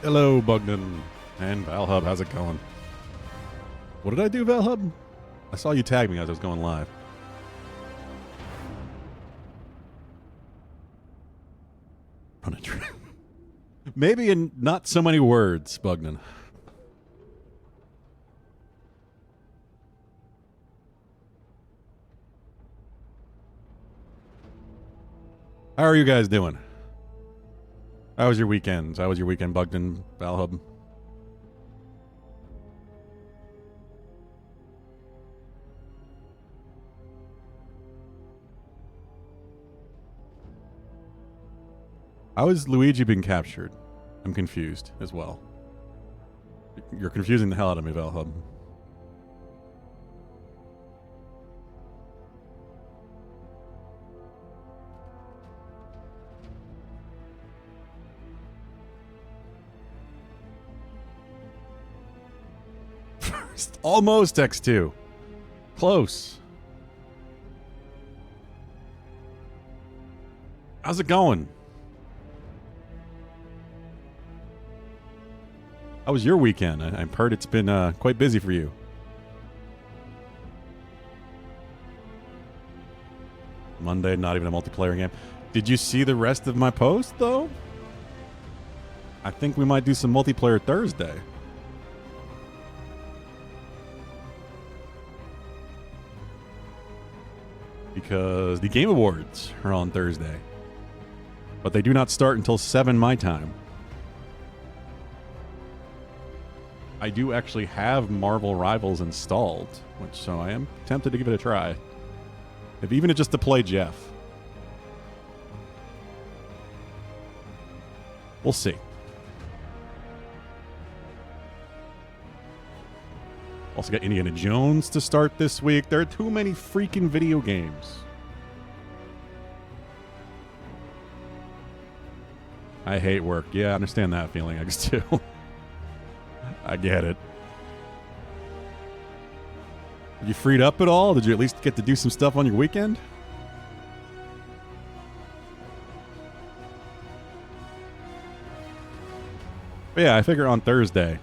Hello, Bugnan and Valhub. How's it going? What did I do, Valhub? I saw you tag me as I was going live. Run a trip. Maybe in not so many words, Bugnan. How are you guys doing? How was your weekend? How was your weekend, Bugnan, Valhub? How has Luigi been captured? I'm confused as well. You're confusing the hell out of me, Valhub. First, almost X2. Close. How's it going? How was your weekend? I've heard it's been quite busy for you. Monday, not even a multiplayer game. Did you see the rest of my post, though? I think we might do some multiplayer Thursday. Because the Game Awards are on Thursday. But they do not start until 7 my time. I do actually have Marvel Rivals installed, so I am tempted to give it a try. If even just to play Jeff. We'll see. Also got Indiana Jones to start this week. There are too many freaking video games. I hate work. Yeah, I understand that feeling, X too. I get it. You freed up at all? Did you at least get to do some stuff on your weekend? But yeah, I figure on Thursday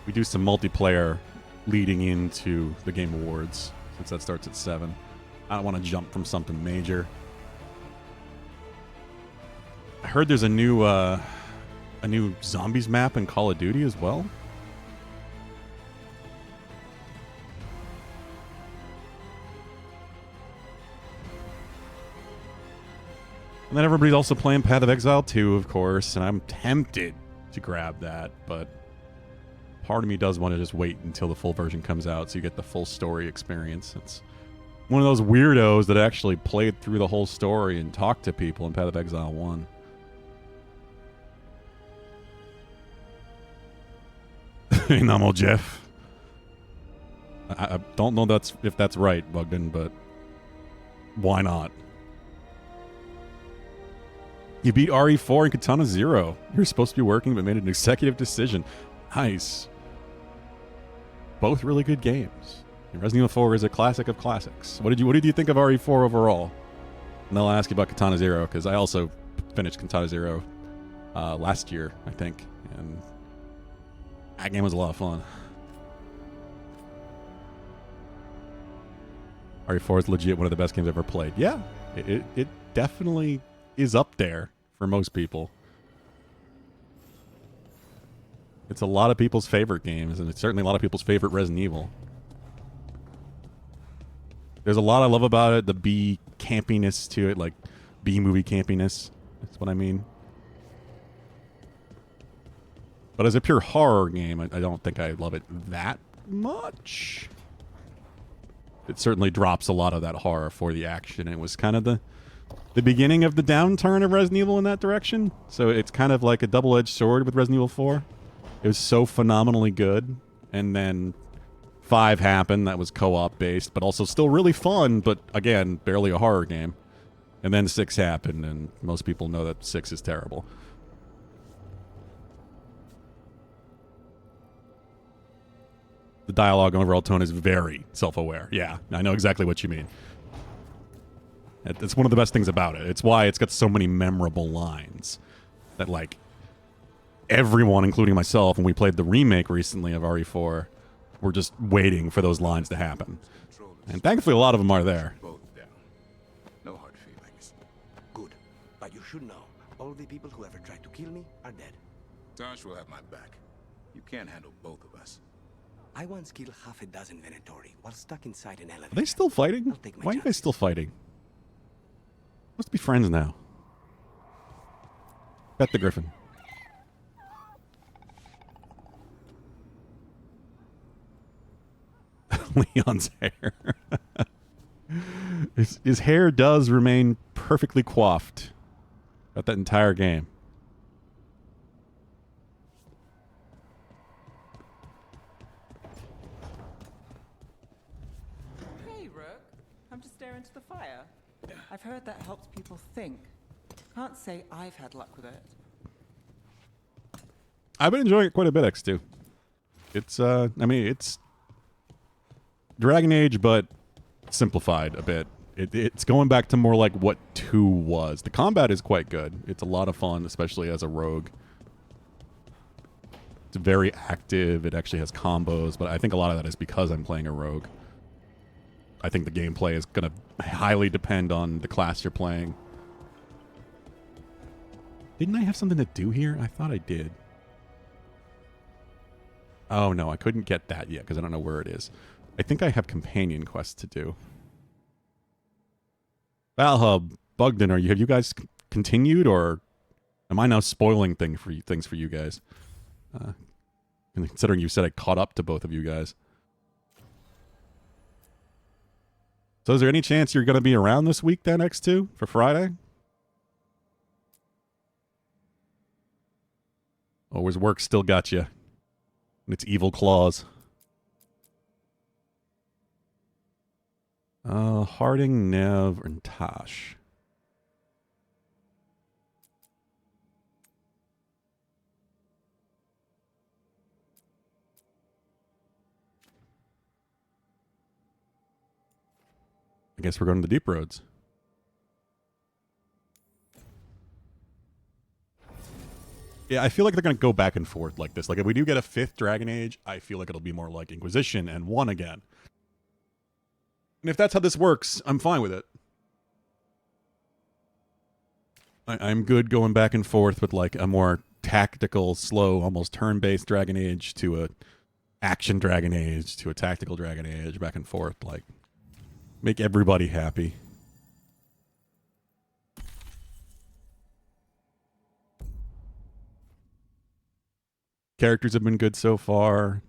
we do some multiplayer leading into the Game Awards, since that starts at 7. I don't want to jump from something major. I heard there's a new zombies map in Call of Duty as well. And then everybody's also playing Path of Exile 2, of course, and I'm tempted to grab that, but part of me does want to just wait until the full version comes out so you get the full story experience. It's one of those weirdos that actually played through the whole story and talked to people in Path of Exile 1. Namo Jeff. I don't know if that's right, Bugden, but why not? You beat RE4 and Katana Zero. You were supposed to be working, but made an executive decision. Nice. Both really good games. Resident Evil 4 is a classic of classics. What did you think of RE4 overall? And I'll ask you about Katana Zero, because I also finished Katana Zero last year, I think, and that game was a lot of fun. RE4 is legit one of the best games I've ever played. Yeah, it definitely is up there for most people. It's a lot of people's favorite games, and it's certainly a lot of people's favorite Resident Evil. There's a lot I love about it, the B campiness to it, like B-movie campiness. That's what I mean. But as a pure horror game, I don't think I love it that much. It certainly drops a lot of that horror for the action. It was kind of the beginning of the downturn of Resident Evil in that direction. So it's kind of like a double-edged sword with Resident Evil 4. It was so phenomenally good. And then 5 happened. That was co-op based, but also still really fun, but again, barely a horror game. And then 6 happened, and most people know that 6 is terrible. The dialogue and overall tone is very self-aware. Yeah, I know exactly what you mean. It's one of the best things about it. It's why it's got so many memorable lines that, like, everyone, including myself, when we played the remake recently of RE4, were just waiting for those lines to happen. And thankfully, a lot of them are there. Both down. No hard feelings. Good. But you should know, all the people who ever tried to kill me are dead. Tosh will have my back. You can't handle both of us. I once killed half a dozen Venatori while stuck inside an elevator. Are they still fighting? I'll take my Why are you guys chances. still fighting? Must be friends now. Bet the Griffin. Leon's hair. His hair does remain perfectly coiffed throughout that entire game. Hey, Rook. I'm just staring into the fire. I've heard that helps people think. Can't say I've had luck with it. I've been enjoying it quite a bit, X2. It's, I mean, it's Dragon Age, but simplified a bit. It's going back to more like what 2 was. The combat is quite good. It's a lot of fun, especially as a rogue. It's very active. It actually has combos, but I think a lot of that is because I'm playing a rogue. I think the gameplay is going to highly depend on the class you're playing. Didn't I have something to do here? I thought I did. Oh, no, I couldn't get that yet because I don't know where it is. I think I have companion quests to do. Valhub, Bugden, have you guys continued, or am I now spoiling things for you guys? Considering you said I caught up to both of you guys. So is there any chance you're going to be around this week then, X2, for Friday? Or has work still got you? And its evil claws. Harding, Nev, and Tosh. I guess we're going to the deep roads. Yeah, I feel like they're going to go back and forth like this. Like, if we do get a 5th Dragon Age, I feel like it'll be more like Inquisition and 1 again. And if that's how this works, I'm fine with it. I'm good going back and forth with, like, a more tactical, slow, almost turn-based Dragon Age to a action Dragon Age to a tactical Dragon Age, back and forth. Like, make everybody happy. Characters have been good so far.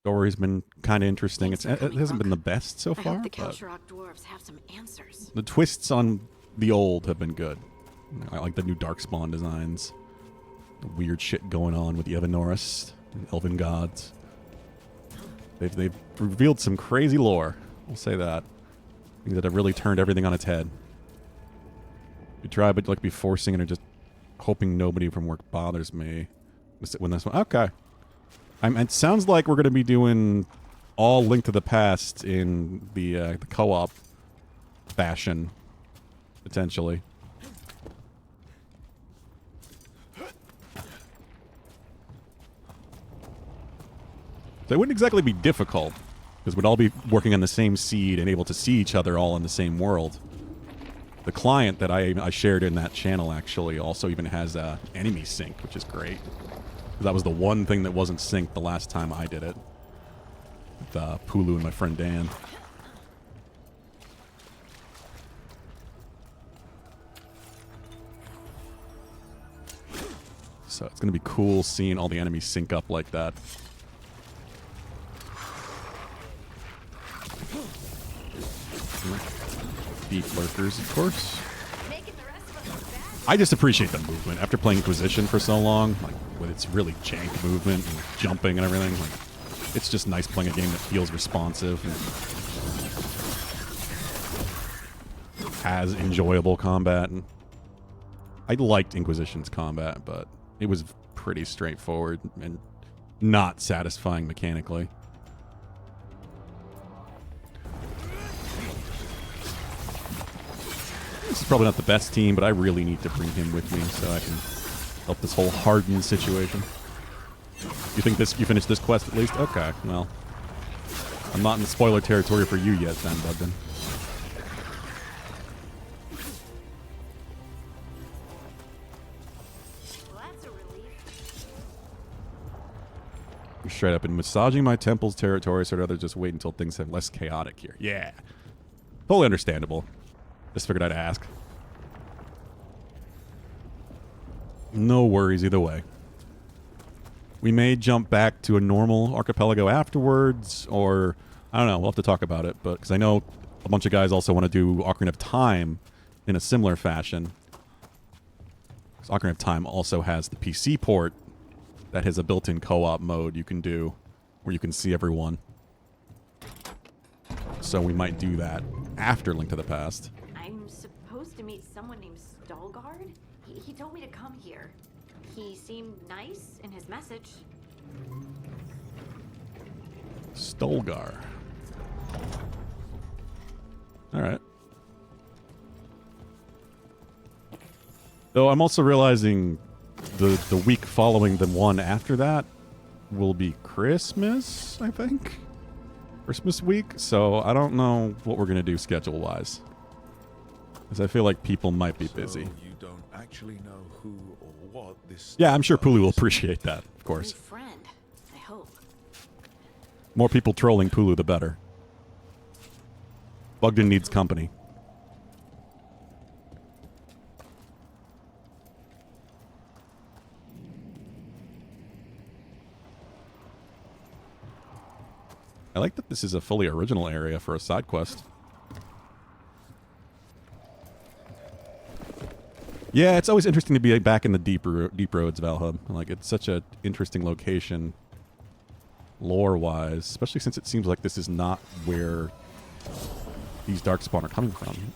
Story's been kind of interesting. It hasn't been the best so far. I hope the Kalsharok dwarves have some answers. The twists on the old have been good. I like the new Darkspawn designs. The weird shit going on with the Evanoris and Elven gods. They've revealed some crazy lore. I'll say that. Things that have really turned everything on its head. You try, but like be forcing it or just hoping nobody from work bothers me. When this one, okay. It sounds like we're going to be doing all Link to the Past in the co-op fashion, potentially. So it wouldn't exactly be difficult, because we'd all be working on the same seed and able to see each other all in the same world. The client that I shared in that channel actually also even has enemy sync, which is great. That was the one thing that wasn't synced the last time I did it. With Pulu and my friend Dan. So it's going to be cool seeing all the enemies sync up like that. Deep lurkers, of course. I just appreciate the movement. After playing Inquisition for so long, like with its really jank movement and jumping and everything, like it's just nice playing a game that feels responsive and has enjoyable combat. And I liked Inquisition's combat, but it was pretty straightforward and not satisfying mechanically. This is probably not the best team, but I really need to bring him with me so I can Help this whole hardened situation. You think you finished this quest at least? Okay, well. I'm not in the spoiler territory for you yet then, Bugden. Well, that's a relief. You're straight up in massaging my temple's territory, so I'd rather just wait until things are less chaotic here. Yeah. Totally understandable. Just figured I'd ask. No worries either way. We may jump back to a normal archipelago afterwards, or I don't know. We'll have to talk about it, but because I know a bunch of guys also want to do Ocarina of Time in a similar fashion. Because Ocarina of Time also has the PC port that has a built-in co-op mode you can do, where you can see everyone. So we might do that after Link to the Past. I'm supposed to meet someone named Veilguard? He told me to come here. He seemed nice in his message. Stolgar. Alright. Though I'm also realizing the week following the one after that will be Christmas, I think? Christmas week? So I don't know what we're going to do schedule-wise. Because I feel like people might be busy. So you don't actually know who or what this... Yeah, I'm sure Pulu will appreciate that, of course. New friend, I hope. More people trolling Pulu, the better. Bugden needs company. I like that this is a fully original area for a side quest. Yeah, it's always interesting to be back in the deep roads, Valhub. Like, it's such an interesting location, lore-wise, especially since it seems like this is not where these Darkspawn are coming from.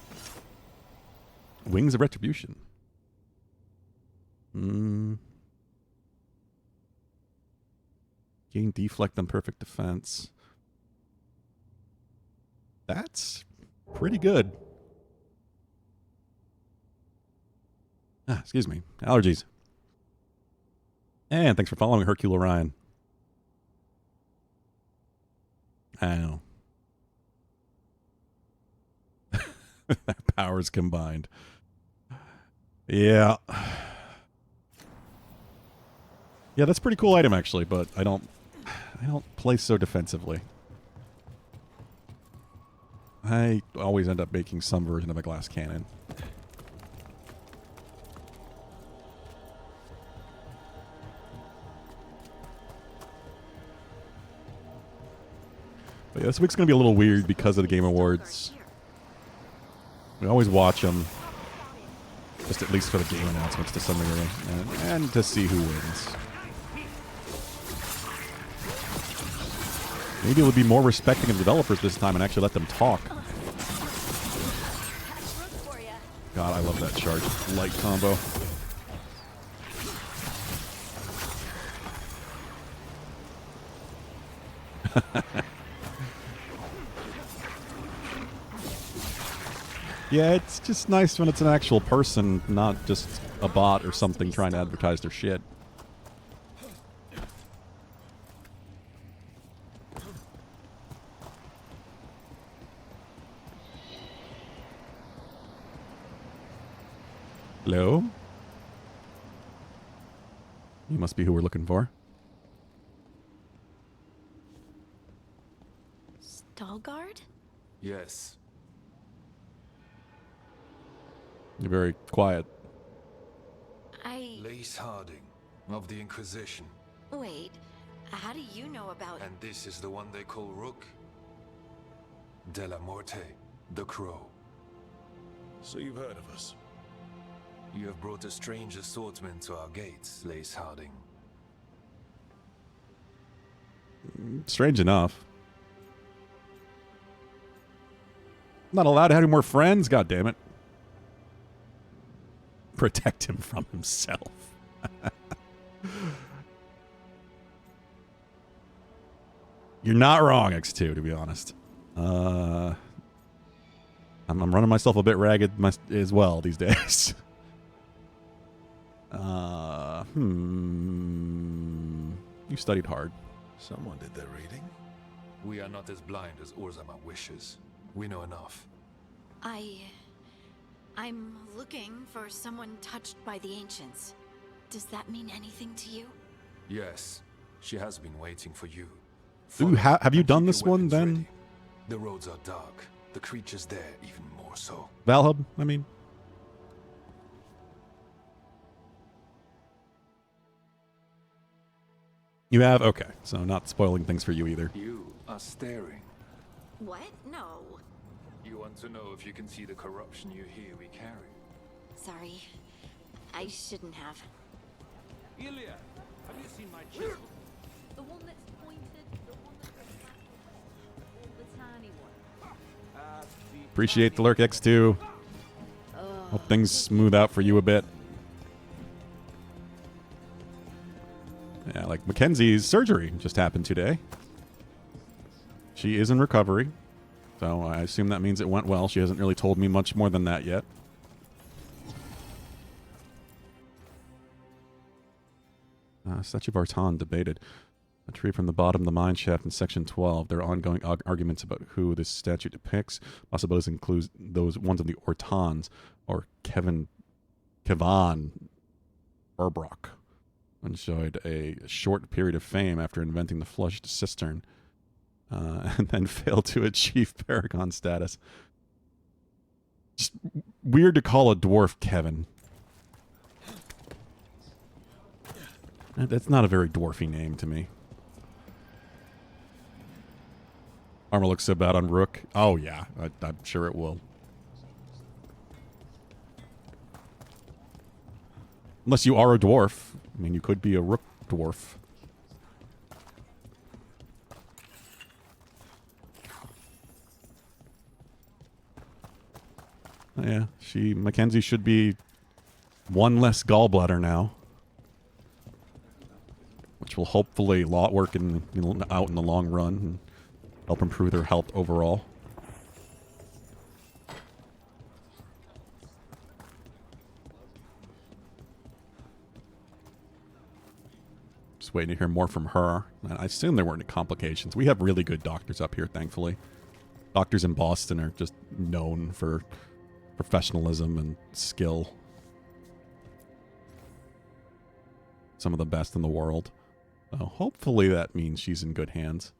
Wings of Retribution. Gain deflect on perfect defense. That's pretty good. Excuse me. Allergies. And thanks for following Hercule Orion. I know. Their powers combined. Yeah. Yeah, that's a pretty cool item actually, but I don't play so defensively. I always end up making some version of a glass cannon. But yeah, this week's going to be a little weird because of the Game Awards. We always watch them, just at least for the game announcements to some degree, and to see who wins. Maybe we'll be more respecting of developers this time and actually let them talk. God, I love that charge light combo. Yeah, it's just nice when it's an actual person, not just a bot or something trying to advertise their shit. Hello? You must be who we're looking for. Stalgard? Yes. You're very quiet. Lace Harding of the Inquisition. Wait, how do you know about... And this is the one they call Rook? De la Morte, the Crow. So you've heard of us? You have brought a strange assortment to our gates, Lace Harding. Strange enough. Not allowed to have any more friends? God damn it. Protect him from himself. You're not wrong, X2, to be honest. I'm running myself a bit ragged as well these days. You studied hard. Someone did their reading. We are not as blind as Urzama wishes. We know enough. I'm looking for someone touched by the ancients. Does that mean anything to you? Yes, she has been waiting for you. Ooh, have you And done keep this your one weapons then? ready. The roads are dark. The creatures there even more so. Valhub, I mean. You have? Okay, so not spoiling things for you either. You are staring. What? No. You want to know if you can see the corruption you hear we carry. Sorry. I shouldn't have. Ilya, have you seen my chisel? The one that's pointed, the one that's the tiny one. Appreciate the Lurk X2. Hope things smooth out for you a bit. Yeah, like Mackenzie's surgery just happened today. She is in recovery. So I assume that means it went well. She hasn't really told me much more than that yet. Statue of Artan debated. A tree from the bottom of the mine shaft in section 12. There are ongoing arguments about who this statue depicts. Possibilities include those ones of the Ortans or Kevan Burbrock. Enjoyed a short period of fame after inventing the flushed cistern, and then failed to achieve paragon status. Just weird to call a dwarf Kevin. That's not a very dwarfy name to me. Armor looks so bad on Rook. Oh yeah, I'm sure it will. Unless you are a dwarf. I mean, you could be a Rook dwarf. Oh, yeah, Mackenzie should be one less gallbladder now, which will hopefully work out in the long run and help improve their health overall. Just waiting to hear more from her. I assume there weren't any complications. We have really good doctors up here, thankfully. Doctors in Boston are just known for professionalism and skill. Some of the best in the world. So hopefully that means she's in good hands.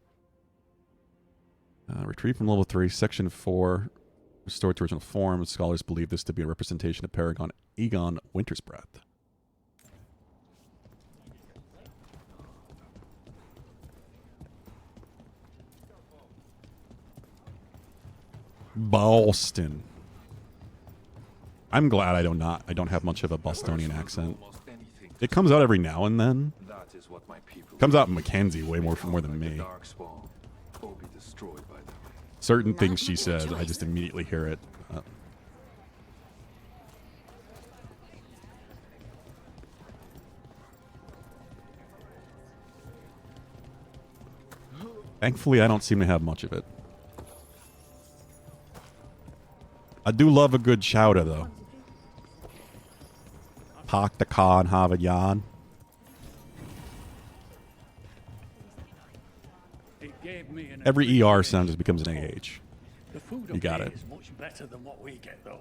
Retrieved from level 3, section 4. Restored to original form. Scholars believe this to be a representation of Paragon Egon Winter's Breath. Boston. I'm glad I don't have much of a Bostonian accent. It comes out every now and then. That is what my people Comes out in Mackenzie way more than me. Certain things she says, I just immediately hear it. Thankfully, I don't seem to have much of it. I do love a good chowder, though. Park the car and have a yarn. Every ER sound just becomes an AH. The food You got up it. here is much better than what we get, though.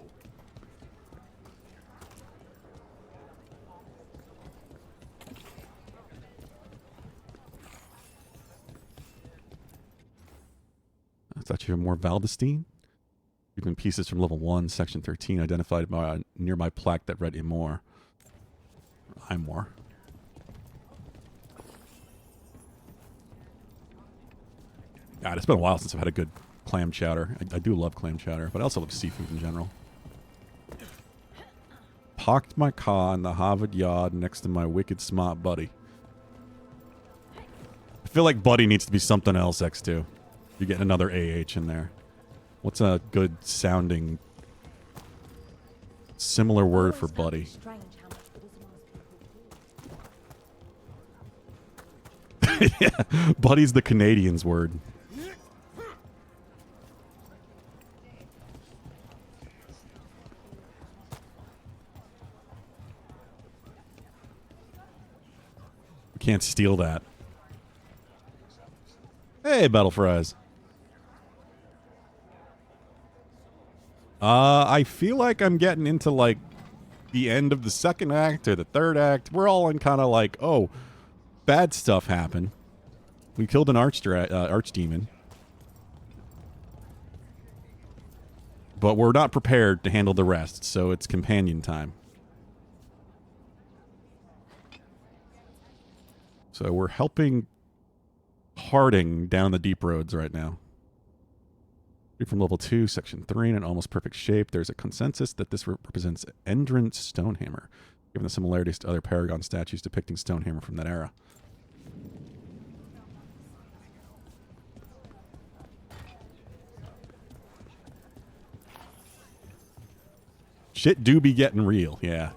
I thought you had more Valdestine. Even pieces from level 1, section 13, identified by a nearby plaque that read Imor. Imor. God, it's been a while since I've had a good clam chowder. I do love clam chowder, but I also love seafood in general. Parked my car in the Harvard yard next to my wicked smart buddy. I feel like buddy needs to be something else, X2. You get another AH in there. What's a good sounding similar word for buddy? Yeah, buddy's the Canadians' word. Can't steal that. Hey, Battle Fries. I feel like I'm getting into, like, the end of the second act or the third act. We're all in kind of like, oh, bad stuff happened. We killed an archdemon. But we're not prepared to handle the rest, so it's companion time. So we're helping Harding down the deep roads right now. From level 2, section 3, in an almost perfect shape, there's a consensus that this represents Endrun Stonehammer, given the similarities to other Paragon statues depicting Stonehammer from that era. Shit do be getting real, yeah.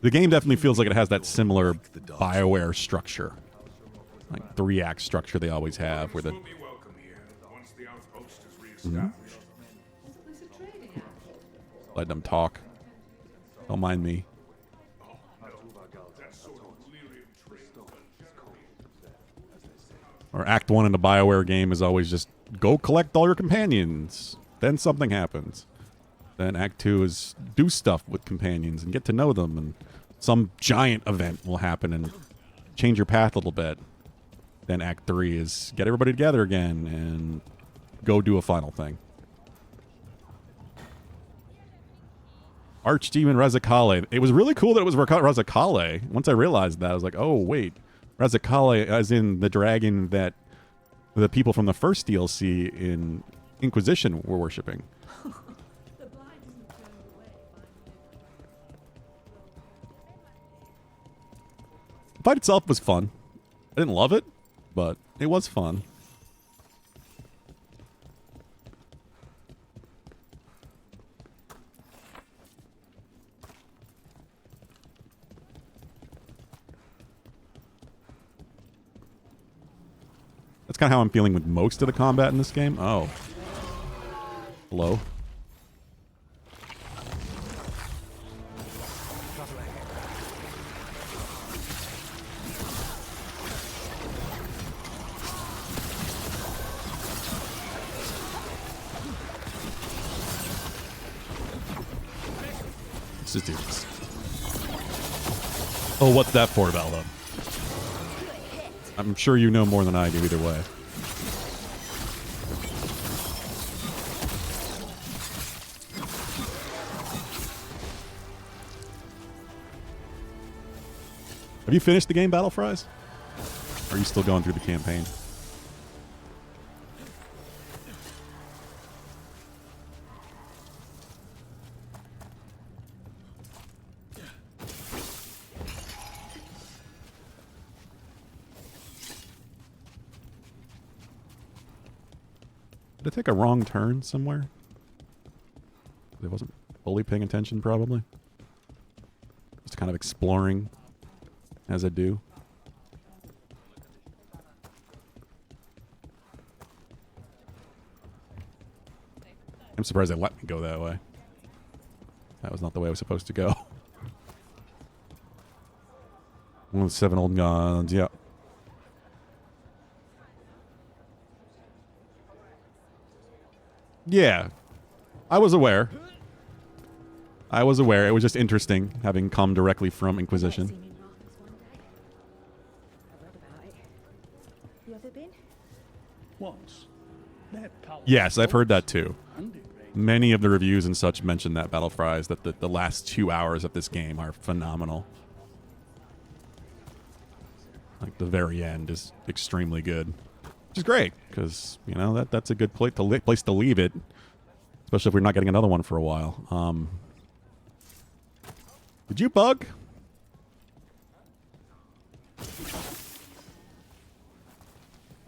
The game definitely feels like it has that similar BioWare structure. Like 3-act structure they always have, where the... Let them talk. Don't mind me. Or Act 1 in a BioWare game is always just, go collect all your companions. Then something happens. Then Act 2 is do stuff with companions and get to know them, and some giant event will happen and change your path a little bit. Then Act 3 is get everybody together again and go do a final thing. Archdemon Rezakale. It was really cool that it was Rezakale. Once I realized that, I was like, oh, wait. Rezakale, as in the dragon that the people from the first DLC in Inquisition were worshipping. The fight itself was fun. I didn't love it, but it was fun. That's kind of how I'm feeling with most of the combat in this game. Oh. Hello. Let's just do this. Oh, what's that for, Valdo? I'm sure you know more than I do either way. Have you finished the game, Battle Fries? Or are you still going through the campaign? Did I take a wrong turn somewhere? I wasn't fully paying attention, probably. Just kind of exploring as I do. I'm surprised they let me go that way. That was not the way I was supposed to go. One of the 7 old gods, yeah. Yeah, I was aware. I was aware. It was just interesting having come directly from Inquisition. Once. Yes, I've heard that too. Many of the reviews and such mention that, Battle Fries, that the last 2 hours of this game are phenomenal. Like, the very end is extremely good. Which is great, because, you know, that's a good place to leave it. Especially if we're not getting another one for a while. Did you bug?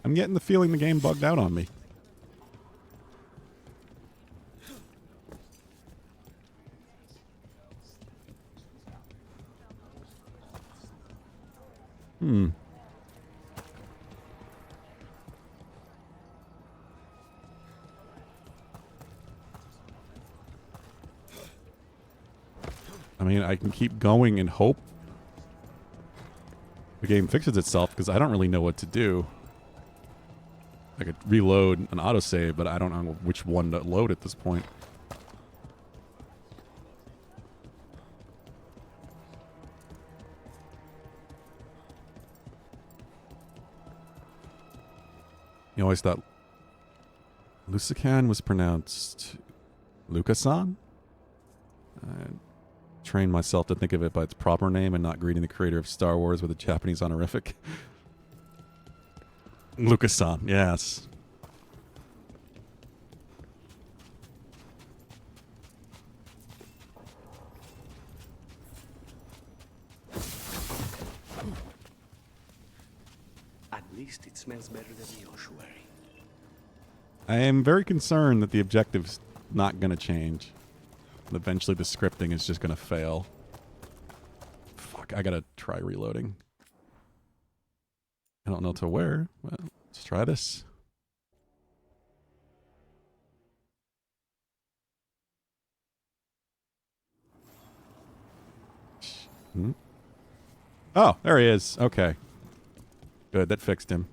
I'm getting the feeling the game bugged out on me. mean, I can keep going and hope the game fixes itself because I don't really know what to do. I could reload an autosave, but I don't know which one to load at this point. You always thought Lusican was pronounced Lucasan? I trained myself to think of it by its proper name and not greeting the creator of Star Wars with a Japanese honorific. Lucasan, yes. At least it smells better than the ossuary. I am very concerned that the objective's not going to change. Eventually the scripting is just going to fail. Fuck, I gotta try reloading. I don't know to where. Well, let's try this. Hmm. Oh, there he is. Okay. Good, that fixed him.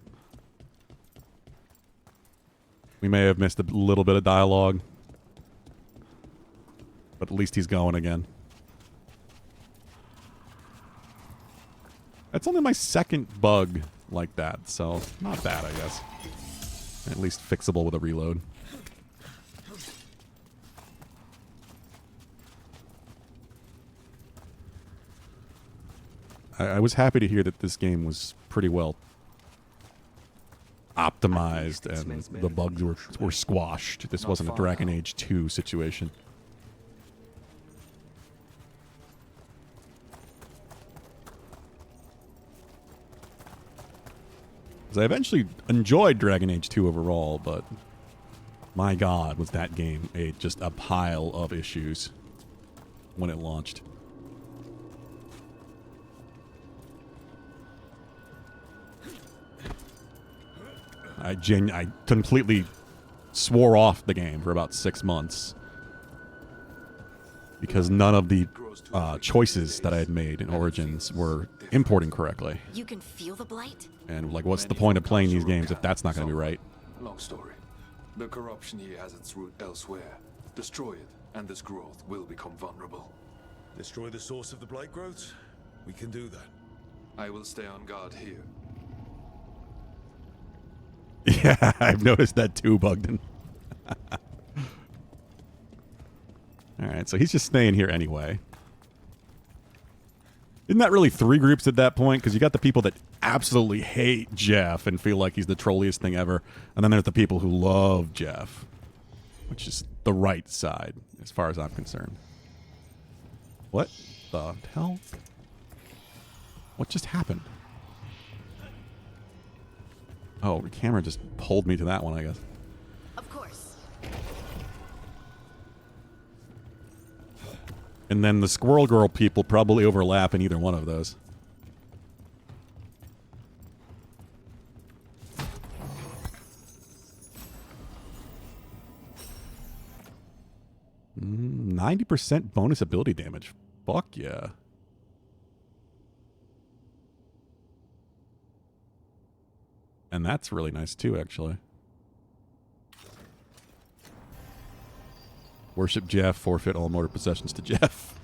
We may have missed a little bit of dialogue. But at least he's going again. That's only my second bug like that, so not bad, I guess. At least fixable with a reload. I was happy to hear that this game was pretty well optimized and the bugs were squashed. This wasn't a Dragon Age 2 situation. I eventually enjoyed Dragon Age 2 overall, but my god, was that game just a pile of issues when it launched. I completely swore off the game for about 6 months because none of the choices that I had made in Origins were importing correctly. You can feel the blight? And like, what's the point of playing these games if that's not going to be right? Long story. The corruption here has its root elsewhere. Destroy it, and this growth will become vulnerable. Destroy the source of the blight growths? We can do that. I will stay on guard here. Yeah, I've noticed that too, Bugden. Alright, so he's just staying here anyway. Isn't that really 3 groups at that point? Because you got the people that absolutely hate Jeff and feel like he's the trolliest thing ever. And then there's the people who love Jeff. Which is the right side, as far as I'm concerned. What the hell? What just happened? Oh, the camera just pulled me to that one, I guess. Of course. And then the Squirrel Girl people probably overlap in either one of those. Mm, 90% bonus ability damage. Fuck yeah. And that's really nice too, actually. Worship Jeff, forfeit all mortal possessions to Jeff.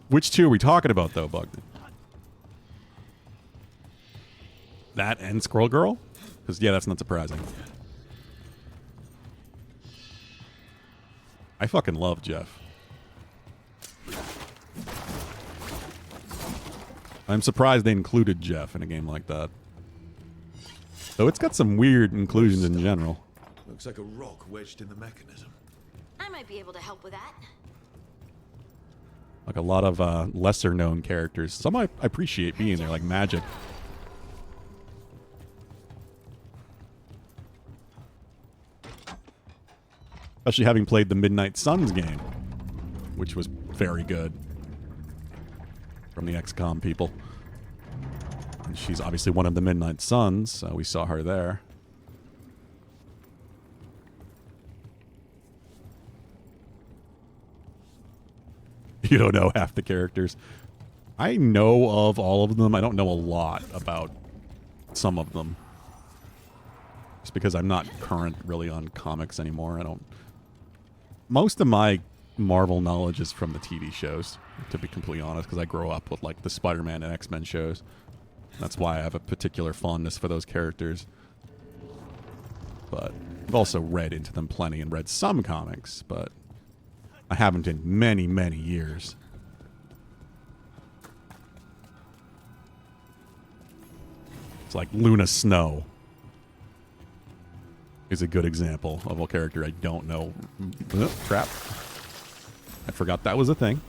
Which two are we talking about, though, Bugden? That and Squirrel Girl? Because, yeah, that's not surprising. I fucking love Jeff. I'm surprised they included Jeff in a game like that. Though it's got some weird inclusions in general. Looks like a rock wedged in the mechanism. I might be able to help with that. Like a lot of lesser known characters. Some I appreciate being there, like Magic. Especially having played the Midnight Suns game, which was very good. From the XCOM people. And she's obviously one of the Midnight Suns, so we saw her there. you don't know half the characters. I know of all of them. I don't know a lot about some of them. Just because I'm not current really on comics anymore. I don't... Most of my Marvel knowledge is from the TV shows, to be completely honest, because I grew up with like the Spider-Man and X-Men shows. That's why I have a particular fondness for those characters. But I've also read into them plenty and read some comics, but I haven't in many, many years. It's like Luna Snow is a good example of a character I don't know. Trap. I forgot that was a thing.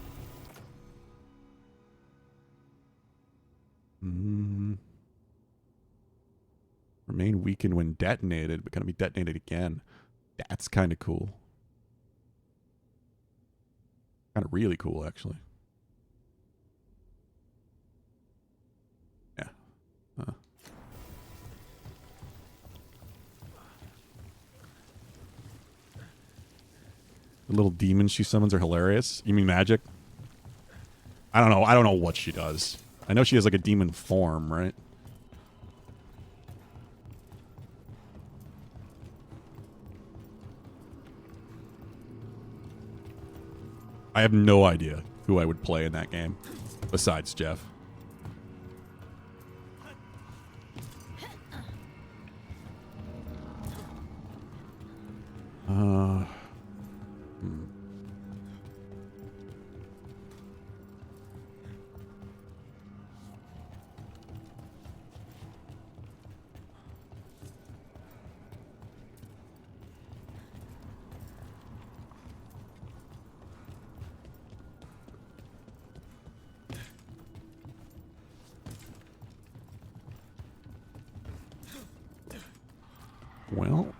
Remain weakened when detonated, but gonna be detonated again. That's kind of cool. Kind of really cool, actually. Yeah. The little demons she summons are hilarious. You mean magic? I don't know. I don't know what she does. I know she has like a demon form, right? I have no idea who I would play in that game, besides Jeff. Well,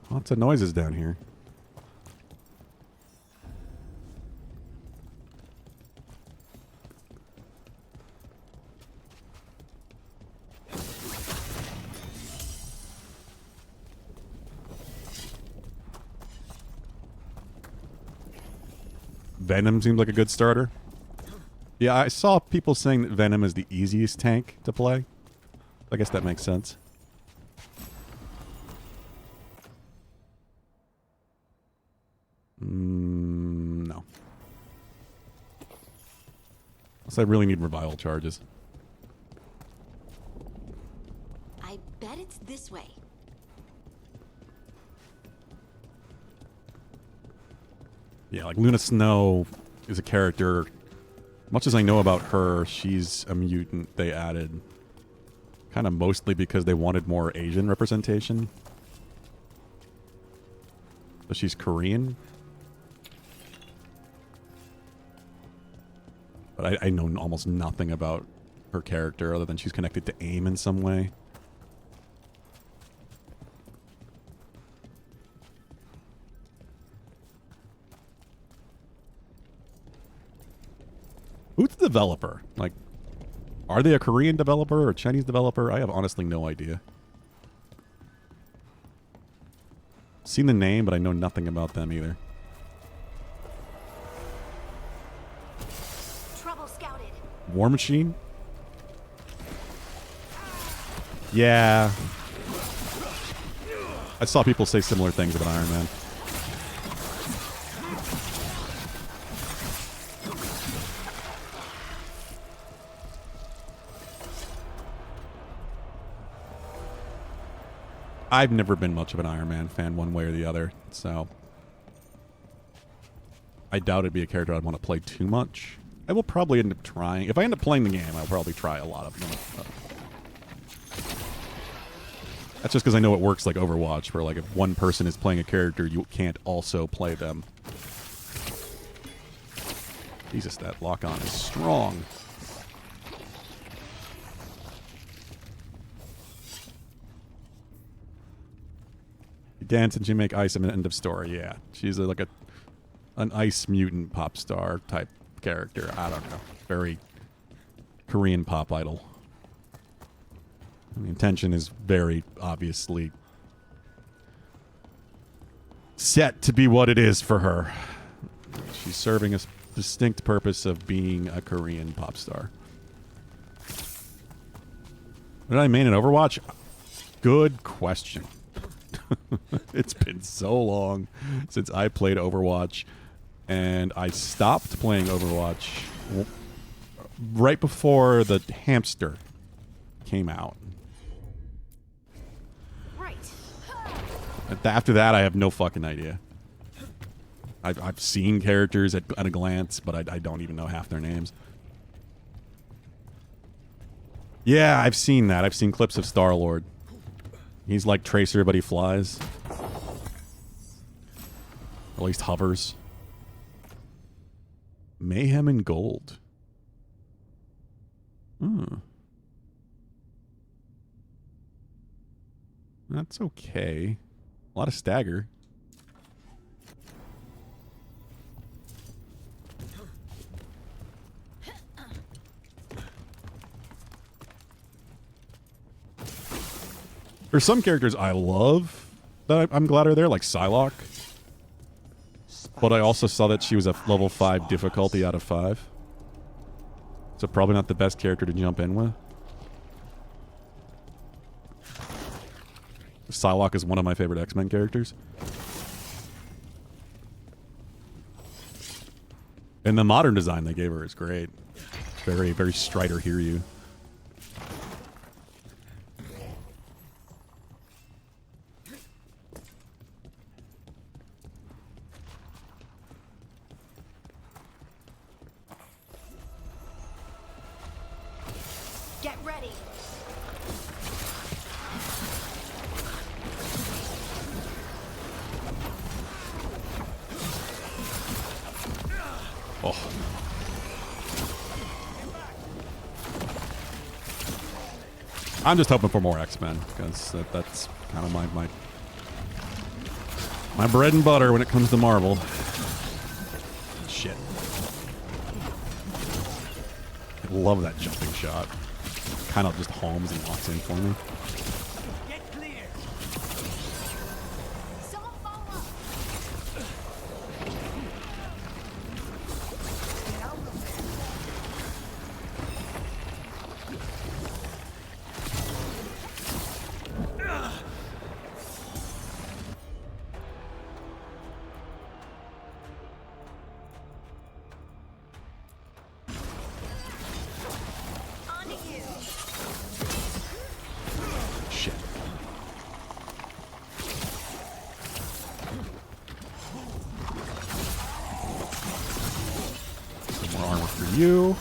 lots of noises down here. Venom seems like a good starter. Yeah, I saw people saying that Venom is the easiest tank to play. I guess that makes sense. No. Unless I really need revival charges. I bet it's this way. Yeah, like Luna Snow is a character... Much as I know about her, she's a mutant they added kind of mostly because they wanted more Asian representation. So she's Korean. But I know almost nothing about her character other than she's connected to AIM in some way. Who's the developer? Like, are they a Korean developer or a Chinese developer? I have honestly no idea. Seen the name, but I know nothing about them either. Trouble scouted. War Machine? Yeah. I saw people say similar things about Iron Man. I've never been much of an Iron Man fan one way or the other, so I doubt it'd be a character I'd want to play too much. I will probably end up trying. If I end up playing the game, I'll probably try a lot of them. That's just because I know it works like Overwatch, where like if one person is playing a character, you can't also play them. Jesus, that lock-on is strong. Dance and she make ice and an end of story. Yeah, she's like an ice mutant pop star type character. I don't know. Very Korean pop idol. The intention is very obviously set to be what it is for her. She's serving a distinct purpose of being a Korean pop star. What did I main in Overwatch? Good question. It's been so long since I played Overwatch, and I stopped playing Overwatch right before the hamster came out. Right. After that, I have no fucking idea. I've seen characters at a glance, but I don't even know half their names. Yeah, I've seen that. I've seen clips of Star-Lord. He's like Tracer, but he flies. Or at least hovers. Mayhem and Gold. That's okay. A lot of stagger. There's some characters I love that I'm glad are there, like Psylocke. But I also saw that she was a level 5 difficulty out of 5. So probably not the best character to jump in with. Psylocke is one of my favorite X-Men characters. And the modern design they gave her is great. Very, very Strider Hiryu. Get ready. Oh. I'm just hoping for more X-Men, because that's kind of my bread and butter when it comes to Marvel. Shit. I love that jumping shot. Kind of just homes and walks in for me. Get clear. Someone follow up. On to you. Shit. Some more armor for you.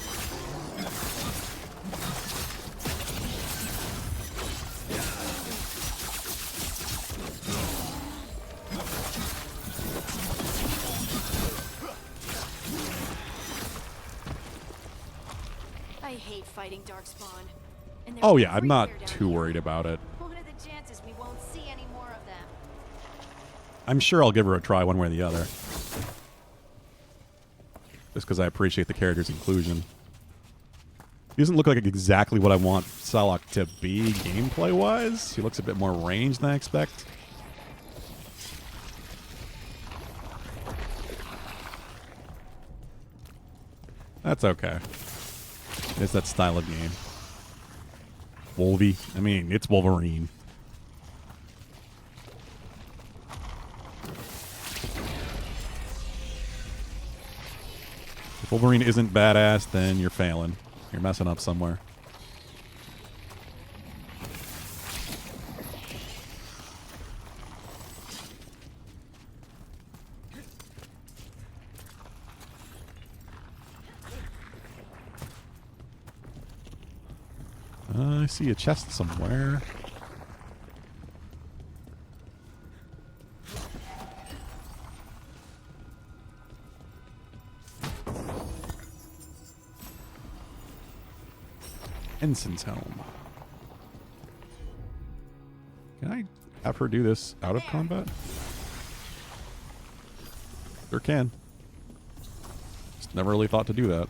I hate fighting Darkspawn. And they're Oh yeah, I'm not everywhere down too here. worried about it. What are the chances we won't see any more of them? I'm sure I'll give her a try one way or the other. Just because I appreciate the character's inclusion. He doesn't look like exactly what I want Psylocke to be gameplay-wise. He looks a bit more ranged than I expect. That's okay. It's that style of game. Wolvie. I mean, it's Wolverine. If Wolverine isn't badass, then you're failing. You're messing up somewhere. I see a chest somewhere. Ensign's Helm. Can I have her do this out of combat? Sure can. Just never really thought to do that.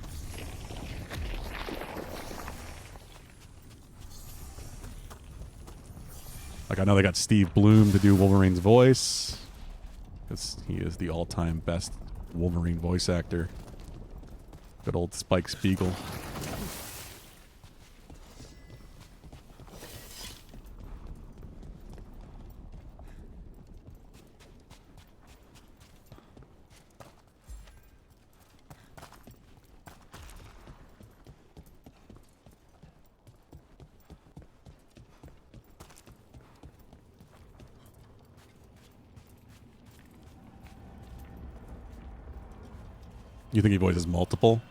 Like, I know they got Steve Bloom to do Wolverine's voice, because he is the all-time best Wolverine voice actor. Good old Spike Spiegel. You think he voices multiple?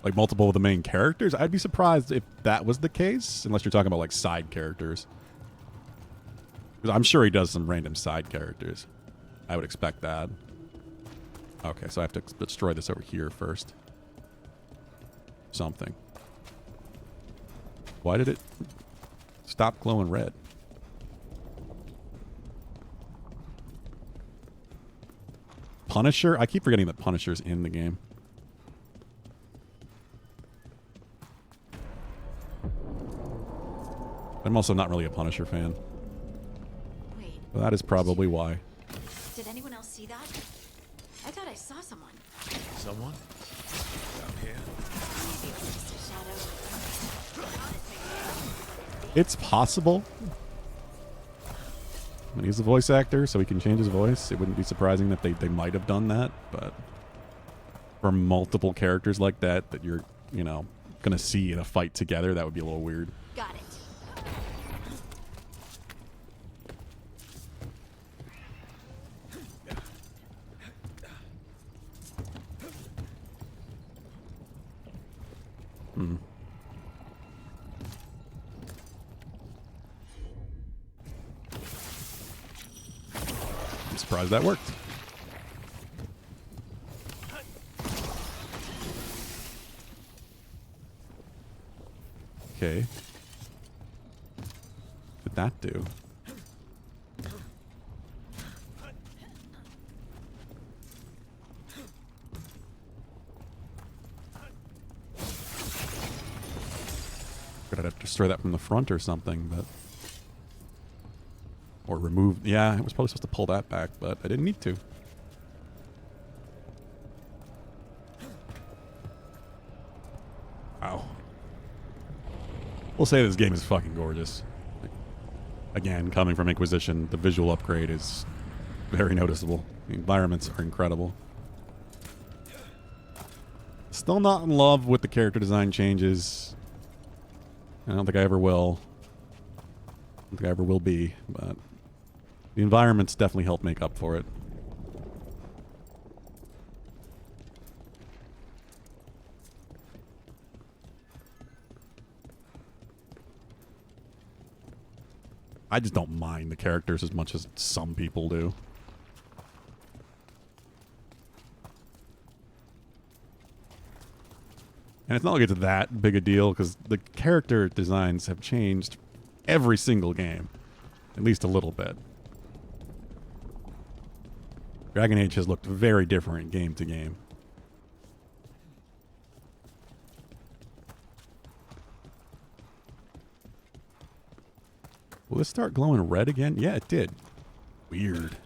Like multiple of the main characters? I'd be surprised if that was the case, unless you're talking about like side characters. Because I'm sure he does some random side characters. I would expect that. Okay, so I have to destroy this over here first. Something. Why did it stop glowing red? Punisher? I keep forgetting that Punisher's in the game. I'm also not really a Punisher fan. Wait, But that is probably why. did anyone else see that? I thought I saw someone. Someone? Down here? Maybe it was just a shadow. It's possible. I mean, he's a voice actor, so he can change his voice. It wouldn't be surprising that they might have done that, but for multiple characters like that you're, you know, gonna see in a fight together, that would be a little weird. Got it. Hmm. I'm surprised that worked. Okay. What did that do? I'd have to destroy that from the front or something, but... Or remove... Yeah, I was probably supposed to pull that back, but I didn't need to. Wow. We'll say this game is fucking gorgeous. Again, coming from Inquisition, the visual upgrade is very noticeable. The environments are incredible. Still not in love with the character design changes. I don't think I ever will. I don't think I ever will be, but the environments definitely help make up for it. I just don't mind the characters as much as some people do. And it's not like it's that big a deal, because the character designs have changed every single game. At least a little bit. Dragon Age has looked very different game to game. Will this start glowing red again? Yeah, it did. Weird.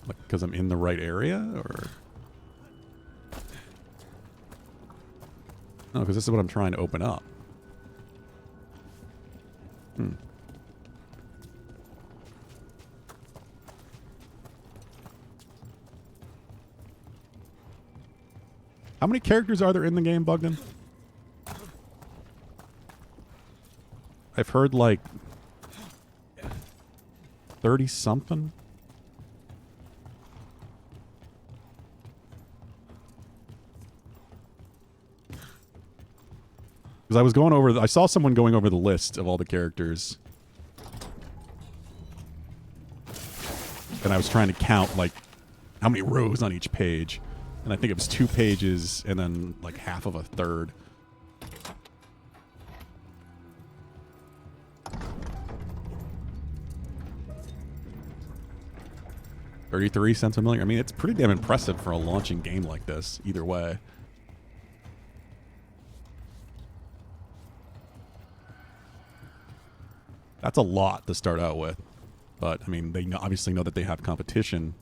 Like, because I'm in the right area, or... No, because this is what I'm trying to open up. How many characters are there in the game, Bugden? I've heard like 30-something. Because I was going over... I saw someone going over the list of all the characters. And I was trying to count, like, how many rows on each page. And I think it was 2 pages and then, like, half of a third. $0.33 a million. I mean, it's pretty damn impressive for a launching game like this, either way. That's a lot to start out with. But, I mean, they obviously know that they have competition.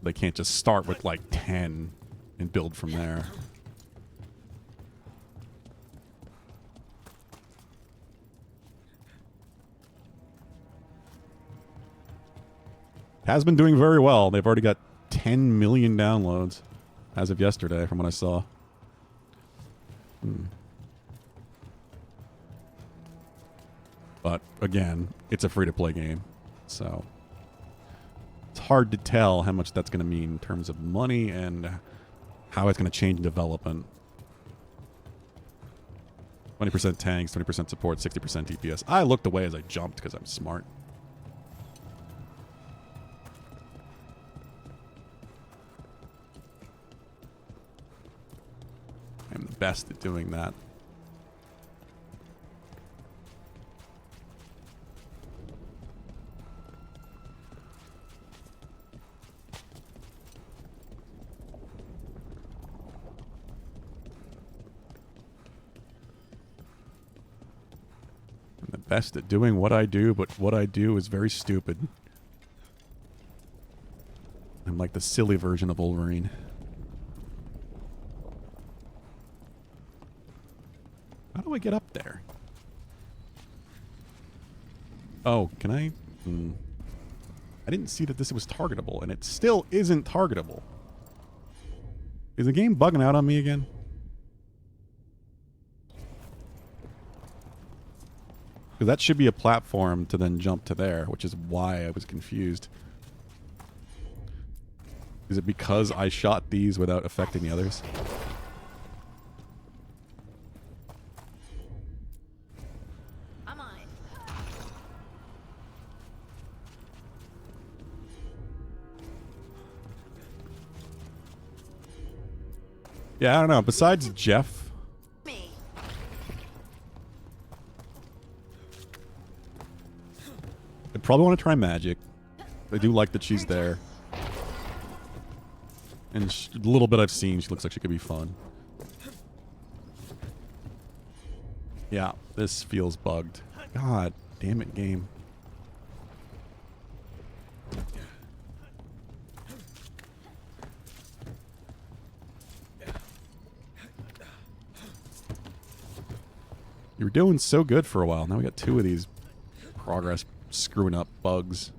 They can't just start with, like, 10 and build from there. Has been doing very well. They've already got 10 million downloads as of yesterday from what I saw. But again, it's a free-to-play game, so it's hard to tell how much that's going to mean in terms of money and how it's going to change development. 20% tanks, 20% support, 60% DPS. I looked away as I jumped because I'm smart. I'm the best at doing that. I'm the best at doing what I do, but what I do is very stupid. I'm like the silly version of Wolverine. How do I get up there? Oh, can I? I didn't see that this was targetable, and it still isn't targetable. Is the game bugging out on me again? Because that should be a platform to then jump to there, which is why I was confused. Is it because I shot these without affecting the others? Yeah, I don't know. Besides Jeff, I'd probably want to try Magic. I do like that she's there. And a little bit I've seen, she looks like she could be fun. Yeah, this feels bugged. God damn it, game. You were doing so good for a while. Now we got two of these progress screwing up bugs.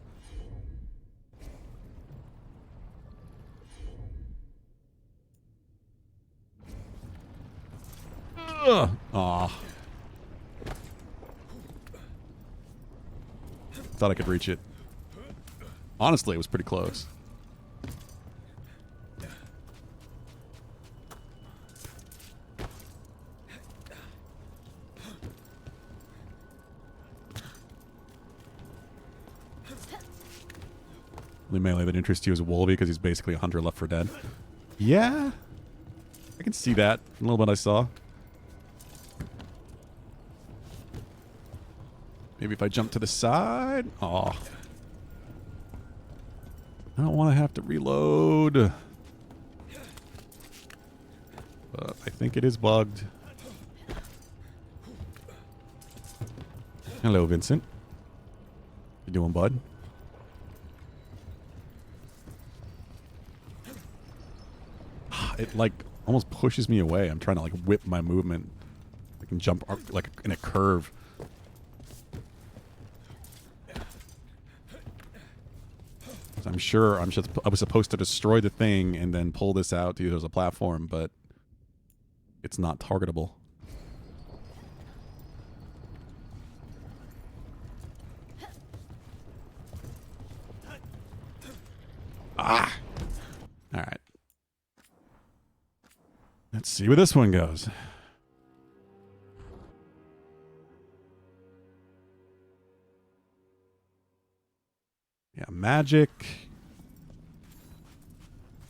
Ugh. Aw. Thought I could reach it. Honestly, it was pretty close. The melee that interests you is Wolvie because he's basically a hunter left for dead. Yeah, I can see that from a little bit I saw. Maybe if I jump to the side. Aw. I don't want to have to reload. But I think it is bugged. Hello, Vincent. You doing, bud? It like almost pushes me away. I'm trying to like whip my movement. I can jump like in a curve. I'm sure I was supposed to destroy the thing and then pull this out to use it as a platform, but it's not targetable. Ah! Alright. Let's see where this one goes. Yeah, magic.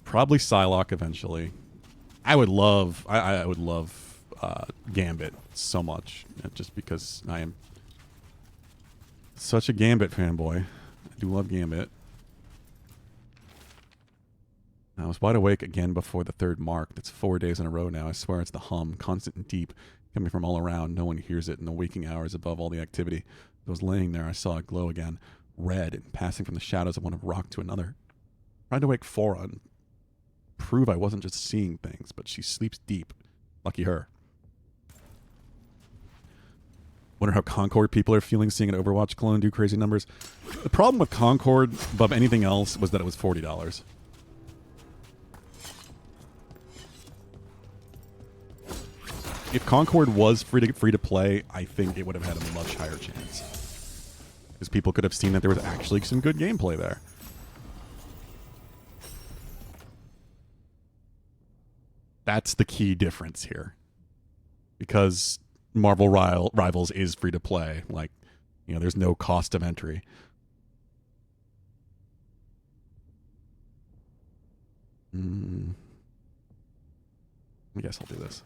Probably Psylocke eventually. I would love Gambit so much, just because I am such a Gambit fanboy. I do love Gambit. I was wide awake again before the third mark. That's 4 days in a row now. I swear it's the hum, constant and deep. coming from all around. No one hears it in the waking hours above all the activity. I was laying there. I saw it glow again, red and passing from the shadows of one rock to another. Tried to wake Fora and prove I wasn't just seeing things, but she sleeps deep. Lucky her. Wonder how Concord people are feeling seeing an Overwatch clone do crazy numbers. The problem with Concord above anything else was that it was $40. If Concord was free to play, I think it would have had a much higher chance. Because people could have seen that there was actually some good gameplay there. That's the key difference here. Because Marvel Rivals is free to play. Like, you know, there's no cost of entry. I guess I'll do this.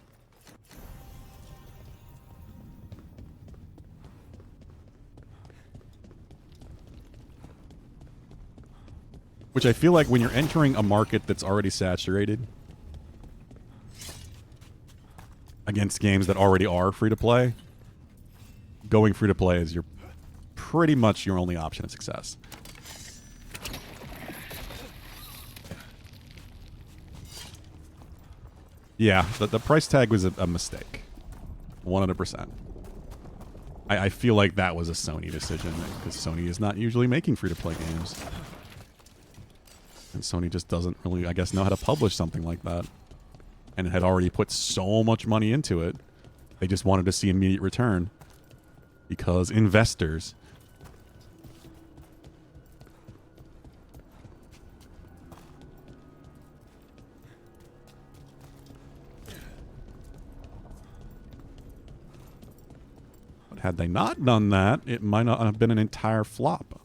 Which I feel like when you're entering a market that's already saturated against games that already are free to play, going free to play is pretty much your only option of success. Yeah, the price tag was a mistake. 100%. I feel like that was a Sony decision, because Sony is not usually making free to play games. And Sony just doesn't really, I guess, know how to publish something like that. And had already put so much money into it. They just wanted to see immediate return. Because investors. But had they not done that, it might not have been an entire flop.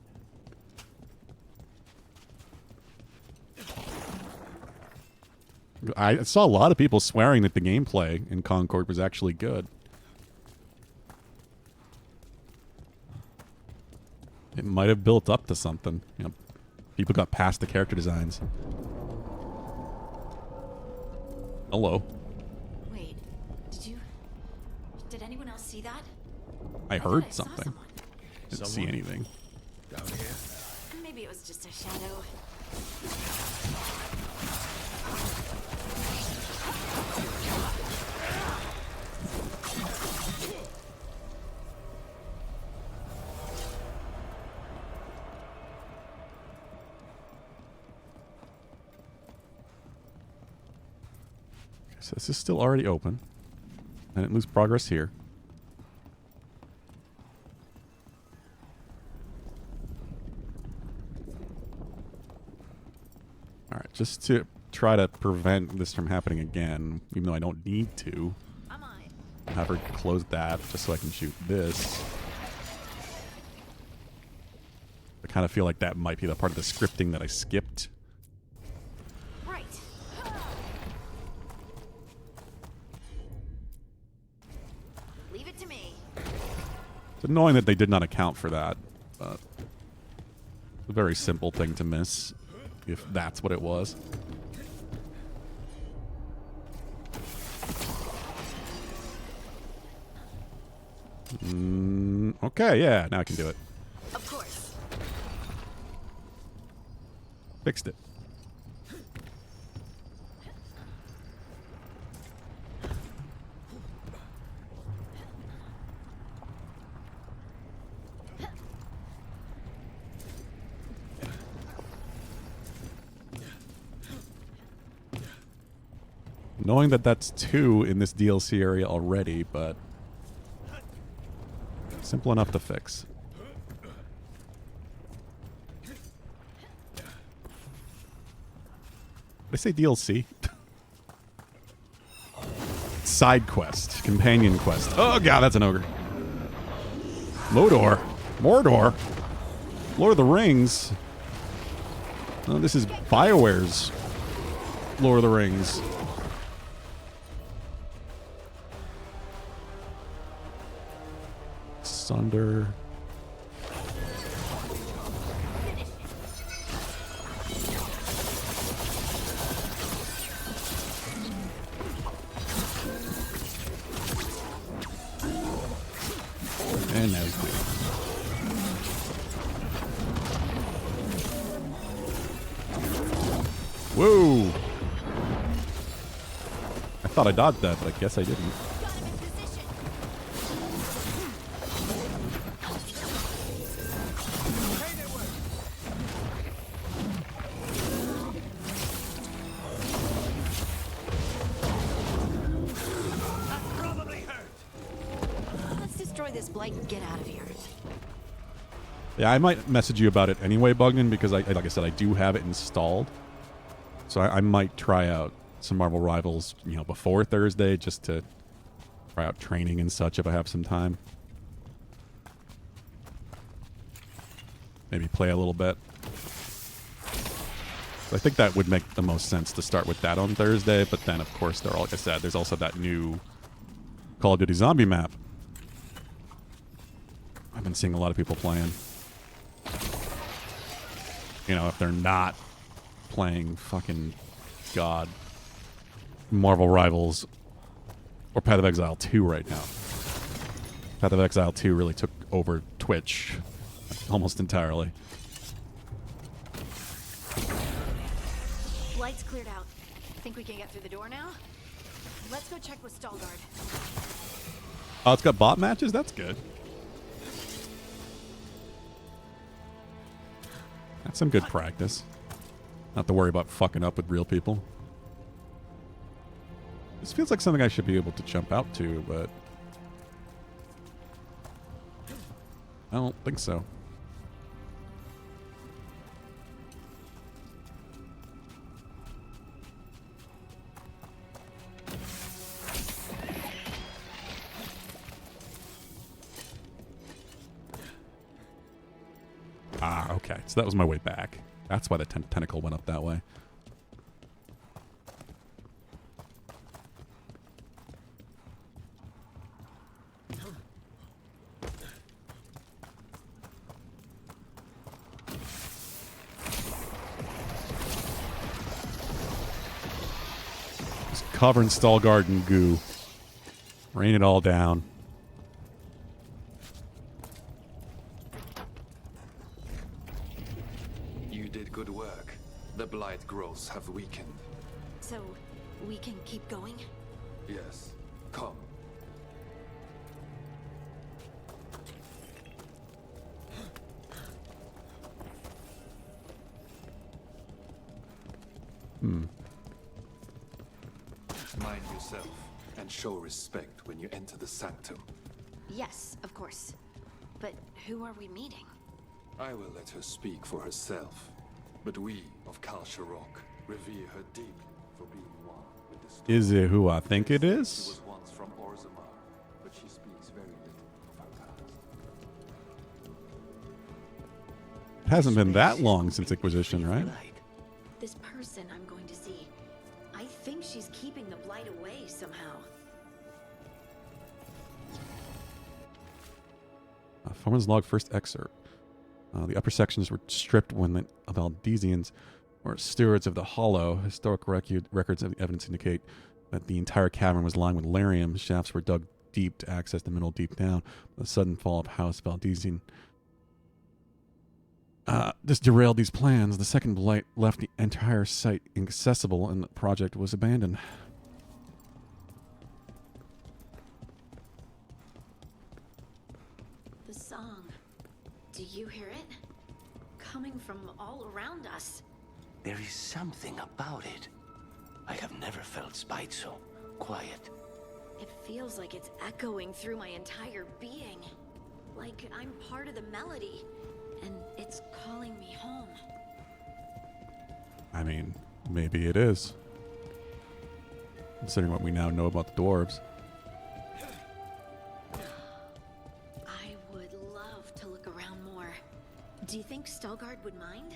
I saw a lot of people swearing that the gameplay in Concord was actually good. It might have built up to something. You know, people got past the character designs. Hello. Wait, did anyone else see that? I thought heard I saw something. someone. Didn't see anything. Down here. Maybe it was just a shadow. So this is still already open. I didn't lose progress here. Alright, just to try to prevent this from happening again, even though I don't need to, I'm on it. have her close that just so I can shoot this. I kind of feel like that might be the part of the scripting that I skipped. Right. Leave it to me. It's annoying that they did not account for that, but it's a very simple thing to miss, if that's what it was. Okay, yeah, now I can do it. Of course. Fixed it. Knowing that that's 2 in this DLC area already, but simple enough to fix. Did I say DLC? Side quest. Companion quest. Oh god, that's an ogre. Mordor. Mordor. Lord of the Rings. Oh, this is BioWare's Lord of the Rings. Sunder. Whoa! I thought I dodged that, but I guess I didn't. Got him in position. Let's destroy this blight and get out of here. Yeah, I might message you about it anyway, Bugman, because like I said, I do have it installed. So I might try out some Marvel Rivals, before Thursday, just to try out training and such if I have some time. Maybe play a little bit. So I think that would make the most sense to start with that on Thursday, but then, of course, like I said, there's also that new Call of Duty Zombie map. I've been seeing a lot of people playing. If they're not playing fucking God, Marvel Rivals, or Path of Exile 2 right now. Path of Exile 2 really took over Twitch almost entirely. Light's cleared out. Think we can get through the door now? Let's go check with Stalgard. Oh, it's got bot matches? That's good. That's some good practice. Not to worry about fucking up with real people. This feels like something I should be able to jump out to, but I don't think so. Ah, okay. So that was my way back. That's why the tentacle went up that way. Just cover in Stalgard and goo. Rain it all down. Good work. The blight growths have weakened. So, we can keep going? Yes. Come. Mind yourself and show respect when you enter the sanctum. Yes, of course. But who are we meeting? I will let her speak for herself. But we of Kal Sharok revere her deeply for being one with the story. Is it who I think it She is? was once from Orzammar, but she speaks very little of her past. It hasn't been that long since Inquisition, right? This person I'm going to see. I think she's keeping the blight away somehow. Foreman's log, first excerpt. The upper sections were stripped when the Valdesians were stewards of the Hollow. Historic records of evidence indicate that the entire cavern was lined with lyrium. Shafts were dug deep to access the middle deep down. The sudden fall of House Valdesian just derailed these plans. The second blight left the entire site inaccessible, and the project was abandoned. The song. Do you hear it? Coming from all around us. There is something about it. I have never felt spite so quiet. It feels like it's echoing through my entire being. Like I'm part of the melody, and it's calling me home. I mean, maybe it is. Considering what we now know about the dwarves. I would love to look around more. Do you think Stalgard would mind?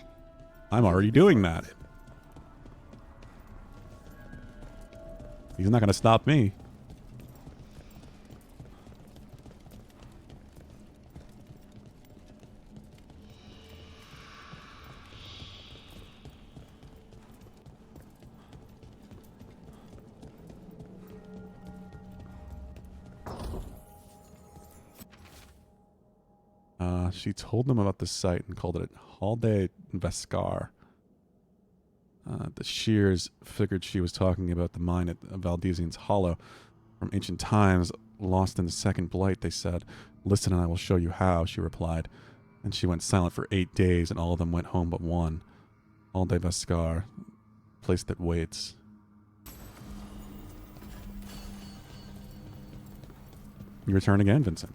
I'm already doing that. He's not going to stop me. She told them about the site and called it Hall de Vescar. The Shears figured she was talking about the mine at Valdesian's Hollow. From ancient times, lost in the second blight, they said. Listen and I will show you how, she replied. And she went silent for 8 days, and all of them went home but one. All de Vescar, place that waits. Your turn again, Vincent.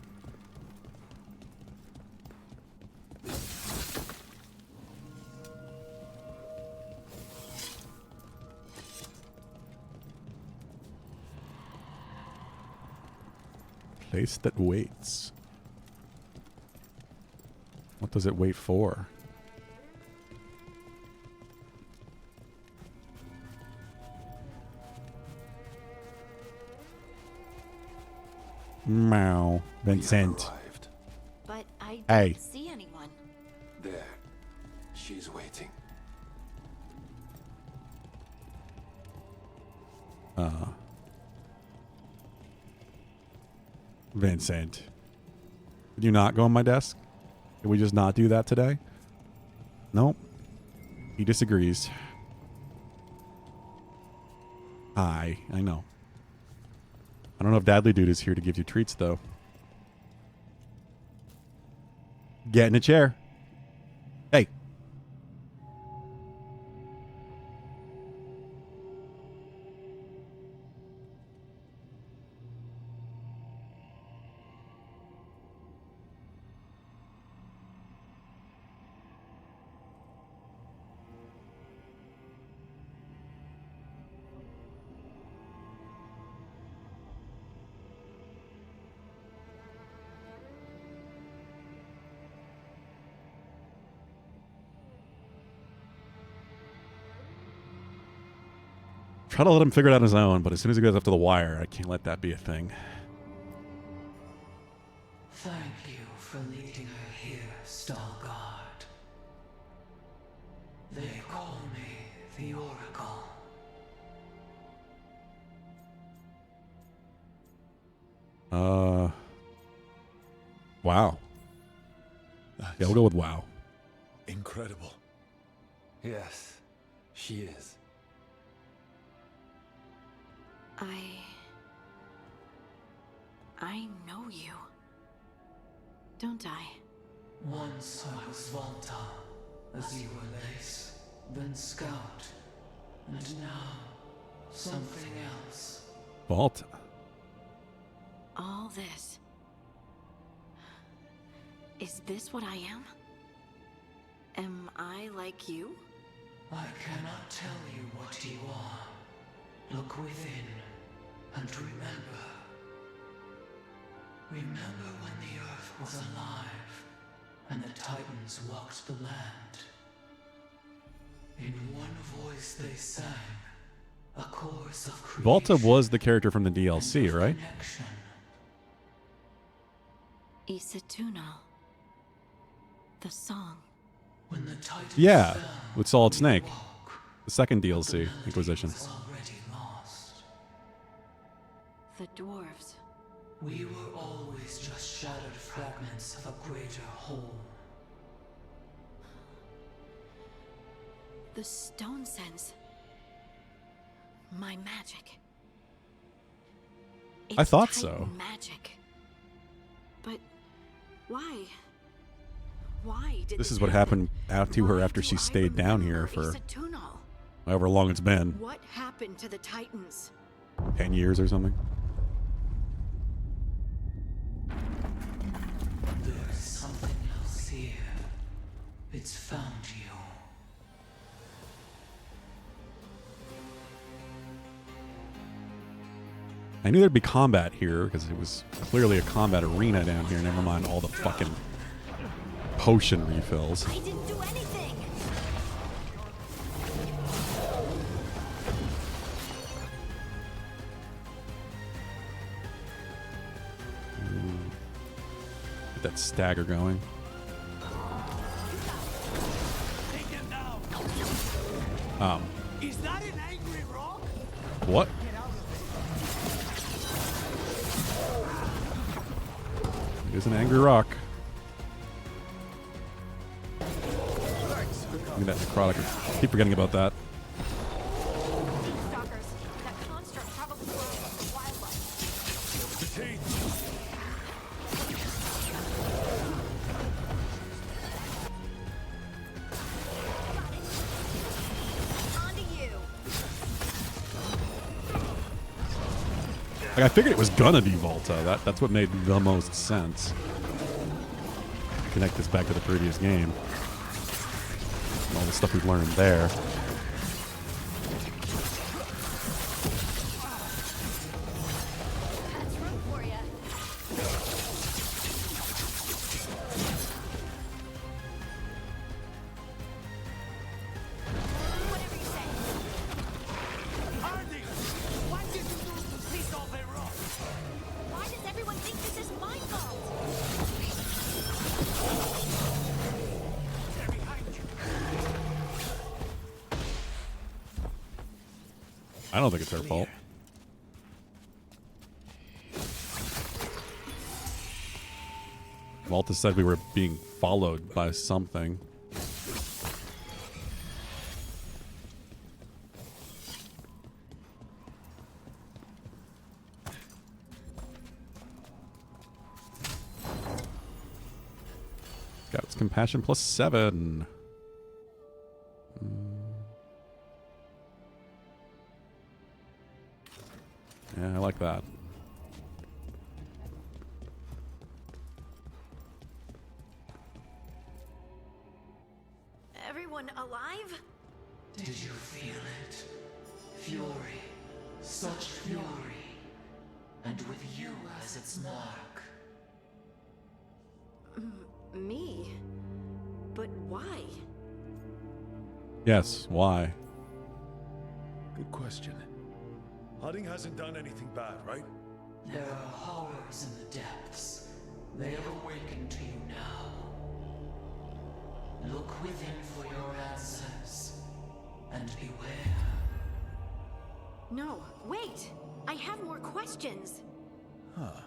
Place that waits. What does it wait for? Meow. Vincent. Arrived. But I Hey. don't see anyone. There. She's waiting. Vincent. Did you not go on my desk? Did we just not do that today? Nope. He disagrees. I know. I don't know if Dadley Dude is here to give you treats, though. Get in a chair. Hey. Try to let him figure it out on his own, but as soon as he goes up to the wire, I can't let that be a thing. Thank you for leading her here, Veilguard. They call me the Oracle. Wow. Yeah, we'll go with wow. Incredible. Yes, she is. I know you. Don't I? Once I was Volta, as you were Lace, then Scout, and now something else. Vault. All this. Is this what I am? Am I like you? I cannot tell you what you are. Look within, and remember. Remember when the Earth was alive, and the Titans walked the land. In one voice they sang, a chorus of creation. Volta was the character from the DLC, right? Connection. Isatuno. The song. When the Titans Yeah, fell, with Solid we Snake. woke. The second The DLC, melody Inquisition. was already lost. The dwarves. We were always just shattered fragments of a greater whole. The stone sense. My magic. I It's thought Titan so. Magic. But why? Why did This is what happened out to her Why after do she I stayed down here remember for Isatuno? however long it's been. What happened to the Titans? 10 years or something. There's something else here. It's found you. I knew there'd be combat here because it was clearly a combat arena down here. Never mind all the fucking potion refills. I didn't do anything. Get that stagger going. Is that an angry rock? What? It is an angry rock. Look at that necrotic. I keep forgetting about that. Like, I figured it was gonna be Volta. That's what made the most sense. Connect this back to the previous game. And all the stuff we've learned there. That's room for ya. Whatever you say. Hardy! Why did you do this all day wrong? Why does everyone think this is my fault? They're behind you. I don't think it's her fault. Volta said we were being followed by something. Got its compassion +7. Yeah, I like that. Everyone alive? Did you feel it? Fury. Such fury. And with you as its mark. Me? But why? Yes, why? Good question. Harding hasn't done anything bad, right? There are horrors in the depths. They have awakened to you now. Look within for your answers. And beware. No, wait! I have more questions. Huh.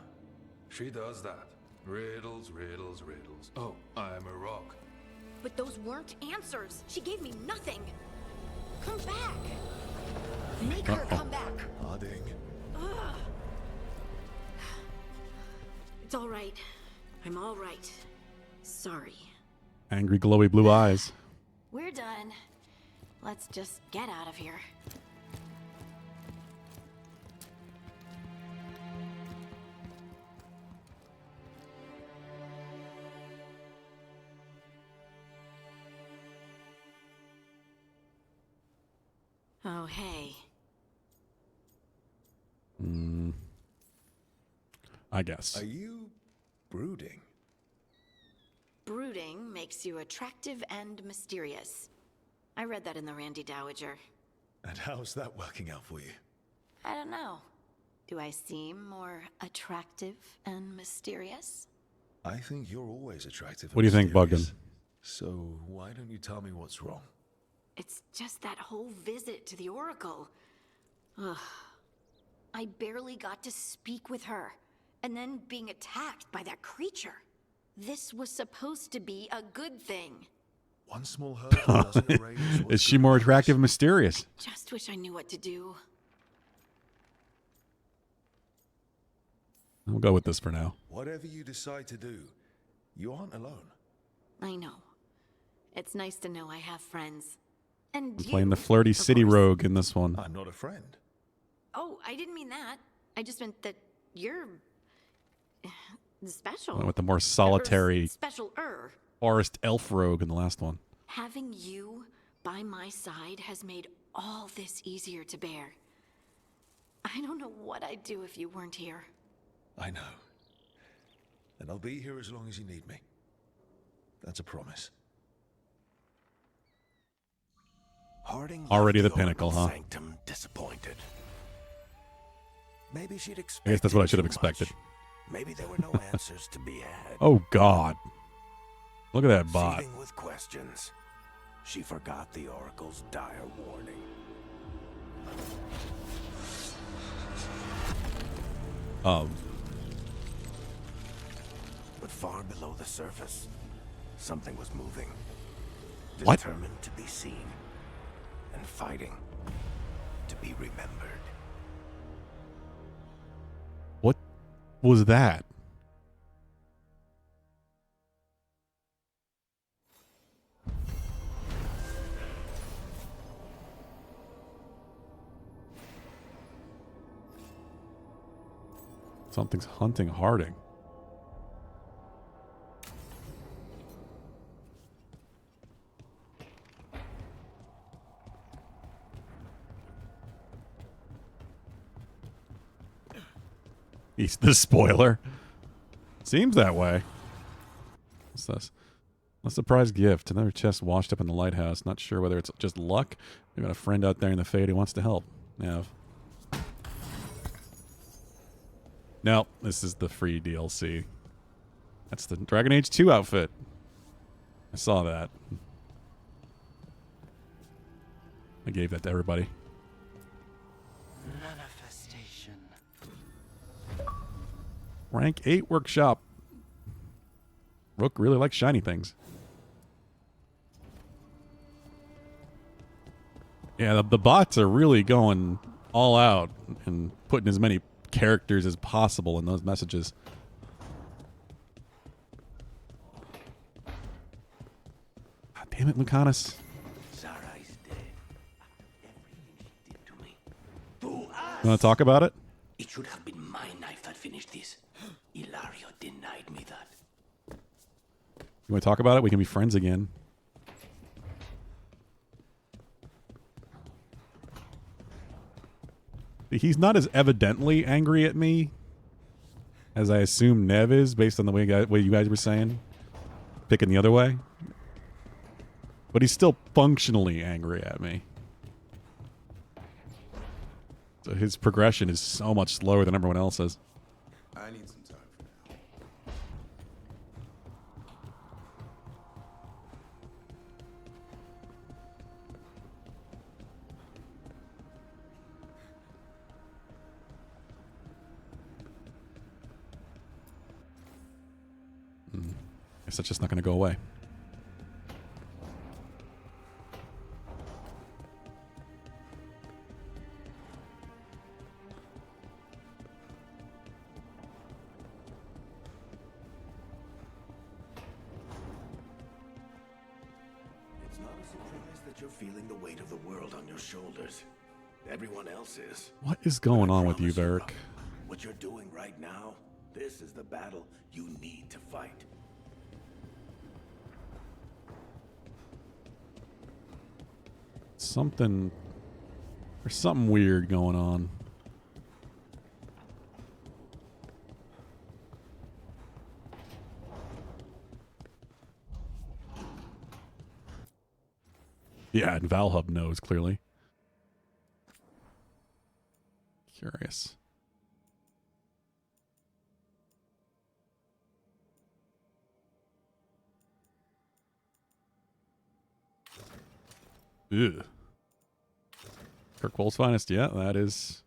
She does that. Riddles, riddles, riddles. Oh, I'm a rock. But those weren't answers. She gave me nothing. Come back. Make her come back. Harding. Ugh. It's all right. I'm all right. Sorry. Angry, glowy blue eyes. We're done. Let's just get out of here. Oh, hey. I guess. Are you brooding? Brooding makes you attractive and mysterious. I read that in the Randy Dowager. And how's that working out for you? I don't know. Do I seem more attractive and mysterious? I think you're always attractive. and What do you think, mysterious. Bugden? So why don't you tell me what's wrong? It's just that whole visit to the Oracle. Ugh. I barely got to speak with her. And then being attacked by that creature. This was supposed to be a good thing. One small hurdle doesn't erase what's Is she good more others. attractive and mysterious? Just wish I knew what to do. We'll go with this for now. Whatever you decide to do, you aren't alone. I know. It's nice to know I have friends. And I'm you, playing the flirty of city course. rogue in this one. I'm not a friend. Oh, I didn't mean that. I just meant that you're special. Went with the more solitary Special-er. forest elf rogue in the last one. Having you by my side has made all this easier to bear. I don't know what I'd do if you weren't here. I know. And I'll be here as long as you need me. That's a promise. Harding Already left the pinnacle, Oracle huh? Sanctum disappointed. Maybe she'd expected I guess that's what I should have too expected. much. Maybe there were no answers to be had. Oh, God. Look at that bot. Seething with questions, she forgot the Oracle's dire warning. But far below the surface, something was moving. What? Determined to be seen. And fighting to be remembered. What was that? Something's hunting Harding. He's the spoiler. Seems that way. What's this? A surprise gift. Another chest washed up in the lighthouse. Not sure whether it's just luck. We got a friend out there in the Fade who wants to help. Nav. No, this is the free DLC. That's the Dragon Age 2 outfit. I saw that. I gave that to everybody. Manifestation. Rank 8 workshop. Rook really likes shiny things. Yeah, the bots are really going all out and putting as many characters as possible in those messages. God damn it, Lucanus. Zara is dead. After everything she did to me. To us! You want to talk about it? It should have been my knife that finished this. Ilario denied me that. You want to talk about it? We can be friends again. He's not as evidently angry at me as I assume Nev is, based on the way you guys were saying. Picking the other way. But he's still functionally angry at me. So his progression is so much slower than everyone else's. I need some time for now. Guess that's just not going to go away. It's not a surprise that you're feeling the weight of the world on your shoulders. Everyone else is. What is going on with you, Varric? What you're doing right now, this is the battle you need to fight. There's something weird going on. Yeah, and Valhub knows, clearly. Curious. Ugh. Kirkwall's finest, yeah, that is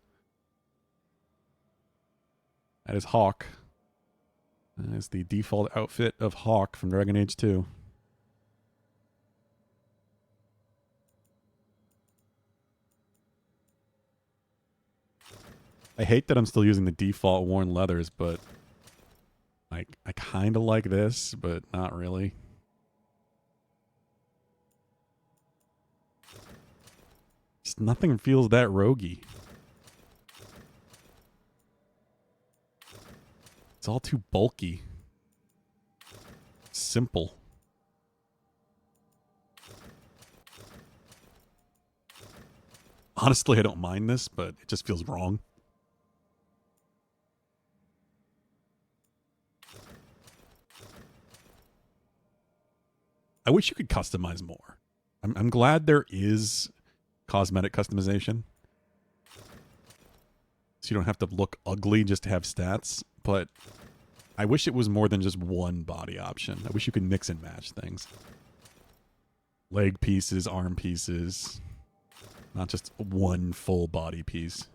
Hawk. That is the default outfit of Hawk from Dragon Age 2. I hate that I'm still using the default worn leathers, but I kind of like this, but not really. Just nothing feels that roguey. It's all too bulky. Simple. Honestly, I don't mind this, but it just feels wrong. I wish you could customize more. I'm glad there is cosmetic customization. So you don't have to look ugly just to have stats, but I wish it was more than just one body option. I wish you could mix and match things. Leg pieces, arm pieces, not just one full body piece.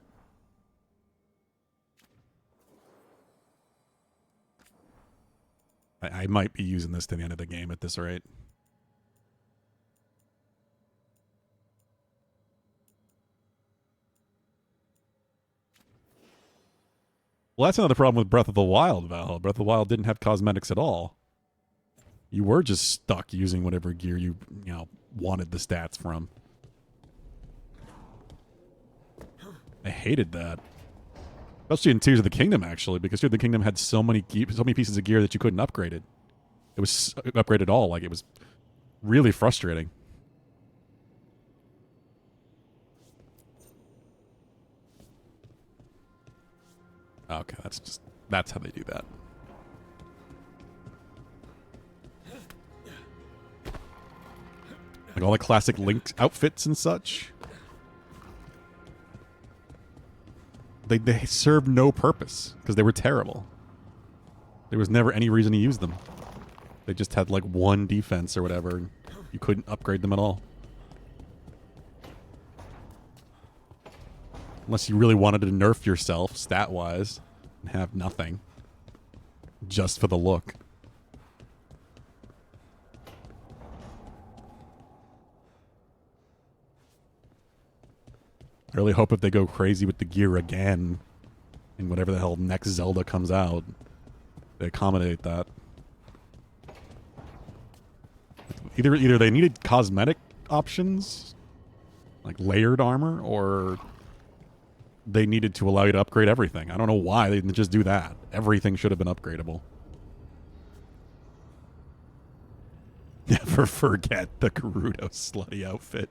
I might be using this to the end of the game at this rate. Well, that's another problem with Breath of the Wild, Val. Breath of the Wild didn't have cosmetics at all. You were just stuck using whatever gear you wanted the stats from. I hated that. Especially in Tears of the Kingdom, actually, because Tears of the Kingdom had so many pieces of gear that you couldn't upgrade it. It was upgraded all. Like, it was really frustrating. Okay, that's how they do that. Like all the classic Link outfits and such. They served no purpose because they were terrible. There was never any reason to use them. They just had like one defense or whatever, and you couldn't upgrade them at all. Unless you really wanted to nerf yourself stat-wise and have nothing. Just for the look. I really hope if they go crazy with the gear again in whatever the hell next Zelda comes out, they accommodate that. Either they needed cosmetic options, like layered armor, or they needed to allow you to upgrade everything. I don't know why they didn't just do that. Everything should have been upgradable. Never forget the Gerudo slutty outfit.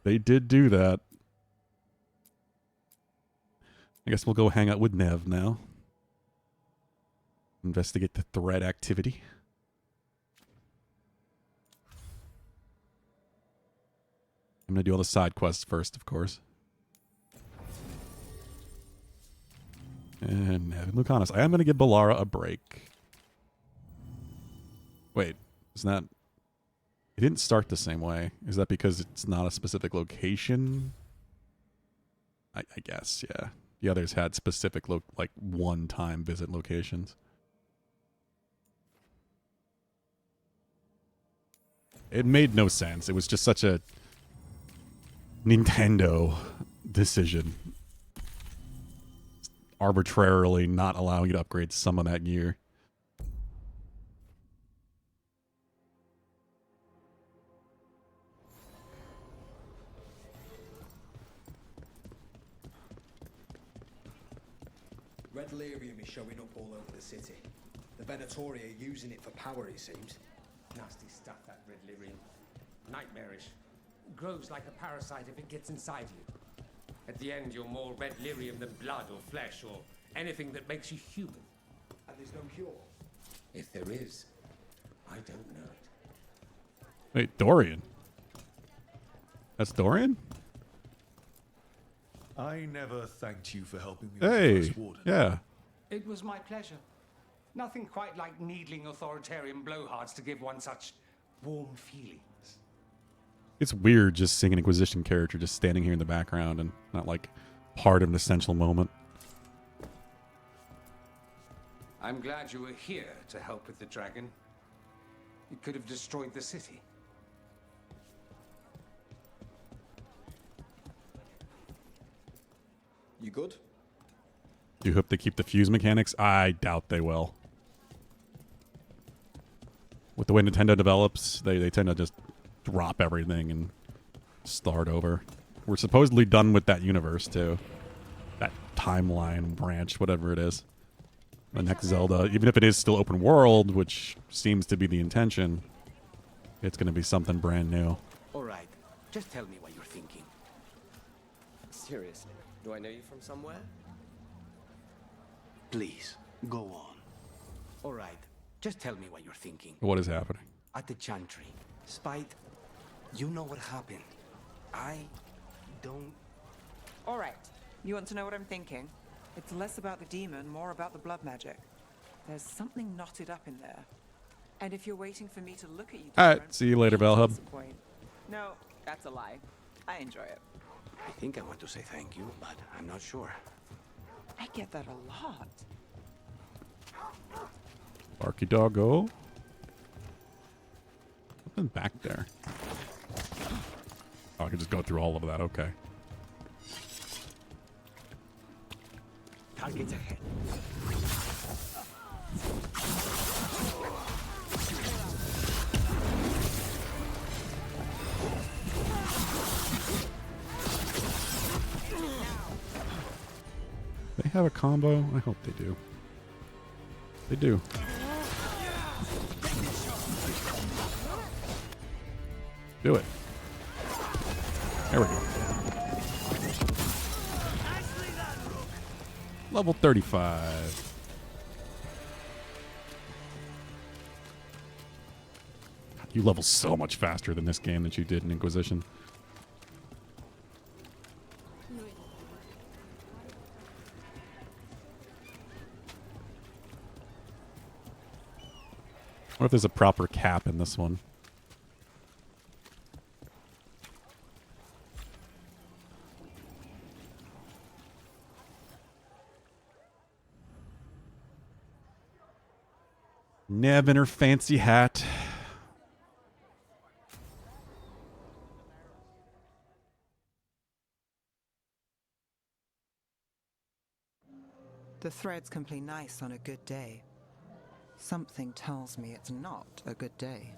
They did do that. I guess we'll go hang out with Nev now. Investigate the threat activity. I'm going to do all the side quests first, of course. And Nev and Lucanus. I am going to give Balara a break. Wait, is that... It didn't start the same way. Is that because it's not a specific location? I guess, yeah. The others had specific, like, one-time visit locations. It made no sense. It was just such a Nintendo decision. Arbitrarily not allowing you to upgrade some of that gear. Red lyrium is showing up all over the city. The Venatori are using it for power, it seems. Nasty stuff, that red lyrium. Nightmarish. Grows like a parasite if it gets inside you. At the end, you're more red lyrium than blood or flesh or anything that makes you human. And there's no cure? If there is, I don't know it. Wait, Dorian? That's Dorian? I never thanked you for helping me with the Hey, first warden. yeah. It was my pleasure. Nothing quite like needling authoritarian blowhards to give one such warm feelings. It's weird just seeing an Inquisition character just standing here in the background and not like part of an essential moment. I'm glad you were here to help with the dragon. It could have destroyed the city. You good? Do you hope they keep the fuse mechanics? I doubt they will. With the way Nintendo develops, they tend to just drop everything and start over. We're supposedly done with that universe, too. That timeline branch, whatever it is. The next Zelda, even if it is still open world, which seems to be the intention, it's going to be something brand new. All right, just tell me what you're thinking. Seriously, do I know you from somewhere? Please, go on. All right, just tell me what you're thinking. What is happening? At the Chantry, Spite, you know what happened. I don't... All right. You want to know what I'm thinking? It's less about the demon, more about the blood magic. There's something knotted up in there. And if you're waiting for me to look at you... All right, see you later, Valhub. No, that's a lie. I enjoy it. I think I want to say thank you, but I'm not sure. I get that a lot. Barky doggo. Something back there. Oh, I can just go through all of that. Okay. Targets ahead. they have a combo? I hope they do. They do. Do it. There we go. Level 35. You level so much faster than this game that you did in Inquisition. What if there's a proper cap in this one? Nev in her fancy hat. The threads can play nice on a good day. Something tells me it's not a good day.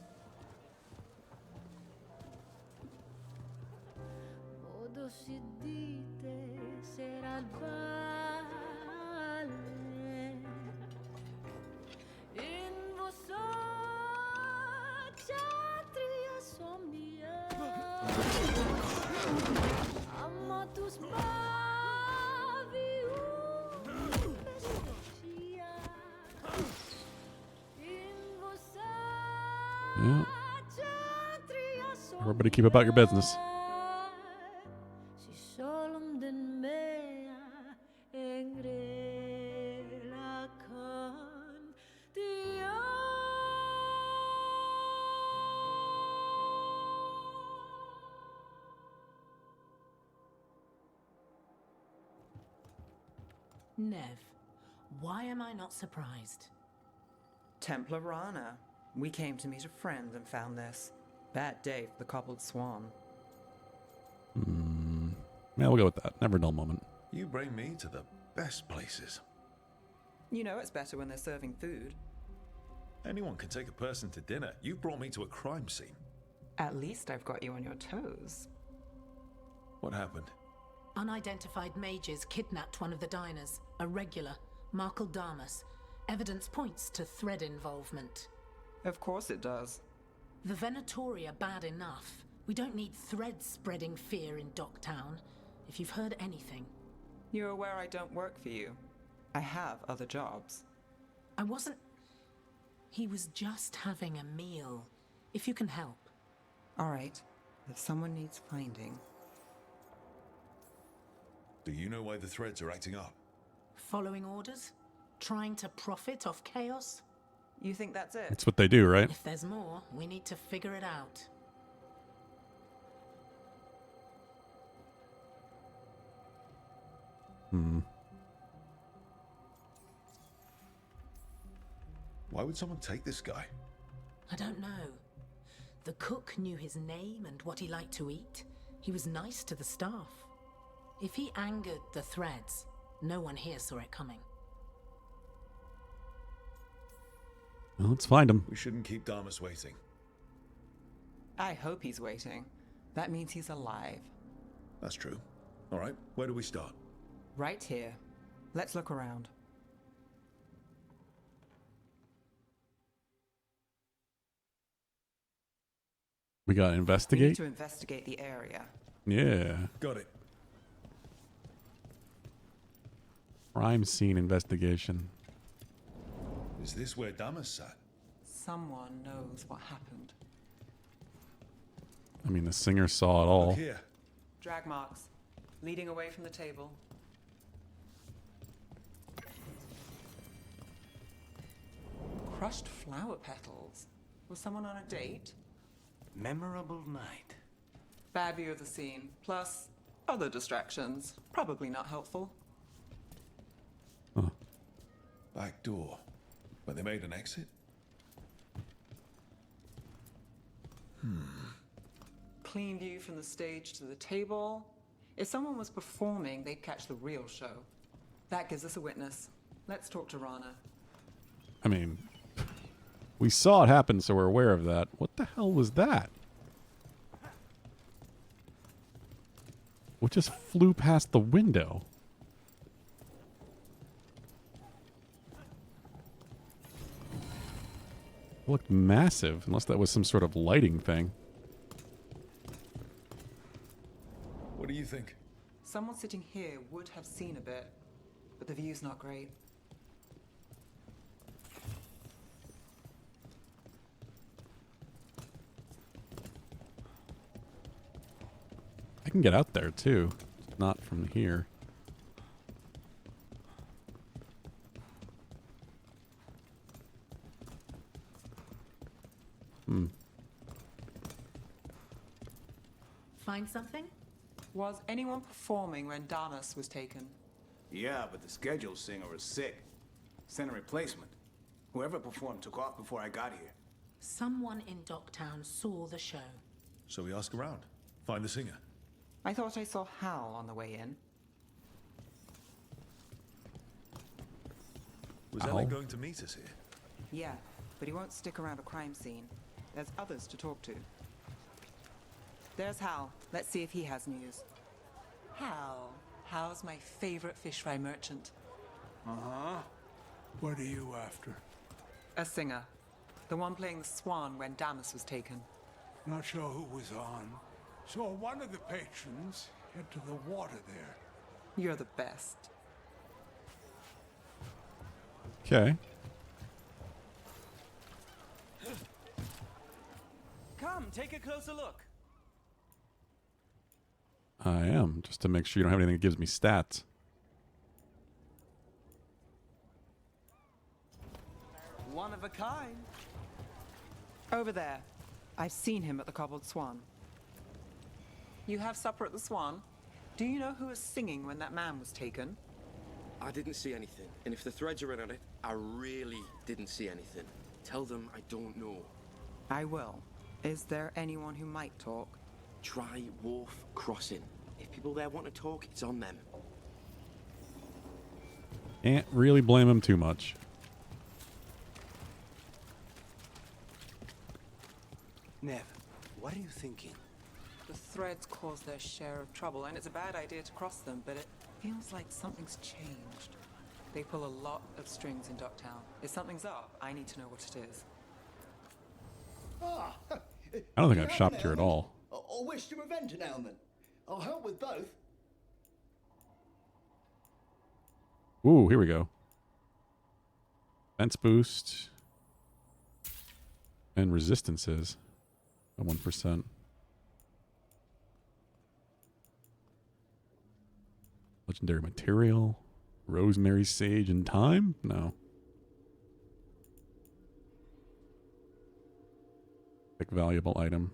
Yeah. Everybody keep about your business. Nev, why am I not surprised? Templar Rana. We came to meet a friend and found this. Bad day for the cobbled swan. Yeah, we'll go with that. Never a dull moment. You bring me to the best places. You know it's better when they're serving food. Anyone can take a person to dinner. You brought me to a crime scene. At least I've got you on your toes. What happened? Unidentified mages kidnapped one of the diners, a regular, Markle Damas. Evidence points to thread involvement. Of course it does. The Venatori are bad enough. We don't need threads spreading fear in Docktown. If you've heard anything. You're aware I don't work for you. I have other jobs. I wasn't... He was just having a meal. If you can help. All right. If someone needs finding... Do you know why the threads are acting up? Following orders? Trying to profit off chaos? You think that's it? That's what they do, right? If there's more, we need to figure it out. Why would someone take this guy? I don't know. The cook knew his name and what he liked to eat. He was nice to the staff. If he angered the threads, no one here saw it coming. Well, let's find him. We shouldn't keep Damas waiting. I hope he's waiting. That means he's alive. That's true. All right, where do we start? Right here. Let's look around. We gotta We need investigate? to investigate the area. Yeah. Got it. Crime scene investigation. Is this where Damas sat? Someone knows what happened. I mean, the singer saw it all. Look here. Drag marks. Leading away from the table. Crushed flower petals. Was someone on a date? Memorable night. Bad view of the scene. Plus, other distractions. Probably not helpful. Back door. But they made an exit? Clean view from the stage to the table. If someone was performing, they'd catch the real show. That gives us a witness. Let's talk to Rana. I mean, we saw it happen, so we're aware of that. What the hell was that? What just flew past the window? looked massive, unless that was some sort of lighting thing. What do you think? Someone sitting here would have seen a bit, but the view's not great. I can get out there too, not from here. Find something? Was anyone performing when Damas was taken? Yeah, but the schedule singer was sick. Sent a replacement. Whoever performed took off before I got here. Someone in Docktown saw the show. So we ask around. Find the singer. I thought I saw Hal on the way in. Was Ellen going to meet us here? Yeah, but he won't stick around a crime scene. There's others to talk to. There's Hal. Let's see if he has news. Hal. Hal's my favorite fish fry merchant. Uh-huh. What are you after? A singer. The one playing the swan when Damas was taken. Not sure who was on. Saw one of the patrons head to the water there. You're the best. Okay. Come, take a closer look. I am, just to make sure you don't have anything that gives me stats. One of a kind. Over there. I've seen him at the Cobbled Swan. You have supper at the Swan? Do you know who was singing when that man was taken? I didn't see anything, and if the threads are in on it, I really didn't see anything. Tell them I don't know. I will. Is there anyone who might talk? Try Wharf Crossing. If people there want to talk, it's on them. Can't really blame him too much. Nev, what are you thinking? The threads cause their share of trouble, and it's a bad idea to cross them, but it feels like something's changed. They pull a lot of strings in Docktown. If something's up, I need to know what it is. Ah, I don't think I've shopped here at all. or wish to prevent an ailment. I'll help with both. Ooh, here we go. Defense boost. And resistances. At 1%. Legendary material. Rosemary, sage, and thyme? No. Pick valuable item.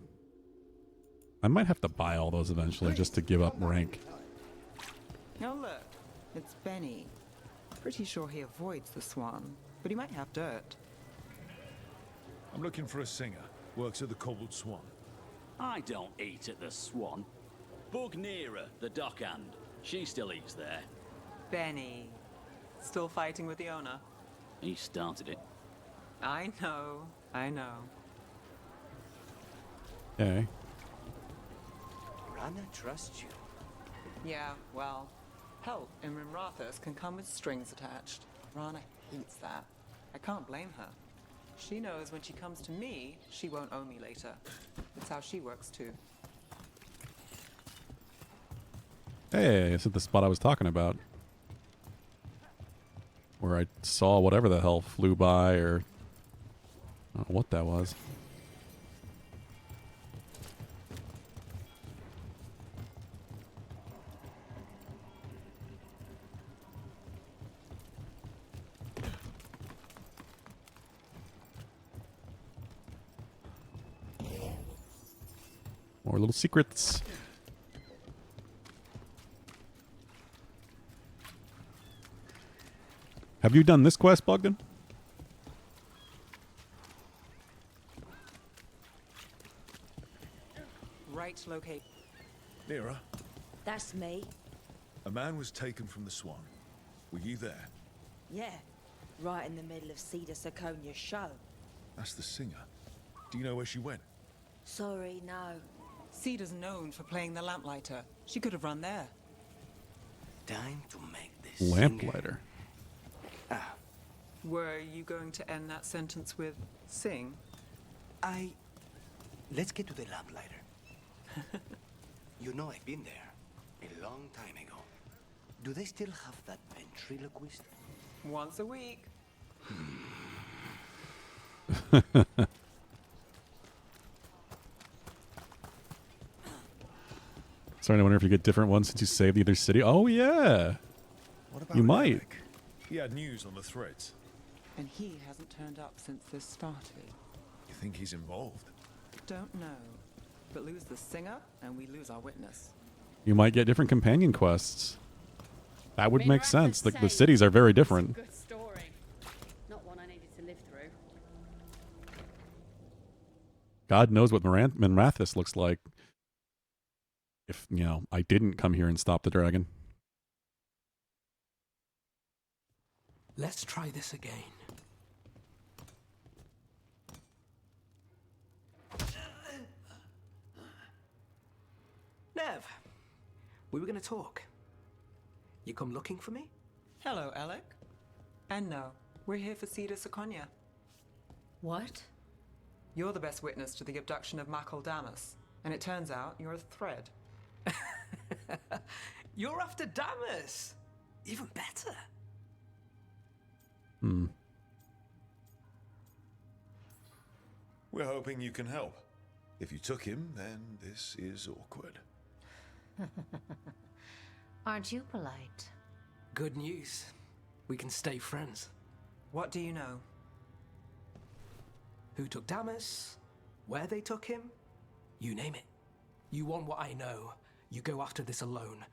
I might have to buy all those eventually just to give up rank. Oh, look. It's Benny. Pretty sure he avoids the Swan, but he might have dirt. I'm looking for a singer. Works at the Cobbled Swan. I don't eat at the Swan. Bug Nearer, the dockhand. She still eats there. Benny. Still fighting with the owner? He started it. I know. I know. Okay. Rana trusts you. Yeah, well, help in Rimrathas can come with strings attached. Rana hates that. I can't blame her. She knows when she comes to me, she won't owe me later. It's how she works too. Hey, this is the spot I was talking about. Where I saw whatever the hell flew by, or I don't know what that was. More little secrets. Have you done this quest, Bogdan? Right locate. Nira, That's me. a man was taken from the Swan. Were you there? Yeah. Right in the middle of Cedar Sarconia's show. That's the singer. Do you know where she went? Sorry, no. Cedar's known for playing the lamplighter. She could have run there. Time to make this Lamplighter. Were you going to end that sentence with sing? Let's get to the lamplighter. You know I've been there a long time ago. Do they still have that ventriloquist? Once a week. Sorry, I wonder if you get different ones since you saved either city. Oh, yeah. What about You might. Alec? He had news on the threads. And he hasn't turned up since this started. You think he's involved? Don't know. But lose the singer, and we lose our witness. You might get different companion quests. That would make sense. The cities are very different. Good story. Not one I needed to live through. God knows what Minrathous looks like. If, you know, I didn't come here and stop the dragon. Let's try this again. Nev, we were going to talk. You come looking for me? Hello, Alec. And no, we're here for Cedar Seconia. What? You're the best witness to the abduction of Makal Damas, and it turns out you're a thread. You're after Damas. Even better. We're hoping you can help. If you took him, then this is awkward. Aren't you polite? Good news. We can stay friends. What do you know? Who took Damas? Where they took him? You name it. You want what I know. You go after this alone.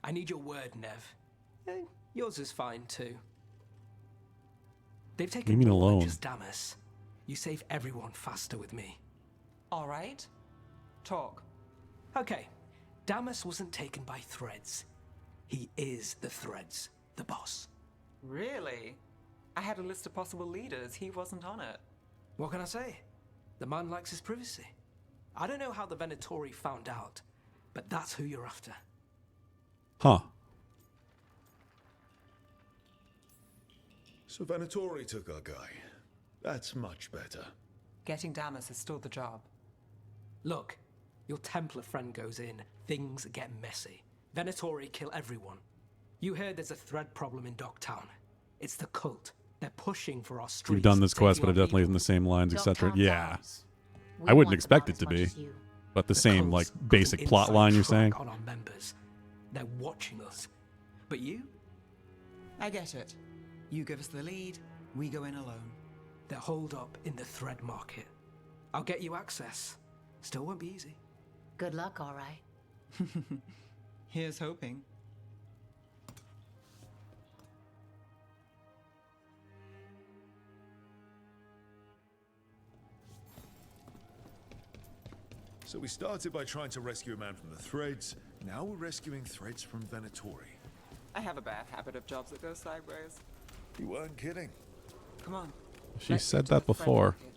I need your word, Nev. Yours is fine, too. They've taken You mean more than alone? just Damas. You save everyone faster with me. All right. Talk. Okay. Damas wasn't taken by threads. He is the threads. The boss. Really? I had a list of possible leaders. He wasn't on it. What can I say? The man likes his privacy. I don't know how the Venatori found out, but that's who you're after. Huh. So Venatori took our guy. That's much better. Getting Damas is still the job. Look, your Templar friend goes in, things get messy. Venatori kill everyone. You heard there's a thread problem in Docktown. It's the cult. They're pushing for our streets. We've done this quest, but it taking definitely our isn't the same lines, etc. Docktown's Yeah. ours. I wouldn't expect it to be. But the same, like, cult's got basic an plot inside line you're track saying? on our members. They're watching us. But you? I get it. You give us the lead, we go in alone. They're holed up in the thread market. I'll get you access. Still won't be easy. Good luck, all right. Here's hoping. So we started by trying to rescue a man from the threads. Now we're rescuing threads from Venatori. I have a bad habit of jobs that go sideways. You weren't kidding. Come on. She Let's said get to that the thread before. market.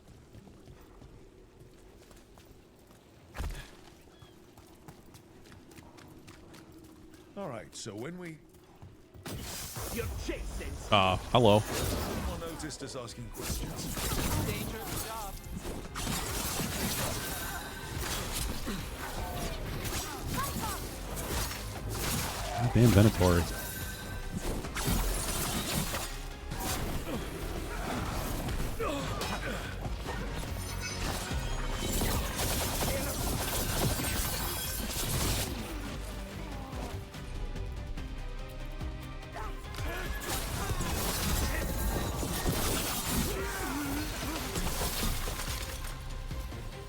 All right, so when we... You're chasing. Hello. Someone noticed us asking questions. Dangerous job. Damn Venatori.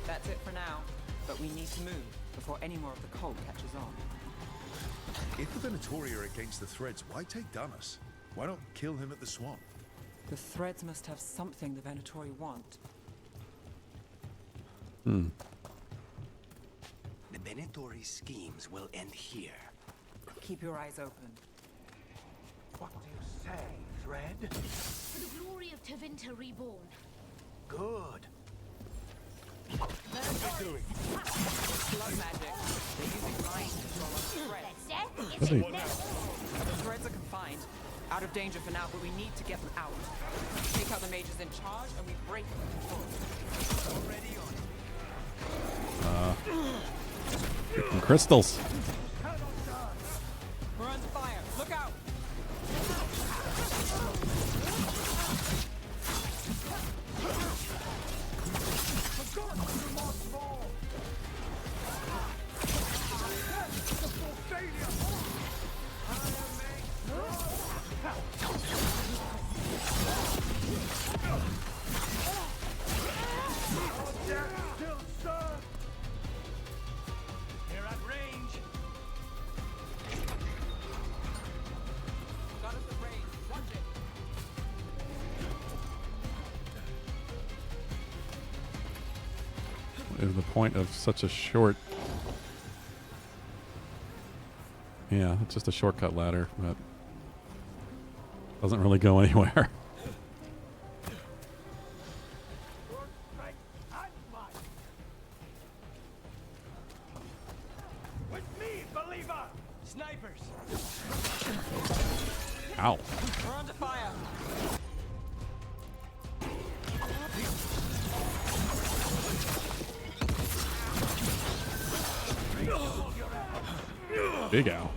That's it for now. But we need to move before any more of the cult catches on. If the Venatori are against the threads, why take Damas? Why not kill him at the swamp? The threads must have something the Venatori want. Hmm. The Venatori schemes will end here. Keep your eyes open. What do you say, Thread? For the glory of Tevinter Reborn. Good. Blood magic. They're using mind control on the threads. That's it. Is he? The threads are confined. Out of danger for now, but we need to get them out. Take out the mages in charge, and we break control. Already on. Freaking crystals. We're under fire. Look out! They're at range. Got us at range. Watch it. What is the point of such a short... Yeah, it's just a shortcut ladder, but doesn't really go anywhere. With me, believer! Snipers! Ow. We're under fire. Big owl.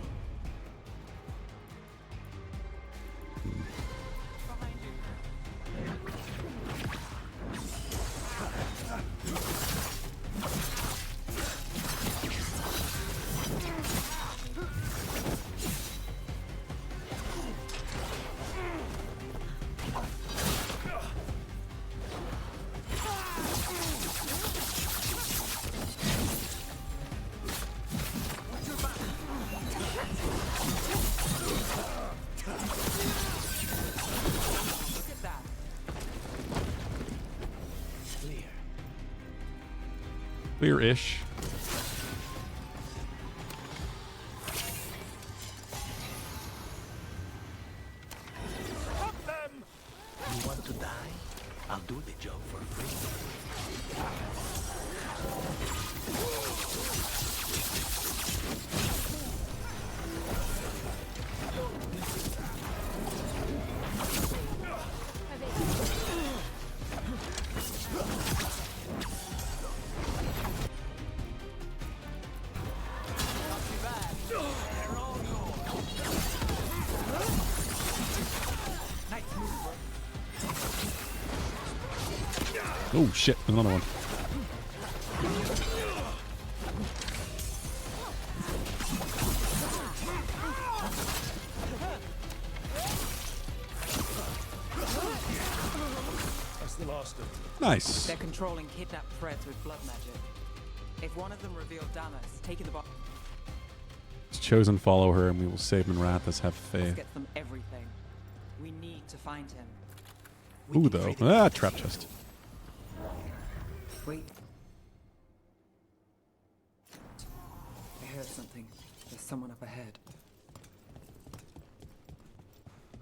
Clear-ish. You want to die? I'll do the job for free. Oh shit, another one. That's the last of them. Nice. They're controlling kidnapped threads with blood magic. If one of them revealed Damas, taking the box, Chosen follow her and we will save Minrathous, have let's faith. get them everything. We need to find him. Ooh, though. Ah, trap chest. Wait. I heard something. There's someone up ahead.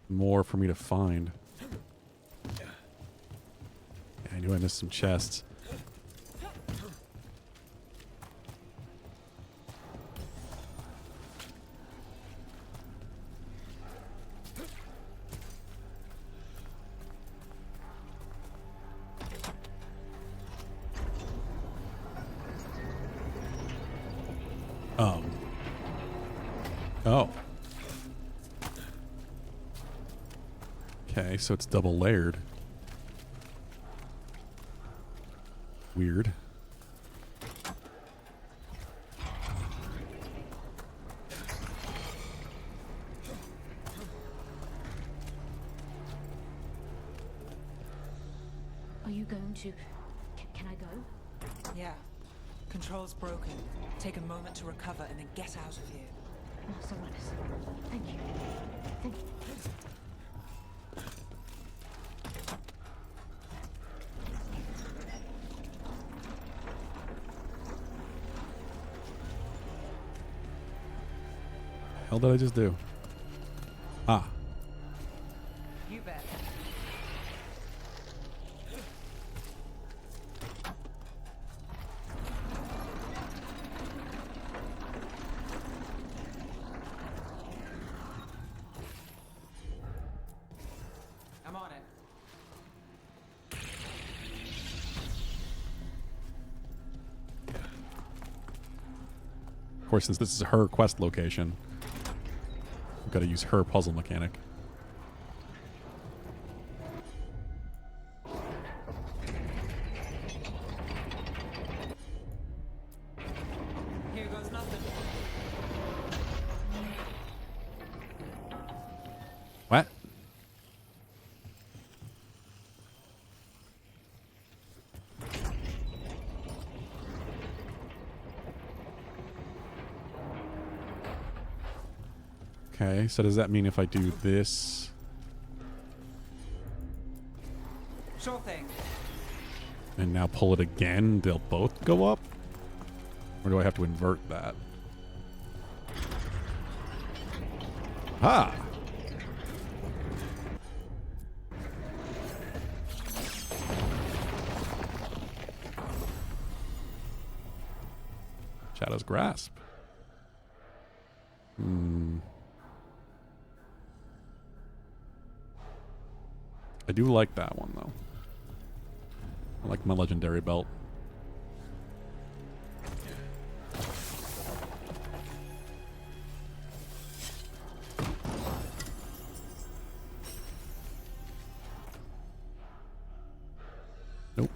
More for me to find. Yeah, I knew I missed some chests. Oh. Okay, so it's double layered. Weird. Are you going to... Can I go? Yeah. Control's broken. Take a moment to recover and then get out of here. Master Wannis. Thank you. Thank you. Hell did I just do? Ah. You bet. course, since this is her quest location, I've got to use her puzzle mechanic. Here goes nothing. What? Okay, so does that mean if I do this? Sure thing. And now pull it again, they'll both go up? Or do I have to invert that? Ah! Shadow's Grasp. I do like that one, though. I like my legendary belt. Nope.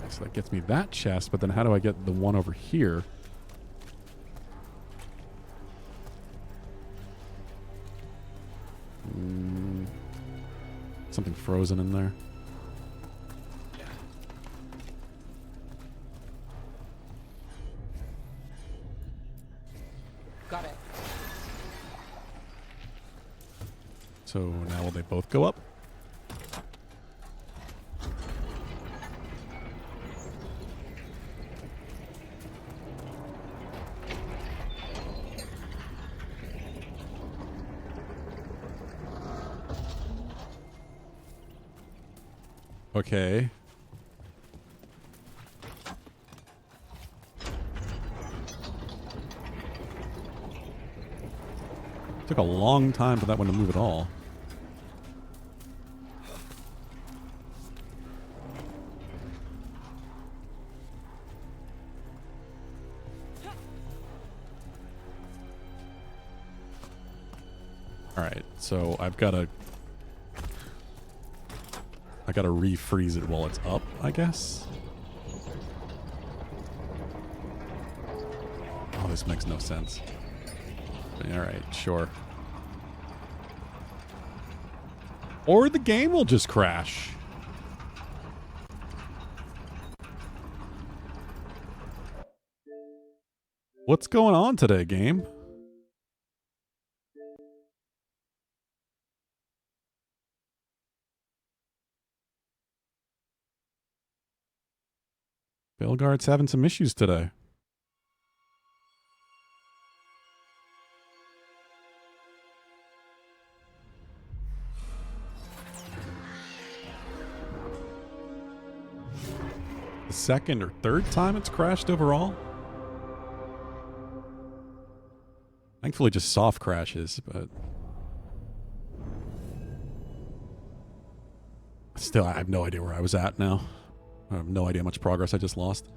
So that gets me that chest, but then how do I get the one over here? Something frozen in there. Got it. So now will they both go up? Okay. Took a long time for that one to move at all. Alright, so I gotta refreeze it while it's up, I guess. Oh, this makes no sense. Alright, sure. Or the game will just crash. What's going on today, game? Veilguard's having some issues today. The second or third time it's crashed overall? Thankfully just soft crashes, but... Still, I have no idea where I was at now. I have no idea how much progress I just lost.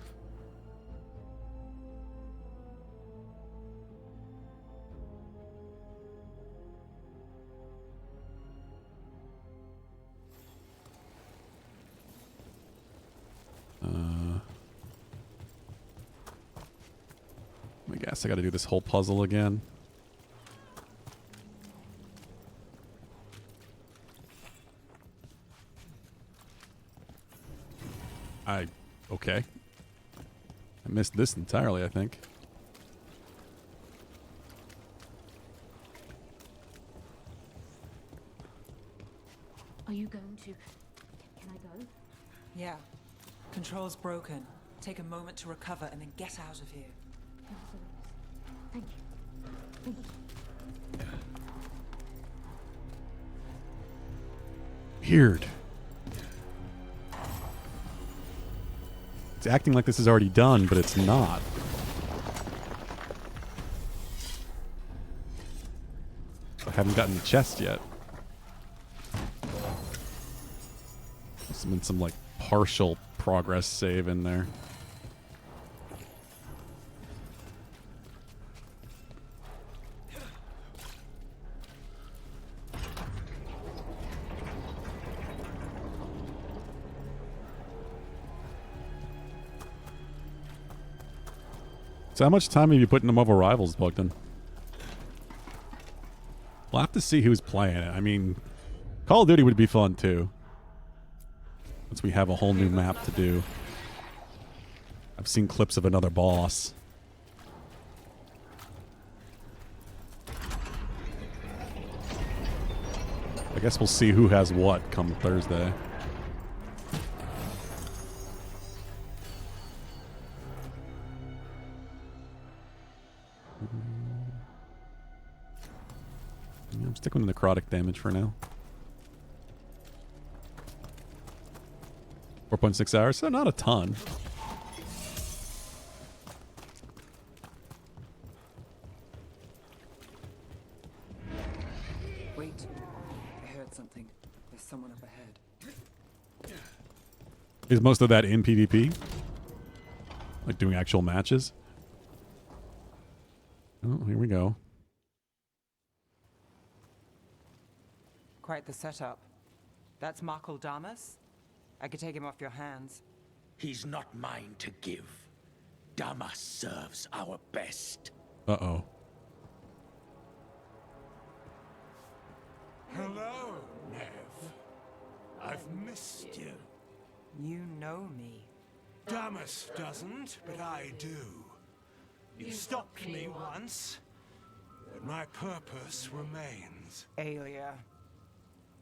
I guess I gotta do this whole puzzle again. Okay. I missed this entirely, I think. Are you going to... Can I go? Yeah. Control's broken. Take a moment to recover and then get out of here. Thank you. Thank you. Weird. It's acting like this is already done, but it's not. I haven't gotten the chest yet. There's been some like partial progress save in there. So how much time have you put into Marvel Rivals, Bogdan? We'll have to see who's playing it. I mean, Call of Duty would be fun too. Once we have a whole new map to do. I've seen clips of another boss. I guess we'll see who has what come Thursday. I'm sticking with necrotic damage for now. 4.6 hours, so not a ton. Wait, I heard something. There's someone up ahead. Is most of that in PvP? Like doing actual matches? Oh, here we go. Quite the setup. That's Markle Damas? I could take him off your hands. He's not mine to give. Damas serves our best. Uh-oh. Hello, Nev. I've missed you. You know me. Damas doesn't, but I do. You stopped me once, but my purpose remains. Aelia.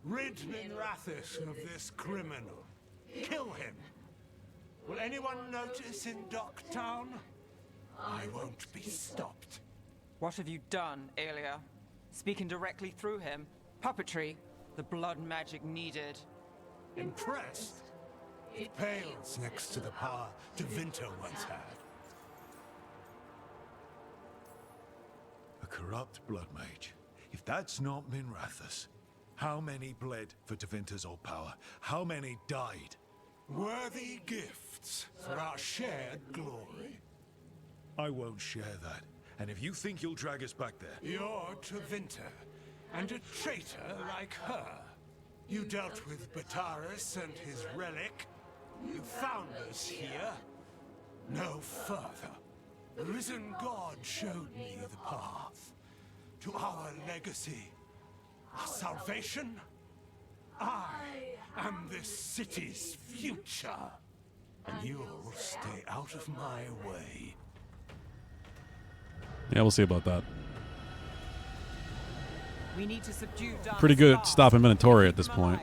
Rid Minrathis of this criminal. Kill him. Will anyone notice in Docktown? I won't be stopped. What have you done, Aelia? Speaking directly through him? Puppetry? The blood magic needed. Impressed? It pales next to the power Devinter once had. A corrupt blood mage. If that's not Minrathis, how many bled for Devinter's old power? How many died? Worthy gifts for our shared glory. I won't share that. And if you think you'll drag us back there... You're Devinter, and a traitor like her. You dealt with Bataris and his relic. You found us here. No further. The risen God showed me the path to our legacy. Our salvation? I am this city's future. And you'll stay out of my way. Yeah, we'll see about that. We need to subdue Damas. Pretty good at stopping Minotauri at this point.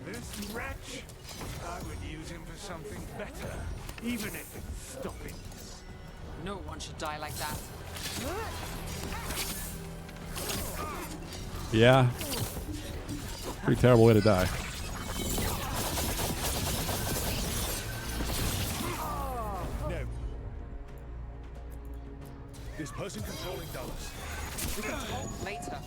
This wretch, I would use him for something better, even if it's stopping. No one should die like that. Yeah. Pretty terrible way to die. No. This person controlling Damas. We can talk later.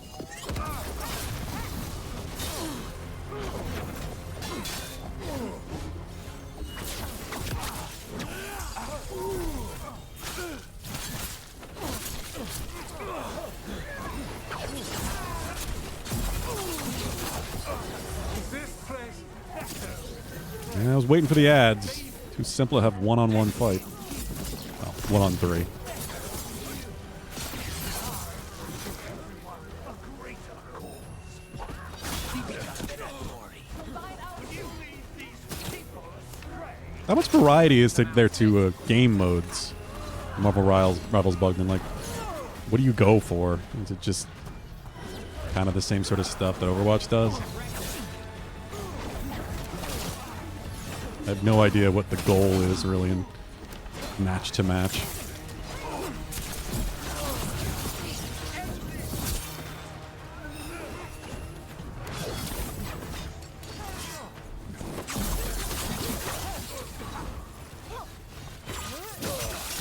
Yeah, I was waiting for the ads. Too simple to have one-on-one fight. Well, 1-on-3. How much variety is there to game modes? Marvel Rivals Bogdan, like, what do you go for? Is it just kind of the same sort of stuff that Overwatch does? I have no idea what the goal is really in match to match.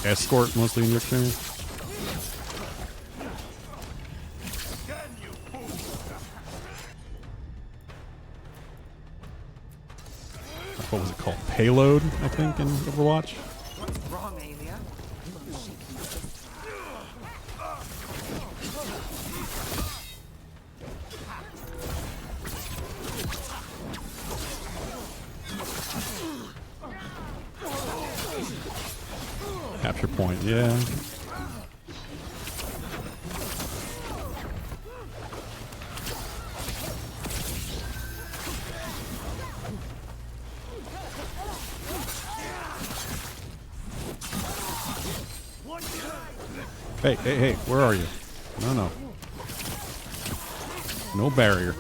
Escort mostly in your experience? Can you fool what was it called? Payload, I think, in Overwatch. What's wrong, Aelia? I'm gonna shake you this. Capture point, yeah. Hey, hey, hey, where are you? No, no. No barrier.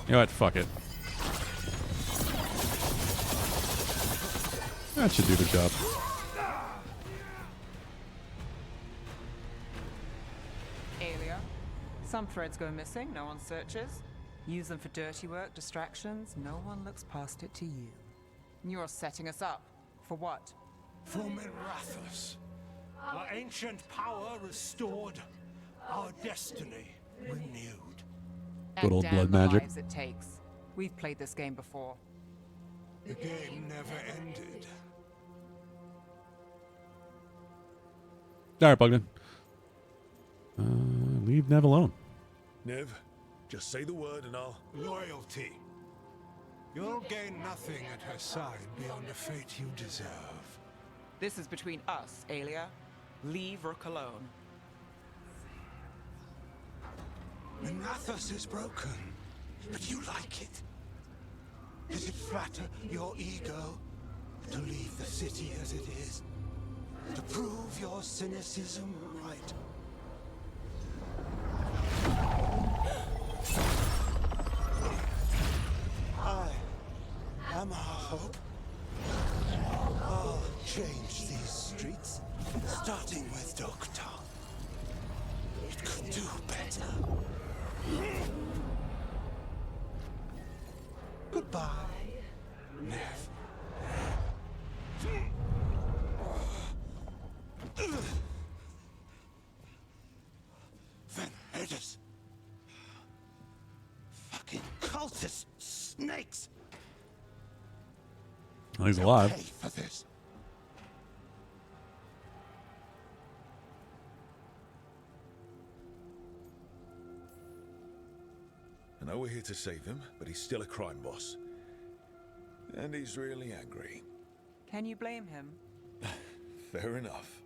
You know what? Fuck it. That should do the job. Aelia, some threads go missing, no one searches. Use them for dirty work, distractions, no one looks past it to you. You're setting us up. For what? For Minrathous. Our ancient power restored. Our destiny renewed. Good old And blood damn the magic. lives it takes. We've played this game before. The game never ended. All right, Bugman. Leave Nev alone. Nev, just say the word and I'll... Loyalty. You'll gain nothing at her side beyond a fate you deserve. This is between us, Aelia. Leave Rook alone. Minrathous is broken, but you like it. Does it flatter your ego to leave the city as it is? To prove your cynicism right? I am our hope. I'll change these streets, starting with Dogtown. It could do better. Goodbye, Nev. Van Herders. Fucking cultist snakes. Well, he's They'll alive. pay for this. I know we're here to save him, but he's still a crime boss. And he's really angry. Can you blame him? Fair enough.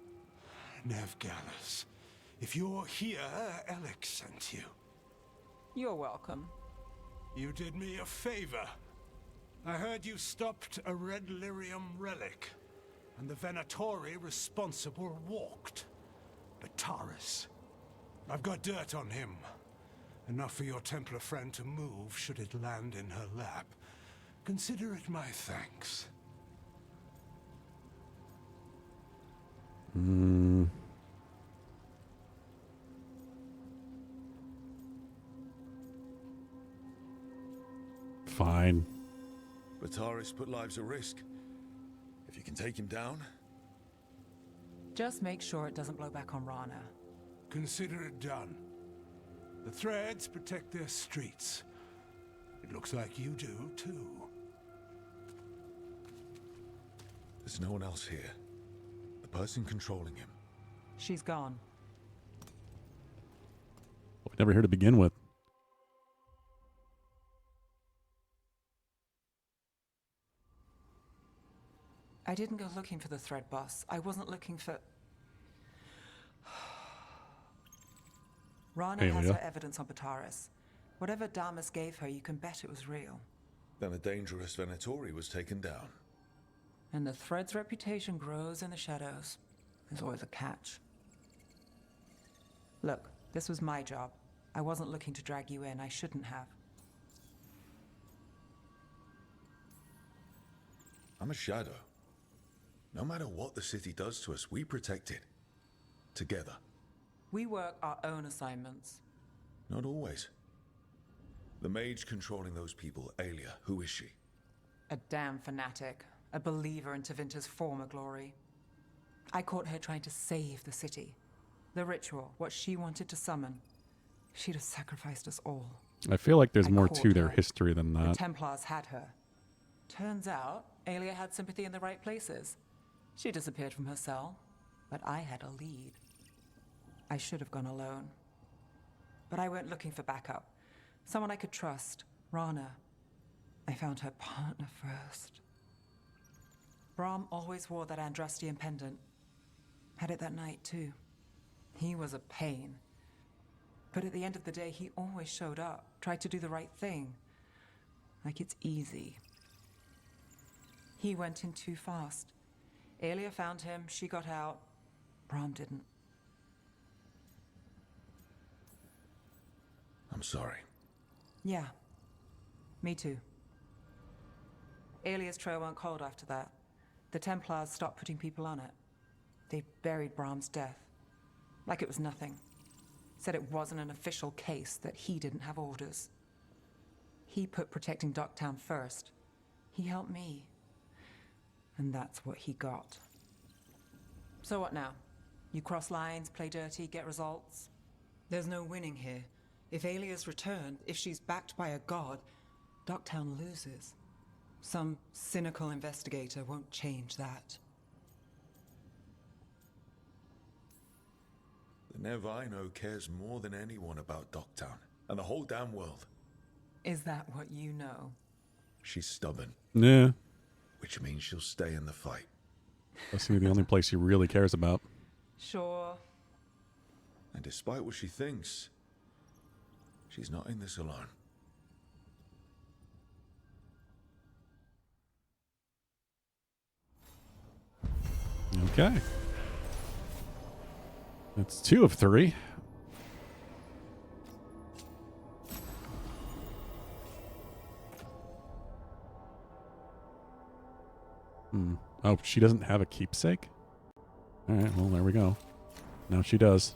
Nev Gallus, if you're here, Alex sent you. You're welcome. You did me a favor. I heard you stopped a red lyrium relic, and the Venatori responsible walked. Bataris. I've got dirt on him. Enough for your Templar friend to move should it land in her lap. Consider it my thanks. Fine. Bataris put lives at risk. If you can take him down... Just make sure it doesn't blow back on Rana. Consider it done. The Threads protect their streets. It looks like you do, too. There's no one else here. The person controlling him. She's gone. Well, we never here to begin with. I didn't go looking for the Thread boss. I wasn't looking for... Rana has Aelia. her evidence on Bataris. Whatever Damas gave her, you can bet it was real. Then a dangerous Venatori was taken down. And the Thread's reputation grows in the shadows. There's always a catch. Look, this was my job. I wasn't looking to drag you in. I shouldn't have. I'm a shadow. No matter what the city does to us, we protect it. Together. We work our own assignments. Not always. The mage controlling those people, Aelia, who is she? A damn fanatic. A believer in Tevinter's former glory. I caught her trying to save the city. The ritual, what she wanted to summon. She'd have sacrificed us all. I feel like there's I more caught to their her. history than The that. Templars had her. Turns out, Aelia had sympathy in the right places. She disappeared from her cell, but I had a lead. I should have gone alone. But I went looking for backup. Someone I could trust. Rana. I found her partner first. Brahm always wore that Andrastian pendant. Had it that night, too. He was a pain. But at the end of the day, he always showed up, tried to do the right thing. Like it's easy. He went in too fast. Aelia found him, she got out. Brahm didn't. I'm sorry. Yeah. Me too. Aelia's trail went cold after that. The Templars stopped putting people on it. They buried Brahm's death. Like it was nothing. Said it wasn't an official case, that he didn't have orders. He put protecting Docktown first. He helped me. And that's what he got. So what now? You cross lines, play dirty, get results? There's no winning here. If Aelia's returned, if she's backed by a god, Docktown loses. Some cynical investigator won't change that. The Nev I know cares more than anyone about Docktown and the whole damn world. Is that what you know? She's stubborn. Yeah. Which means she'll stay in the fight. That's the only place he really cares about. Sure. And despite what she thinks, she's not in this alone. Okay. That's 2 of 3. Oh, she doesn't have a keepsake? Alright, well, there we go. Now she does.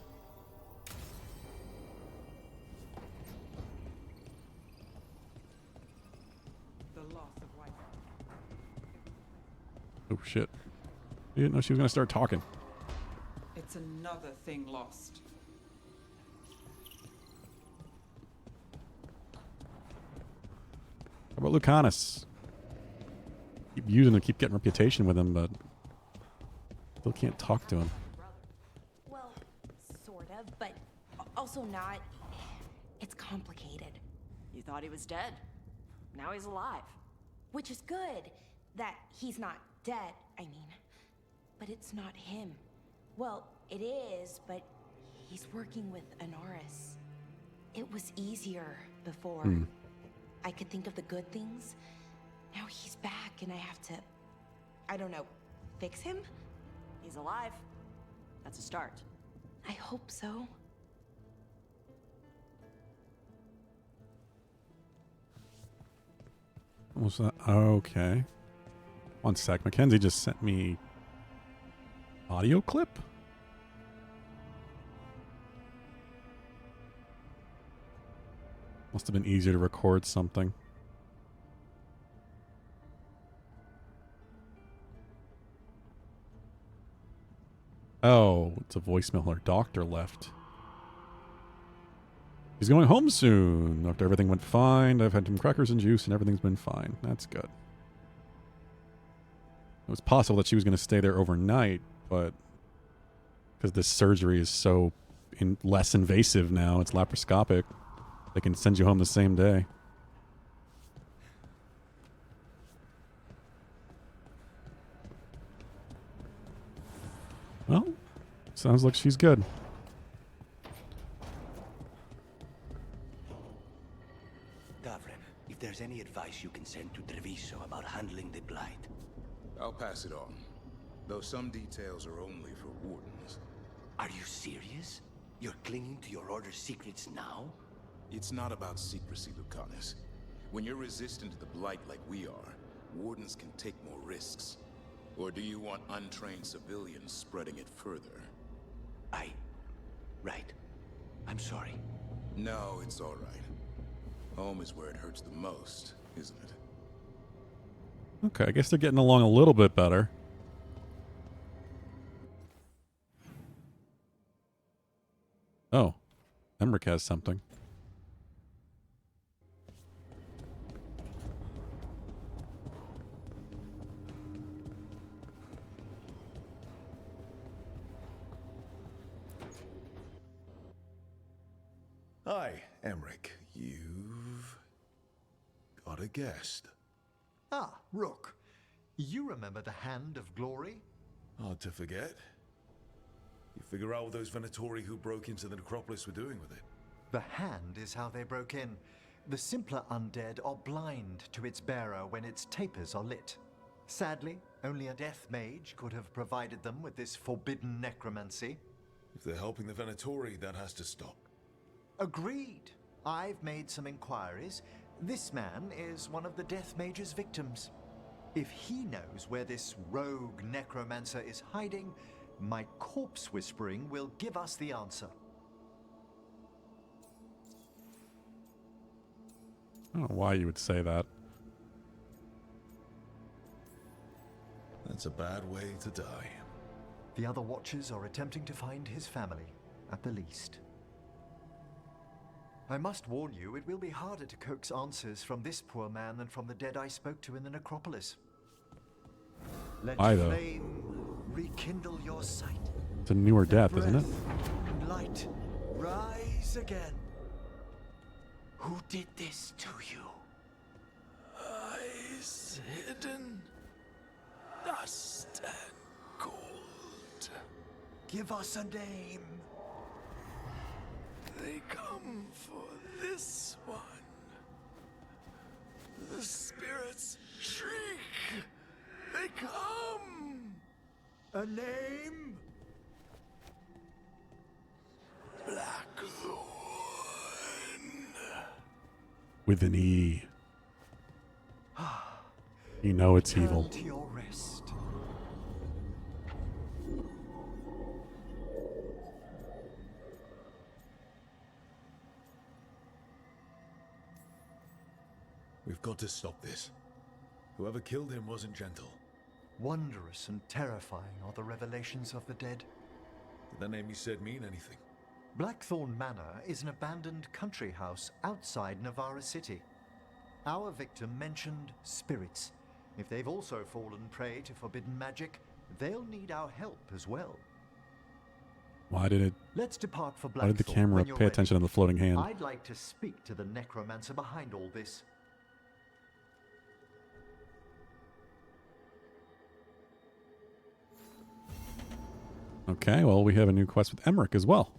The loss of White. Oh, shit. I didn't know she was going to start talking. It's another thing lost. How about Lucanus? Keep using him, keep getting reputation with him, but still can't talk to him. Well, sort of, but also not. It's complicated. You thought he was dead. Now he's alive. Which is good, that he's not dead, I mean. But it's not him. Well, it is, but he's working with Anaris. It was easier before. I could think of the good things. Now he's back and I have to, I don't know, fix him? He's alive. That's a start. I hope so. What's that? Okay. One sec. Mackenzie just sent me audio clip? Must have been easier to record something. Oh, it's a voicemail. Her doctor left. He's going home soon. After everything went fine, I've had some crackers and juice and everything's been fine. That's good. It was possible that she was going to stay there overnight, but because this surgery is so less invasive now, it's laparoscopic, they can send you home the same day. Well, sounds like she's good. Davrin, if there's any advice you can send to Treviso about handling the Blight. I'll pass it on. Though some details are only for wardens. Are you serious? You're clinging to your order's secrets now? It's not about secrecy, Lucanus. When you're resistant to the Blight like we are, wardens can take more risks. Or do you want untrained civilians spreading it further? Right. I'm sorry. No, it's all right. Home is where it hurts the most, isn't it? Okay, I guess they're getting along a little bit better. Oh, Emmerich has something. Hi, Emmerich. You've got a guest. Ah, Rook. You remember the Hand of Glory? Hard to forget. You figure out what those Venatori who broke into the necropolis were doing with it? The Hand is how they broke in. The simpler undead are blind to its bearer when its tapers are lit. Sadly, only a death mage could have provided them with this forbidden necromancy. If they're helping the Venatori, that has to stop. Agreed. I've made some inquiries. This man is one of the death mage's victims. If he knows where this rogue necromancer is hiding, my corpse whispering will give us the answer. I don't know why you would say that. That's a bad way to die. The other Watchers are attempting to find his family, at the least. I must warn you, it will be harder to coax answers from this poor man than from the dead I spoke to in the necropolis. Let Why, though? flame rekindle your sight. It's a newer death, isn't it? And light rise again. Who did this to you? Eyes hidden, dust and gold. Give us a name. They come for this one. The spirits shriek. They come. A name? Blackthorn. With an E. You know it's evil. Turn to your rest. We've got to stop this. Whoever killed him wasn't gentle. Wondrous and terrifying are the revelations of the dead. Did that name you said mean anything? Blackthorn Manor is an abandoned country house outside Navarra City. Our victim mentioned spirits. If they've also fallen prey to forbidden magic, they'll need our help as well. Why did it? Let's depart for Why did the Blackthorn camera when you're pay attention to the floating hand? I'd like to speak to the necromancer behind all this. Okay, well, we have a new quest with Emmerich as well.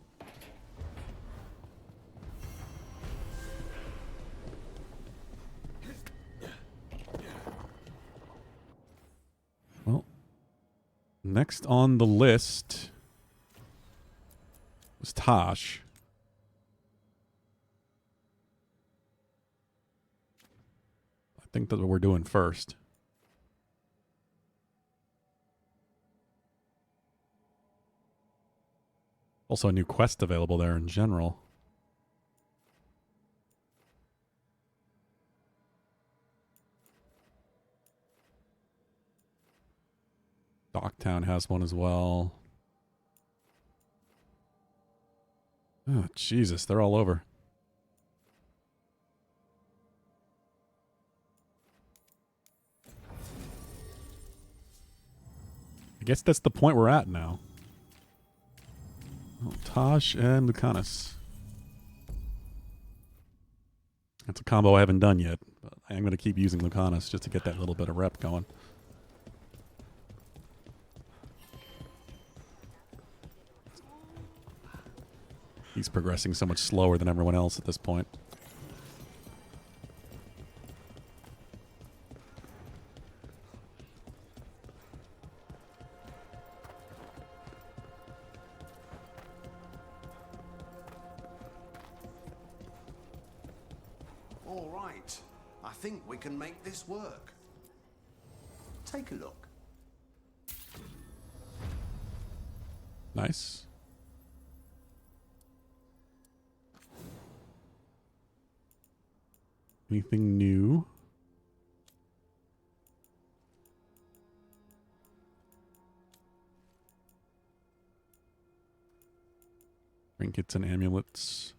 Well, next on the list was Tosh. I think that's what we're doing first. Also a new quest available there in general. Docktown has one as well. Oh, Jesus, they're all over. I guess that's the point we're at now. Oh, Tosh and Lucanus. That's a combo I haven't done yet, but I am going to keep using Lucanus just to get that little bit of rep going. He's progressing so much slower than everyone else at this point. All right. I think we can make this work. Take a look. Nice. Anything new? Trinkets and amulets.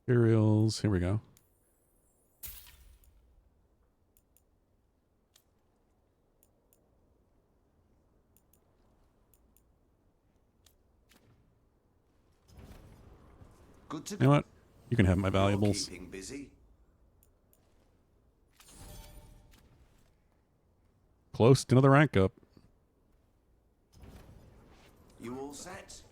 Materials. Here we go. Good to You know what? You can have my valuables. Keeping busy? Close to another rank up. You all set?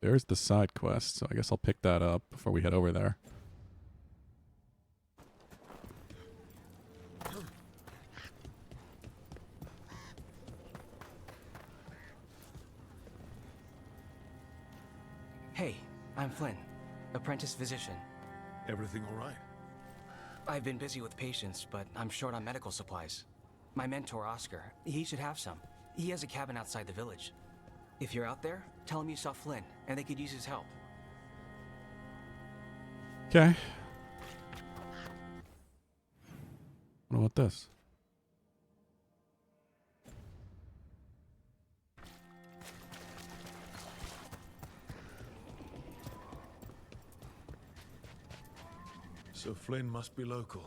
There's the side quest, so I guess I'll pick that up before we head over there. Hey, I'm Flynn, apprentice physician. Everything all right? I've been busy with patients, but I'm short on medical supplies. My mentor, Oscar, he should have some. He has a cabin outside the village. If you're out there, tell him you saw Flynn, and they could use his help. Okay. What about this? So Flynn must be local.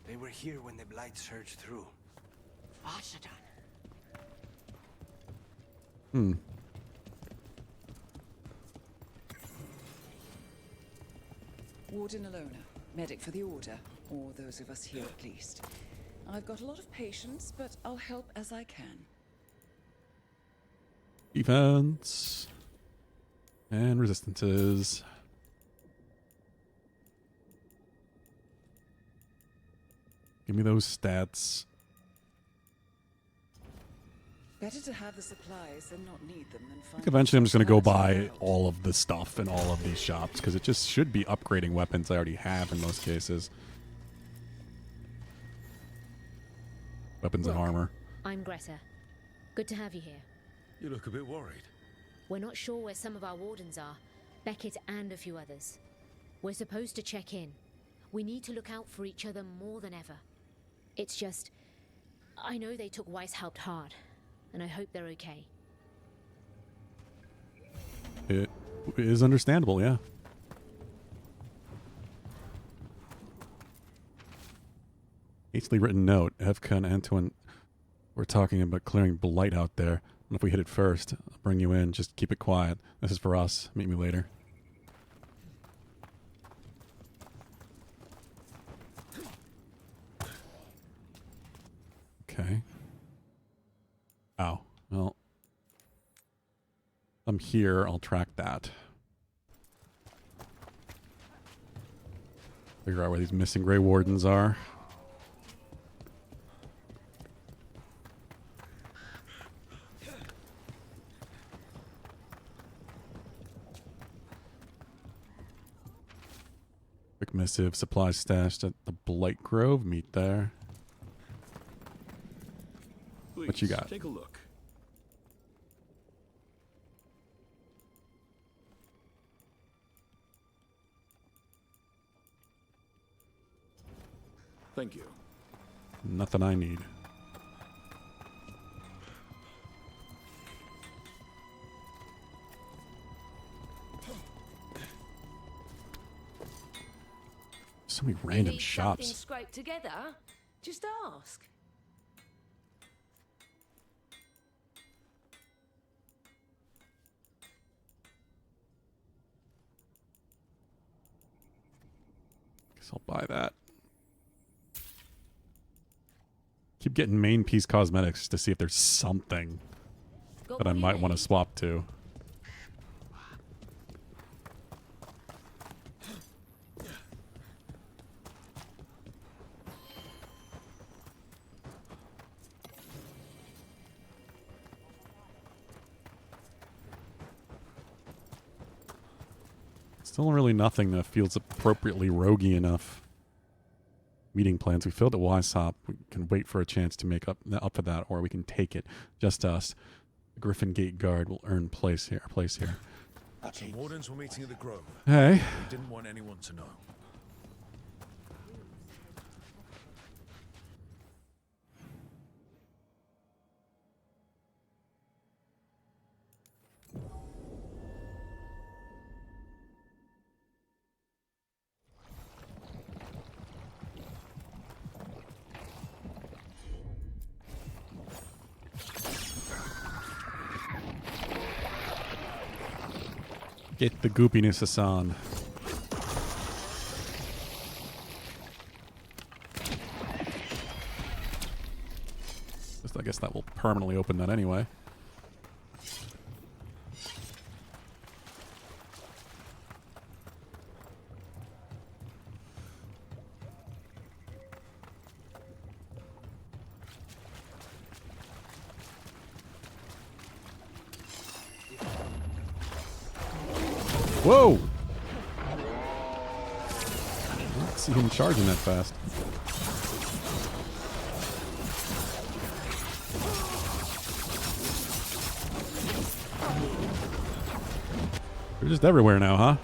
They were here when the Blight surged through. Hmm. Warden Alona, medic for the Order, or those of us here at least. I've got a lot of patience, but I'll help as I can. Defense. And resistances. Give me those stats. Better to have the supplies and not need them than I find think eventually I'm just going to go buy supplies all of the stuff in all of these shops, because it just should be upgrading weapons I already have in most cases. Weapons and Look, armor. I'm Greta. Good to have you here. You look a bit worried. We're not sure where some of our wardens are. Beckett and a few others. We're supposed to check in. We need to look out for each other more than ever. It's just... I know they took Weishaupt hard, and I hope they're okay. It is understandable, yeah. Hastily written note. Evka and Antoine were talking about clearing blight out there. And if we hit it first, I'll bring you in. Just keep it quiet. This is for us. Meet me later. Okay. Oh, well. I'm here. I'll track that. Figure out where these missing Grey Wardens are. Quick missive. Supplies stashed at the Blight Grove. Meet there. Please, What you got? Take a look. Thank you. Nothing I need. So many random Something shops. scraped together? Just ask. Guess I'll buy that. Keep getting main piece cosmetics to see if there's something Got that I what you might want to need? swap to. Still really nothing that feels appropriately roguey enough. Meeting plans. We filled at Weishaupt. We can wait for a chance to make up for that, or we can take it. Just us. The Griffin Gate Guard will earn place here. Some wardens were meeting at the Grove. Hey. We didn't want anyone to know. Get the goopiness, Hassan. I guess that will permanently open that anyway. Whoa! I don't see him charging that fast. They're just everywhere now, huh?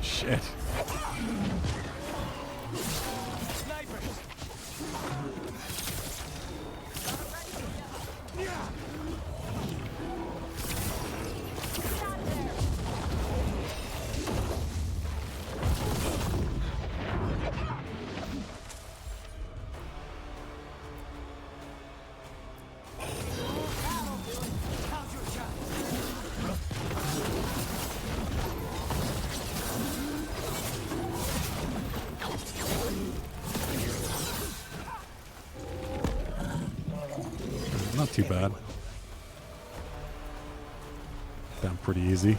Shit. Not too bad. Down pretty easy.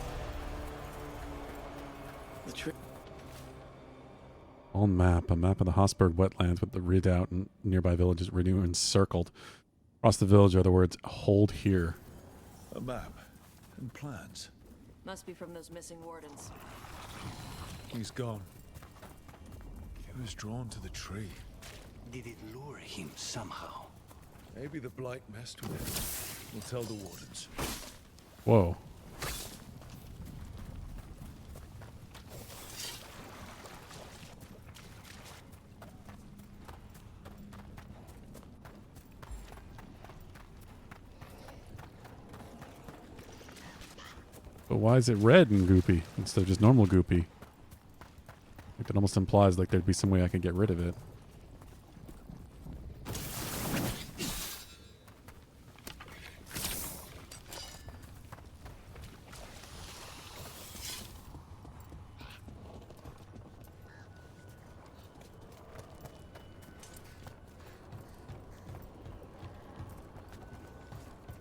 On map, a map of the Hosberg wetlands with the redoubt and nearby villages renewed and circled. Across the village are the words, "Hold here." A map and plans. Must be from those missing wardens. He's gone. He was drawn to the tree. Did it lure him somehow? Maybe the blight messed with him. We'll tell the wardens. Whoa. But why is it red and goopy instead of just normal goopy? Like that almost implies like there'd be some way I can get rid of it.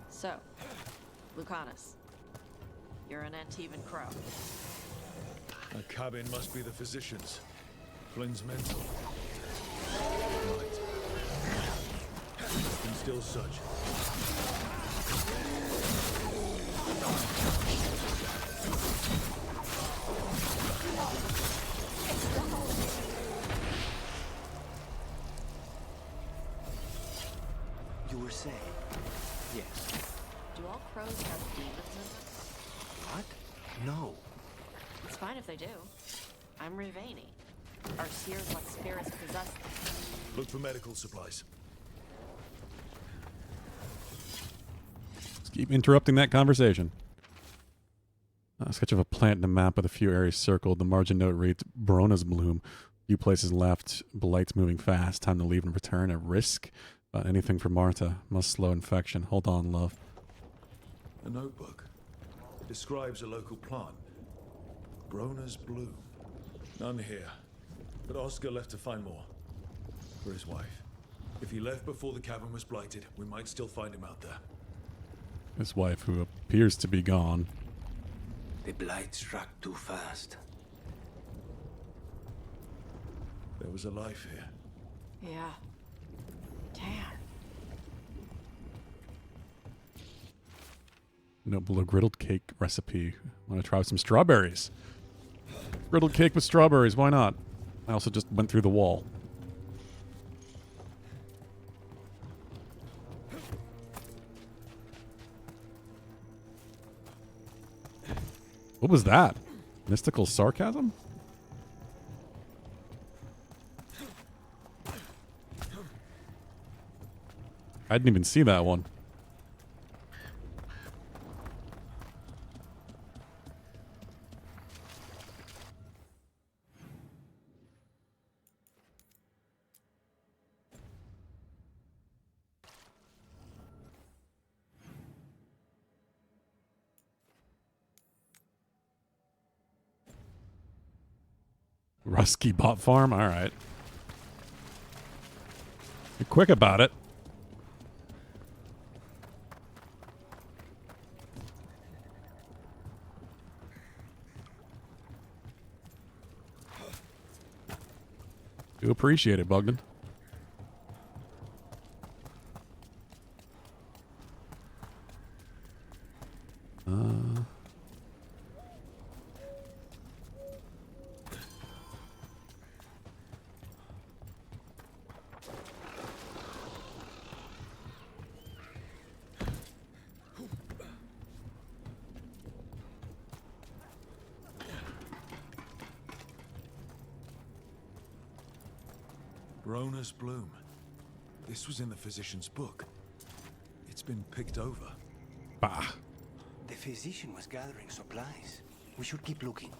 So, Lucanus, you're an Antivan crow. A cabin must be the physician's. Flynn's mental. Right. Can still such. You were saying? Yes. Do all crows have demons in them? What? No. It's fine if they do. I'm Rivani. Our seers let spirits possess them. Look for medical supplies. Let's keep interrupting that conversation. A sketch of a plant and a map with a few areas circled. The margin note reads, Barona's bloom. Few places left. Blight's moving fast. Time to leave and return. At risk. Anything for Marta. Must slow infection. Hold on, love. A notebook. Describes a local plant. Brona's bloom. None here. But Oscar left to find more. For his wife. If he left before the cavern was blighted, we might still find him out there. His wife, who appears to be gone. The blight struck too fast. There was a life here. Yeah. Damn. Noble griddled cake recipe. Want to try some strawberries? Griddled cake with strawberries, why not? I also just went through the wall. What was that? Mystical sarcasm? I didn't even see that one. Rusky bot farm? Alright. Be quick about it. Do appreciate it, Bogdan. Rona's bloom. This was in the physician's book. It's been picked over. Bah. The physician was gathering supplies. We should keep looking.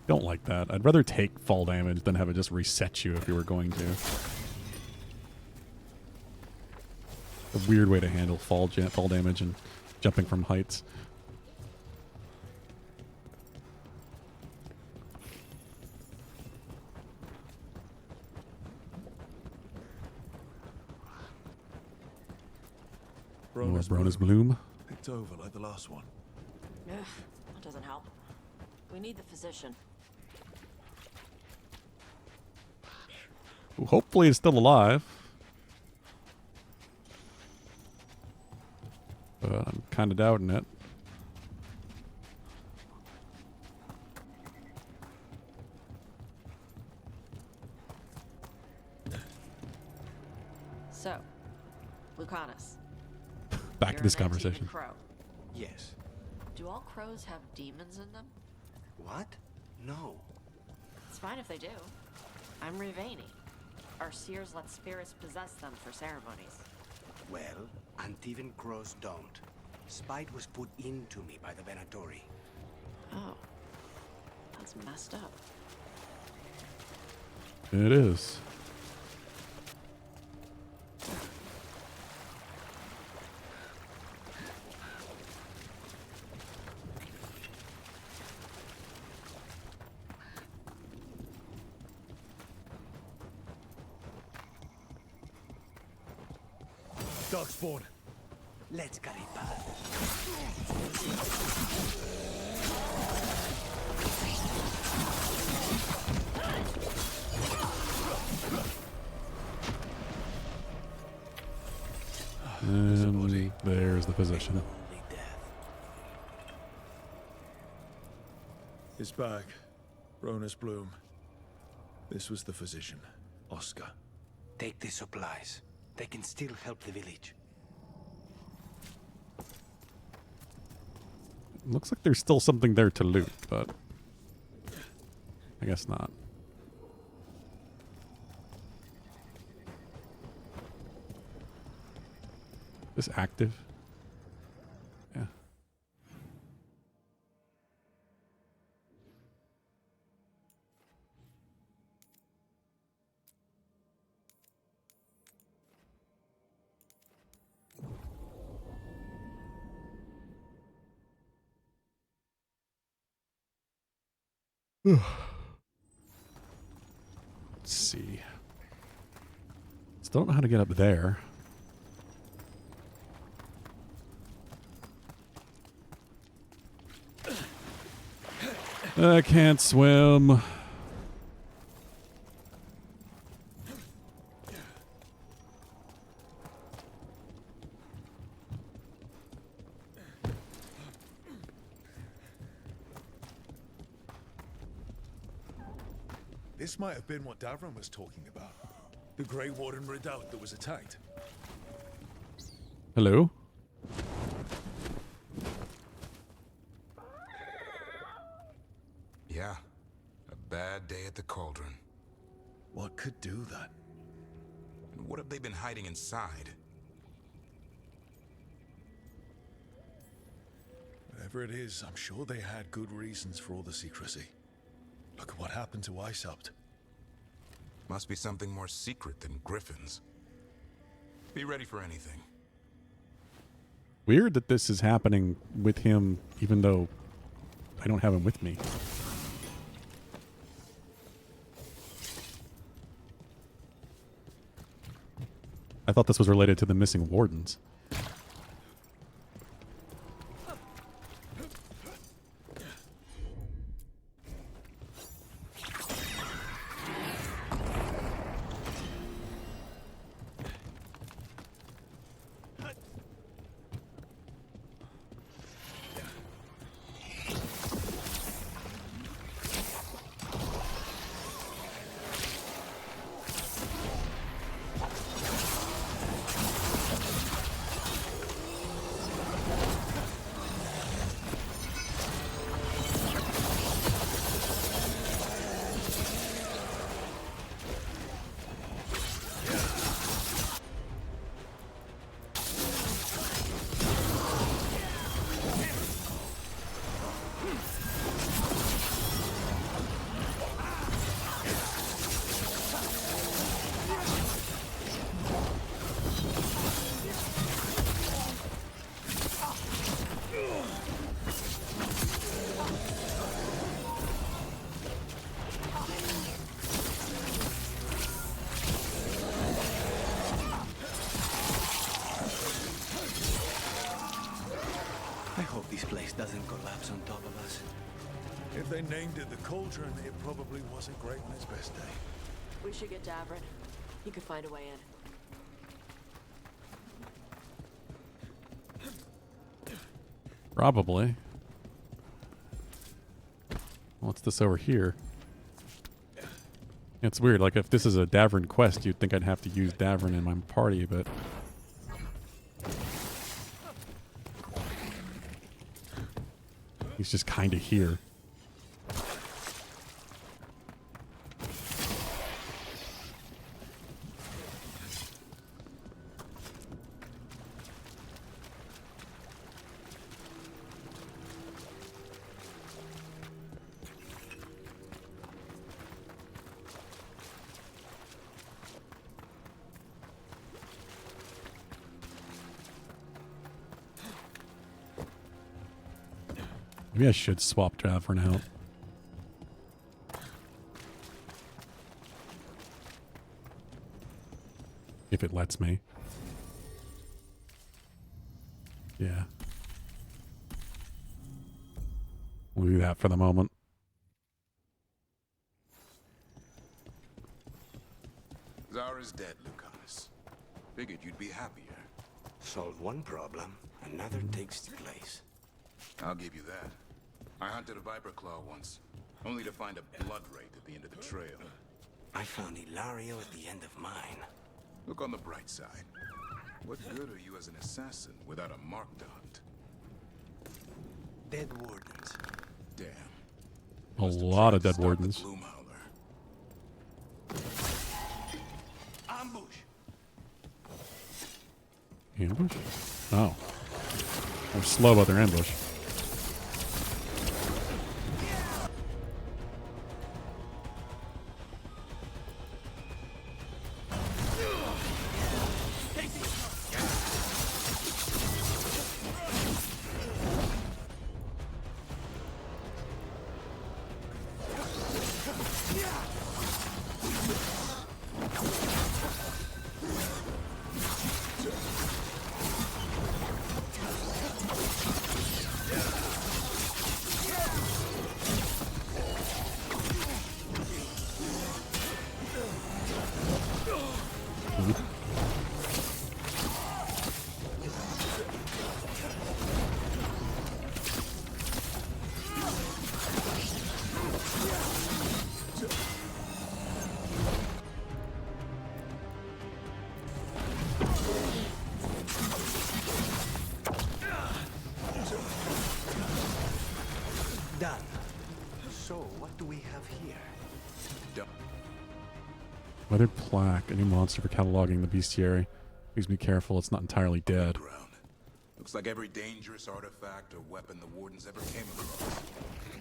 Don't like that. I'd rather take fall damage than have it just reset you if you were going to. A weird way to handle fall damage and jumping from heights. More Brona's bloom. Picked over like the last one. Ugh, that doesn't help. We need the physician. Well, hopefully it's still alive. But I'm kind of doubting it. So, Lucanus. Back You're to this an Antigua conversation. Crow. Yes. Do all crows have demons in them? What? No. It's fine if they do. I'm Rivani. Our seers let spirits possess them for ceremonies. Well, Antivan crows don't. Spite was put into me by the Venatori. Oh. That's messed up. It is. Darkspawn. Let's get it back. And there's the position. It's back. Rona's bloom. This was the physician, Oscar. Take the supplies. They can still help the village. Looks like there's still something there to loot, but I guess not. Is this active? Yeah. Let's see. Still don't know how to get up there. I can't swim. This might have been what Davron was talking about. The Grey Warden redoubt that was attacked. Hello? Yeah. A bad day at the cauldron. What could do that? What have they been hiding inside? Whatever it is, I'm sure they had good reasons for all the secrecy. Look at what happened to Iceopt. Must be something more secret than griffins. Be ready for anything. Weird that this is happening with him, even though I don't have him with me. I thought this was related to the missing wardens. I hope this place doesn't collapse on top of us. If they named it the Cauldron, it probably wasn't great on its best day. We should get Davrin. He could find a way in. Probably. What's this over here? It's weird. Like, if this is a Davrin quest, you'd think I'd have to use Davrin in my party, but... he's just kind of here. Maybe I should swap Davrin out. If it lets me. Yeah. We'll do that for the moment. Zara's dead, Lucanus. Figured you'd be happier. Solve one problem, another takes its place. I'll give you that. I hunted a viper claw once, only to find a blood wraith at the end of the trail. I found Ilario at the end of mine. Look on the bright side. What good are you as an assassin without a mark to hunt? Dead wardens. Damn. A lot of dead wardens. Ambush! Ambush? Oh. Or slow about their ambush. Done. So, what do we have here? Weathered plaque. A new monster for cataloging the bestiary. Please be careful, it's not entirely dead. Looks like every dangerous artifact or weapon the Wardens ever came across.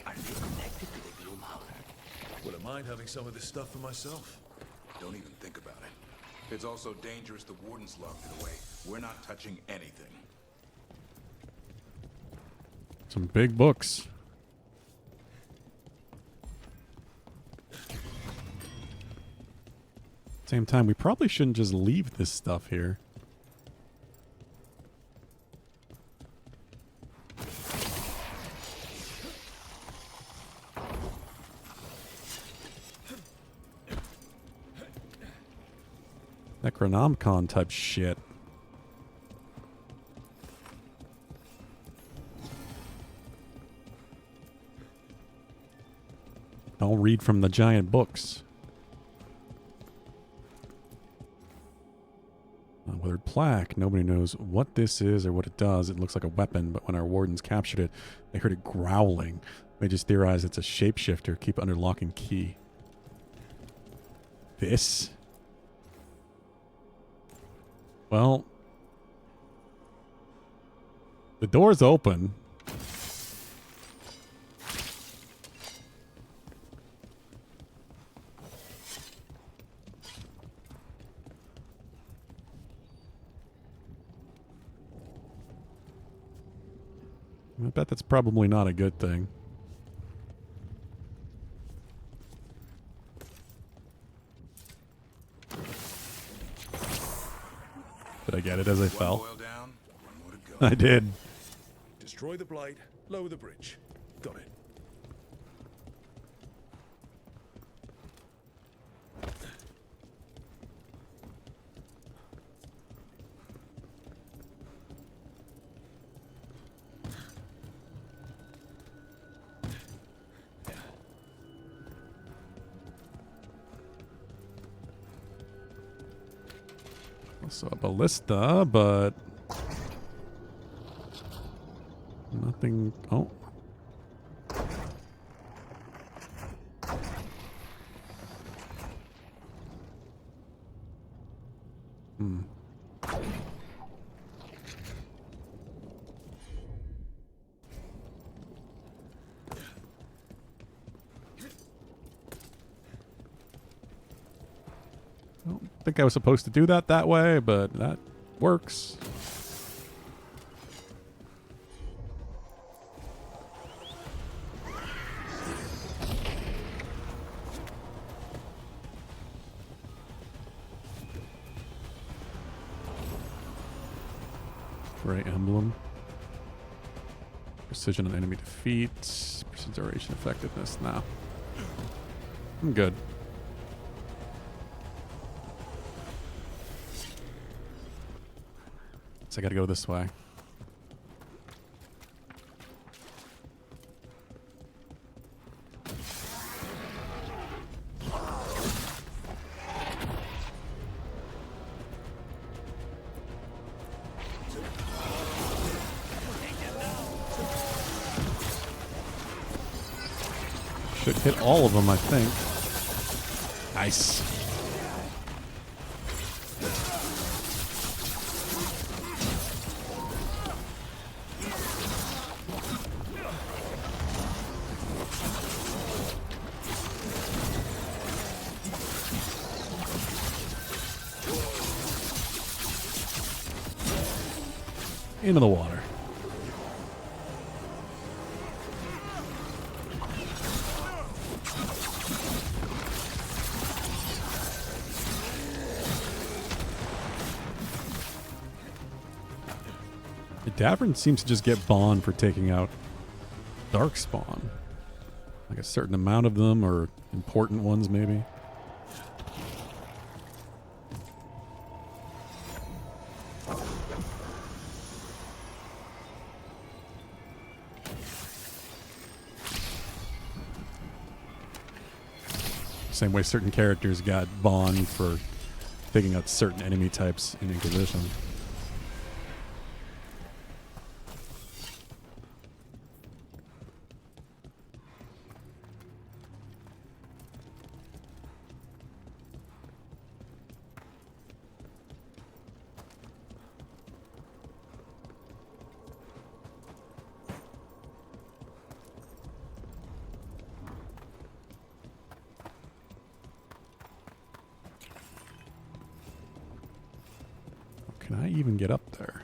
Are they connected to the Gloomhowler? Wouldn't mind having some of this stuff for myself. Don't even think about it. If it's also dangerous, the Wardens locked it away. We're not touching anything. Some big books. Same time, we probably shouldn't just leave this stuff here. Necronomicon type shit. I'll read from the giant books. Weathered plaque. Nobody knows what this is or what it does. It looks like a weapon, but when our wardens captured it, they heard it growling. They just theorize it's a shapeshifter. Keep it under lock and key. This? Well, the door's open. I bet that's probably not a good thing. Did I get it as I fell? I did. Destroy the blight, lower the bridge. Got it. Also a ballista, but nothing. Oh. Hmm. I don't think I was supposed to do that way, but that works. Gray emblem. Precision on enemy defeat. Precision duration effectiveness. Nah. I'm good. So I gotta go this way. Should hit all of them, I think. Nice. Into the water. Davern seems to just get Bond for taking out Darkspawn. Like a certain amount of them, or important ones, maybe. Same way certain characters got Bond for taking out certain enemy types in Inquisition. Can I even get up there?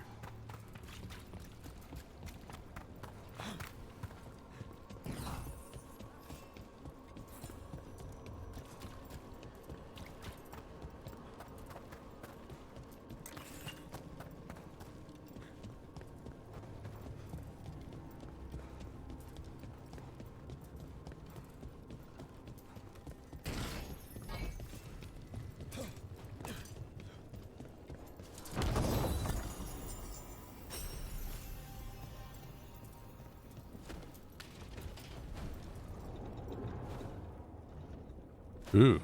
Ooh.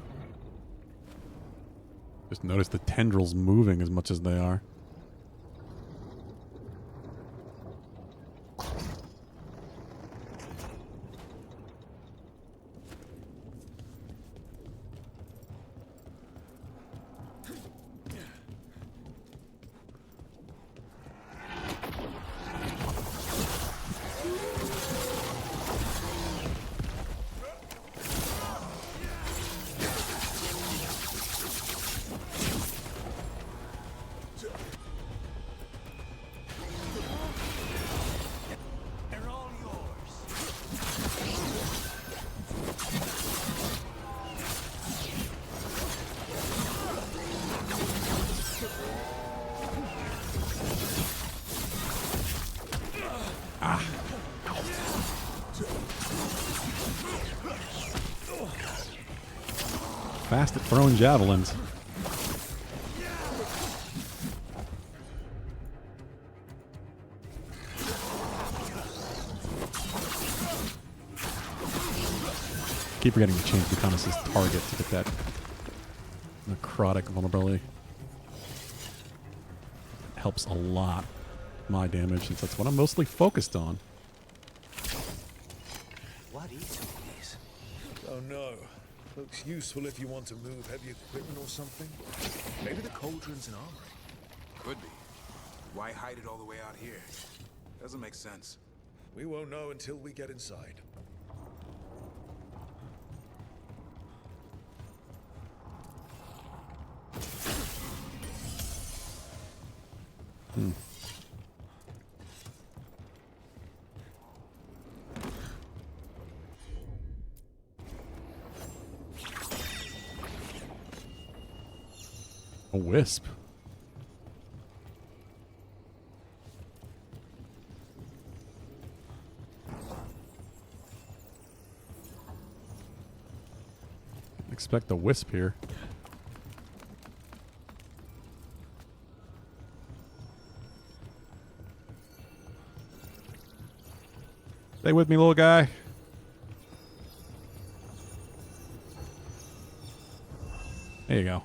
Just notice the tendrils moving as much as they are. Fast at throwing javelins. Keep forgetting to change Lucanus's target to get that necrotic vulnerability. Helps a lot my damage since that's what I'm mostly focused on. What is all this? Oh no. Looks useful if you want to move heavy equipment or something. Maybe the cauldron's an armory. Could be. Why hide it all the way out here? Doesn't make sense. We won't know until we get inside. Hmm. A wisp. Expect a wisp here. Stay with me, little guy. There you go.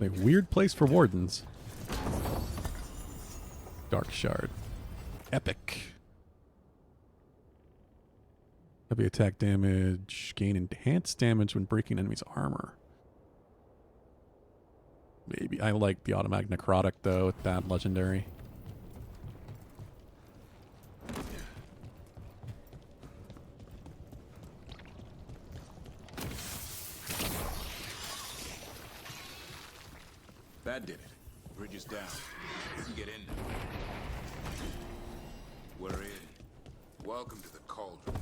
A weird place for wardens. Dark Shard. Epic. Heavy attack damage. Gain enhanced damage when breaking enemy's armor. Maybe. I like the automatic necrotic though with that legendary. That did it. Bridge is down. We can get in now. We're in. Welcome to the cauldron.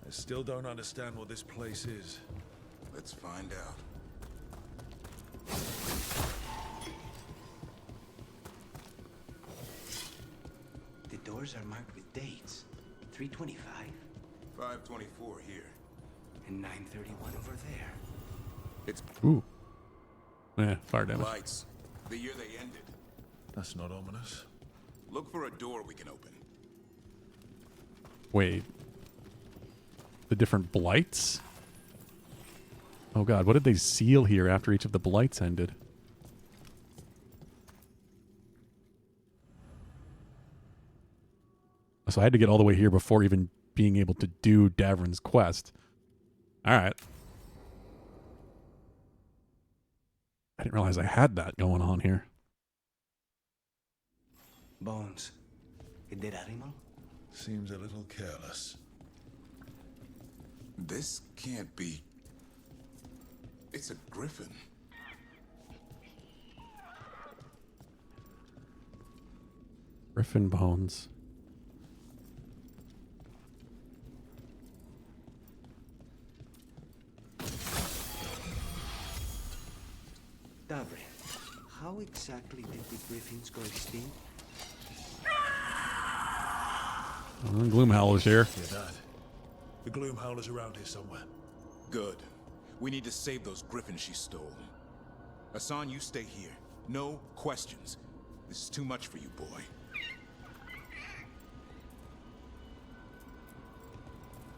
I still don't understand what this place is. Let's find out. The doors are marked with dates. 325. 524 here. And 931 over there. It's ooh. Yeah, fire damage. Lights. The year they ended. That's not ominous. Look for a door we can open. Wait. The different blights? Oh god, what did they seal here after each of the blights ended? So I had to get all the way here before even being able to do Davrin's quest. Alright. didn't realize I had that going on here. Bones. A dead animal? Seems a little careless. This can't be... It's a griffin. Griffin bones. Dabre, how exactly did the griffins go extinct? Gloomhowler's here. Yeah, Dad. The Gloomhowler's around here somewhere. Good. We need to save those griffins she stole. Hassan, you stay here. No questions. This is too much for you, boy.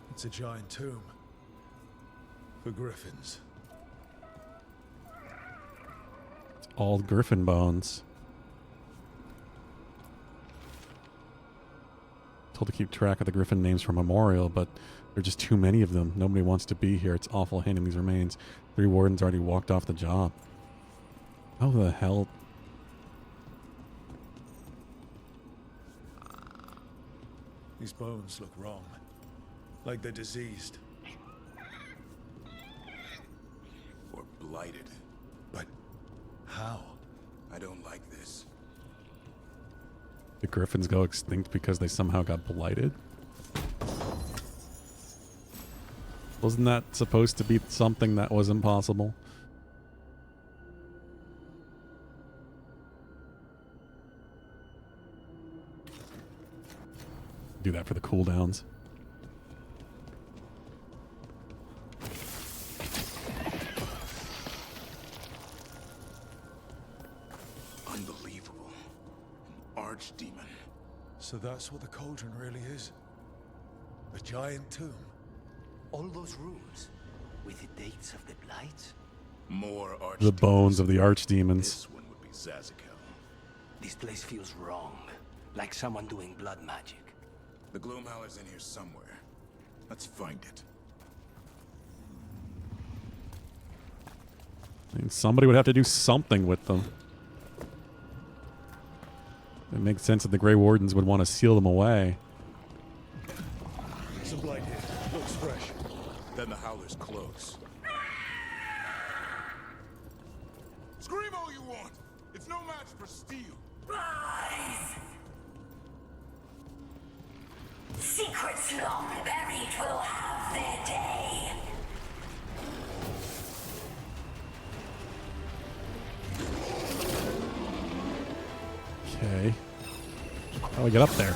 It's a giant tomb. For griffins. It's all griffin bones. Told to keep track of the griffin names for memorial, but there are just too many of them. Nobody wants to be here. It's awful handling these remains. 3 wardens already walked off the job. How the hell? These bones look wrong. Like they're diseased. Or blighted. But how? I don't like this. The griffins go extinct because they somehow got blighted? Wasn't that supposed to be something that was impossible? Do that for the cooldowns. Unbelievable. An archdemon. So that's what the cauldron really is? A giant tomb? All those rooms with the dates of the blights? More archdemons. The bones of the archdemons. This one would be Zazikel. This place feels wrong. Like someone doing blood magic. The Gloomhowler's in here somewhere. Let's find it. I mean, somebody would have to do something with them. It makes sense that the Grey Wardens would want to seal them away. Some blight here. Looks fresh. Then the Howler's close. Scream all you want. It's no match for steel. Rise! Secrets long buried will have their day. Okay. How do I get up there?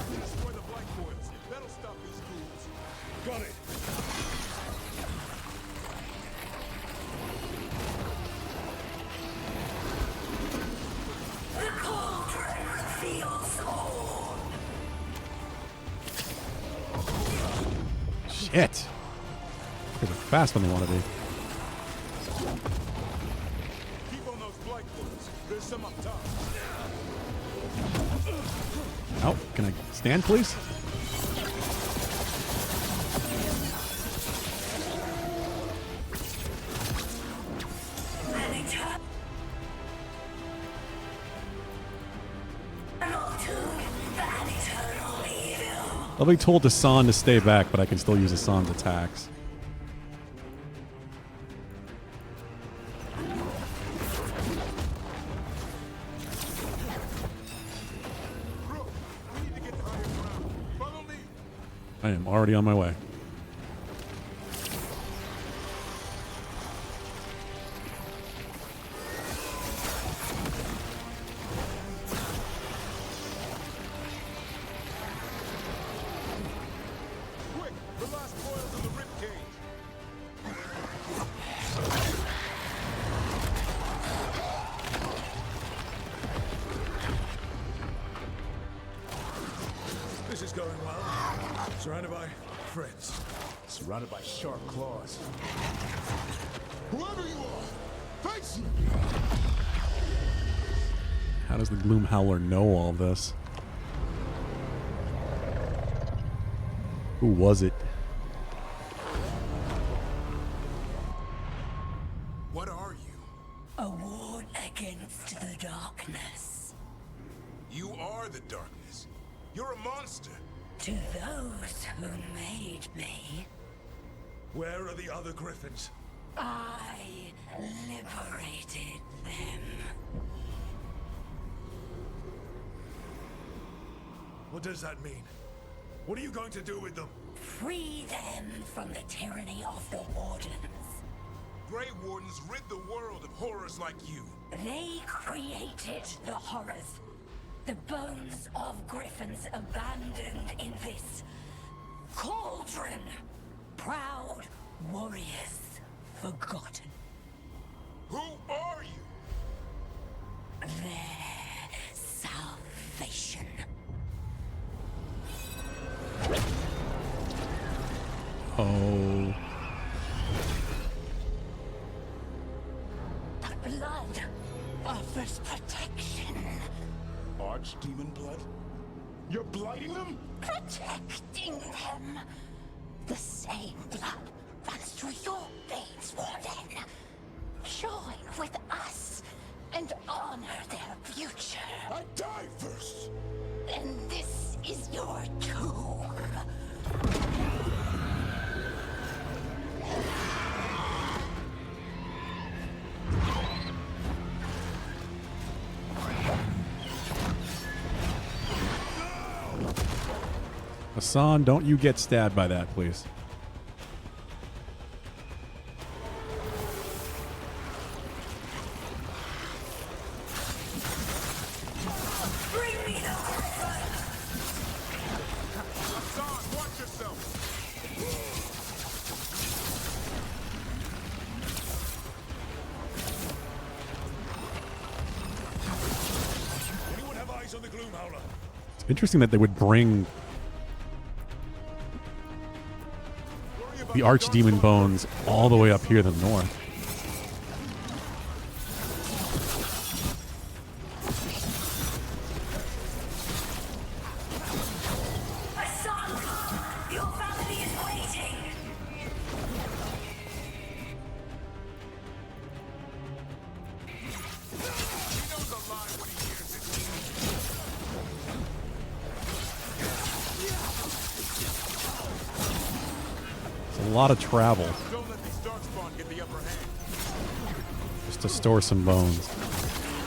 Got it. The cauldron reveals all. Shit. They're fast when they want to be. Keep on those blight ones. There's some up top. Oh, can I stand, please? I'll be told Hassan to stay back, but I can still use Hassan's attacks. I am already on my way. Quick! The last coil's in the rib cage. This is going well. Surrounded by friends. Surrounded by sharp claws. Whoever you are, face me! How does the Gloomhowler know all this? Who was it? What are you? A ward master. To those who made me, Where are the other griffins? I liberated them. What does that mean? What are you going to do with them? Free them from the tyranny of the Wardens. Grey Wardens rid the world of horrors like you. They created the horrors. The bones of griffins abandoned in this cauldron. Proud warriors forgotten. Who are you? Their salvation. Oh. The blood offers protection. Archdemon blood? You're blighting them? Protecting them. The same blood runs through your veins, Warden. Join with us and honor their future. I die first! And this is your tomb. Hassan, don't you get stabbed by that, please. Bring me the griffin! Hassan, watch yourself! Anyone have eyes on the Gloom Howler? It's interesting that they would bring the Archdemon bones all the way up here to the north. Hassan, your family is waiting. He knows a lie when he hears it. It's a lot of travel Don't let these darkspawn get the upper hand. just to store some bones.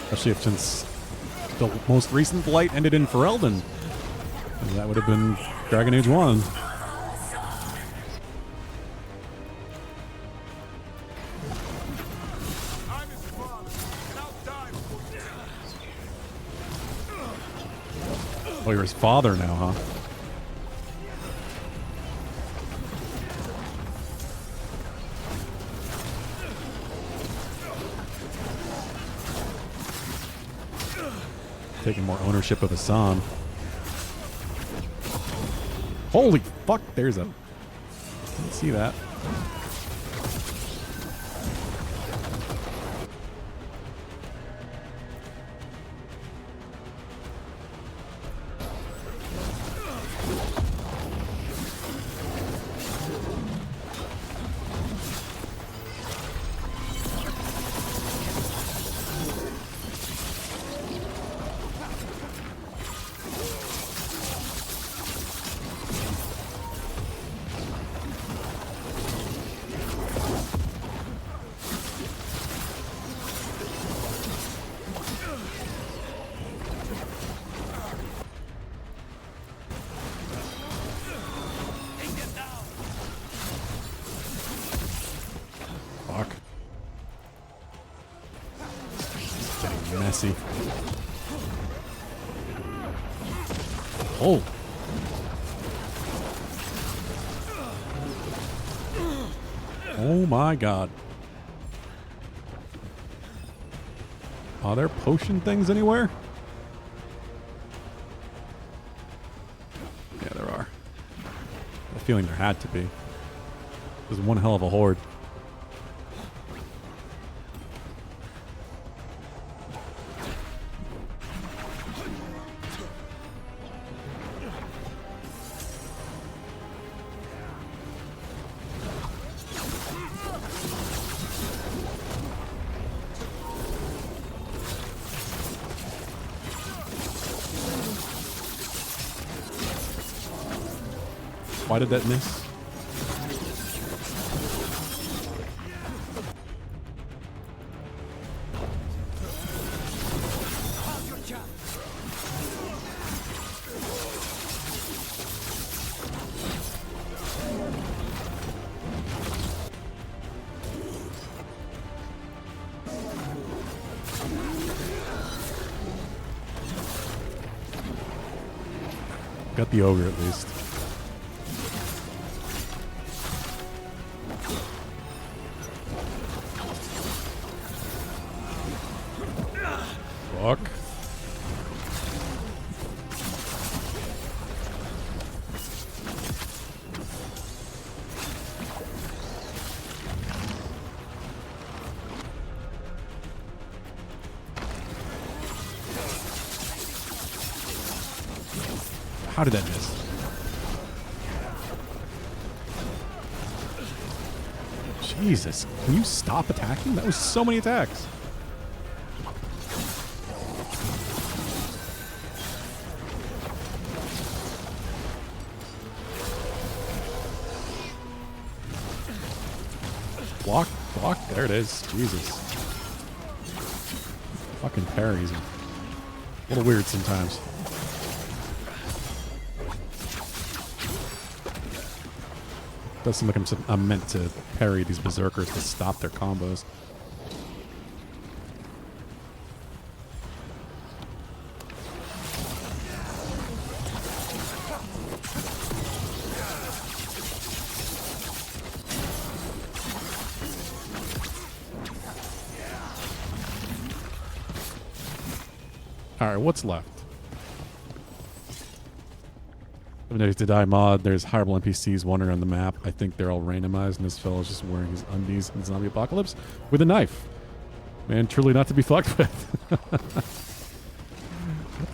Especially if since the most recent blight ended in Ferelden. And that would have been Dragon Age 1. I'm his father, and I'll die before you. Oh, you're his father now, huh? Taking more ownership of Hassan. Holy fuck, there's a... Didn't see that. Fuck. It's getting messy. Oh. Oh my god. Are there potion things anywhere? Yeah, there are. I have a feeling there had to be. There's one hell of a horde. Why did that miss? Got the ogre at least. Fuck. How did that miss? Jesus, can you stop attacking? That was so many attacks. Block, block, there it is. Jesus. Fucking parries. A little weird sometimes. Does seem like I'm meant to parry these berserkers to stop their combos. Alright, what's left? 7 Days to Die mod. There's hireable NPCs wandering on the map. I think they're all randomized, and this fellow's just wearing his undies in zombie apocalypse with a knife. Man, truly not to be fucked with.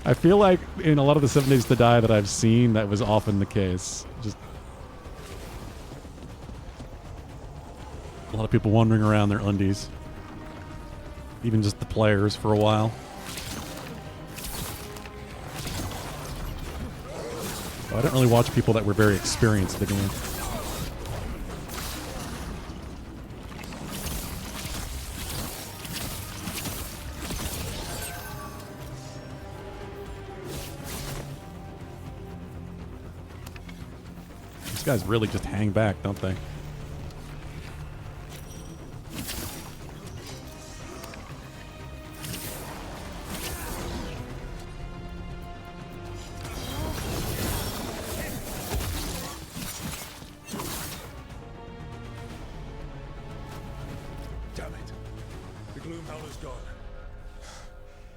I feel like in a lot of the 7 Days to Die that I've seen, that was often the case. Just a lot of people wandering around their undies. Even just the players for a while. I didn't really watch people that were very experienced at the game. These guys really just hang back, don't they?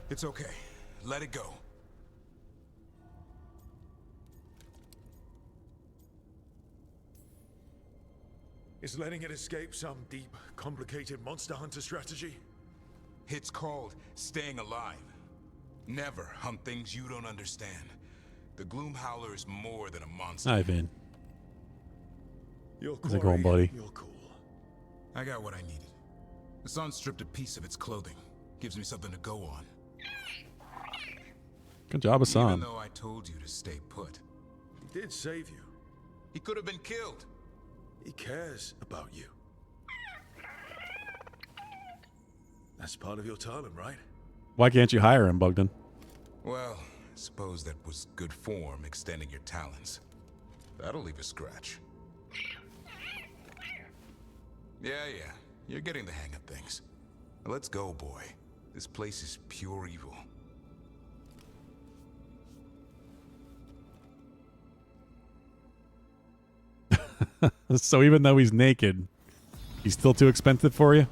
It's okay. Let it go. Is letting it escape some deep, complicated monster hunter strategy? It's called staying alive. Never hunt things you don't understand. The Gloom Howler is more than a monster. Hi, Vin. You're How's it going, buddy? You're cool. I got what I needed. The sun stripped a piece of its clothing. Gives me something to go on. Good job, Hassan. Even though I told you to stay put. He did save you. He could have been killed. He cares about you. That's part of your talent, right? Why can't you hire him, Bogdan? Well, I suppose that was good form, extending your talons. That'll leave a scratch. Yeah, you're getting the hang of things. Let's go, boy. This place is pure evil. So even though he's naked, he's still too expensive for you?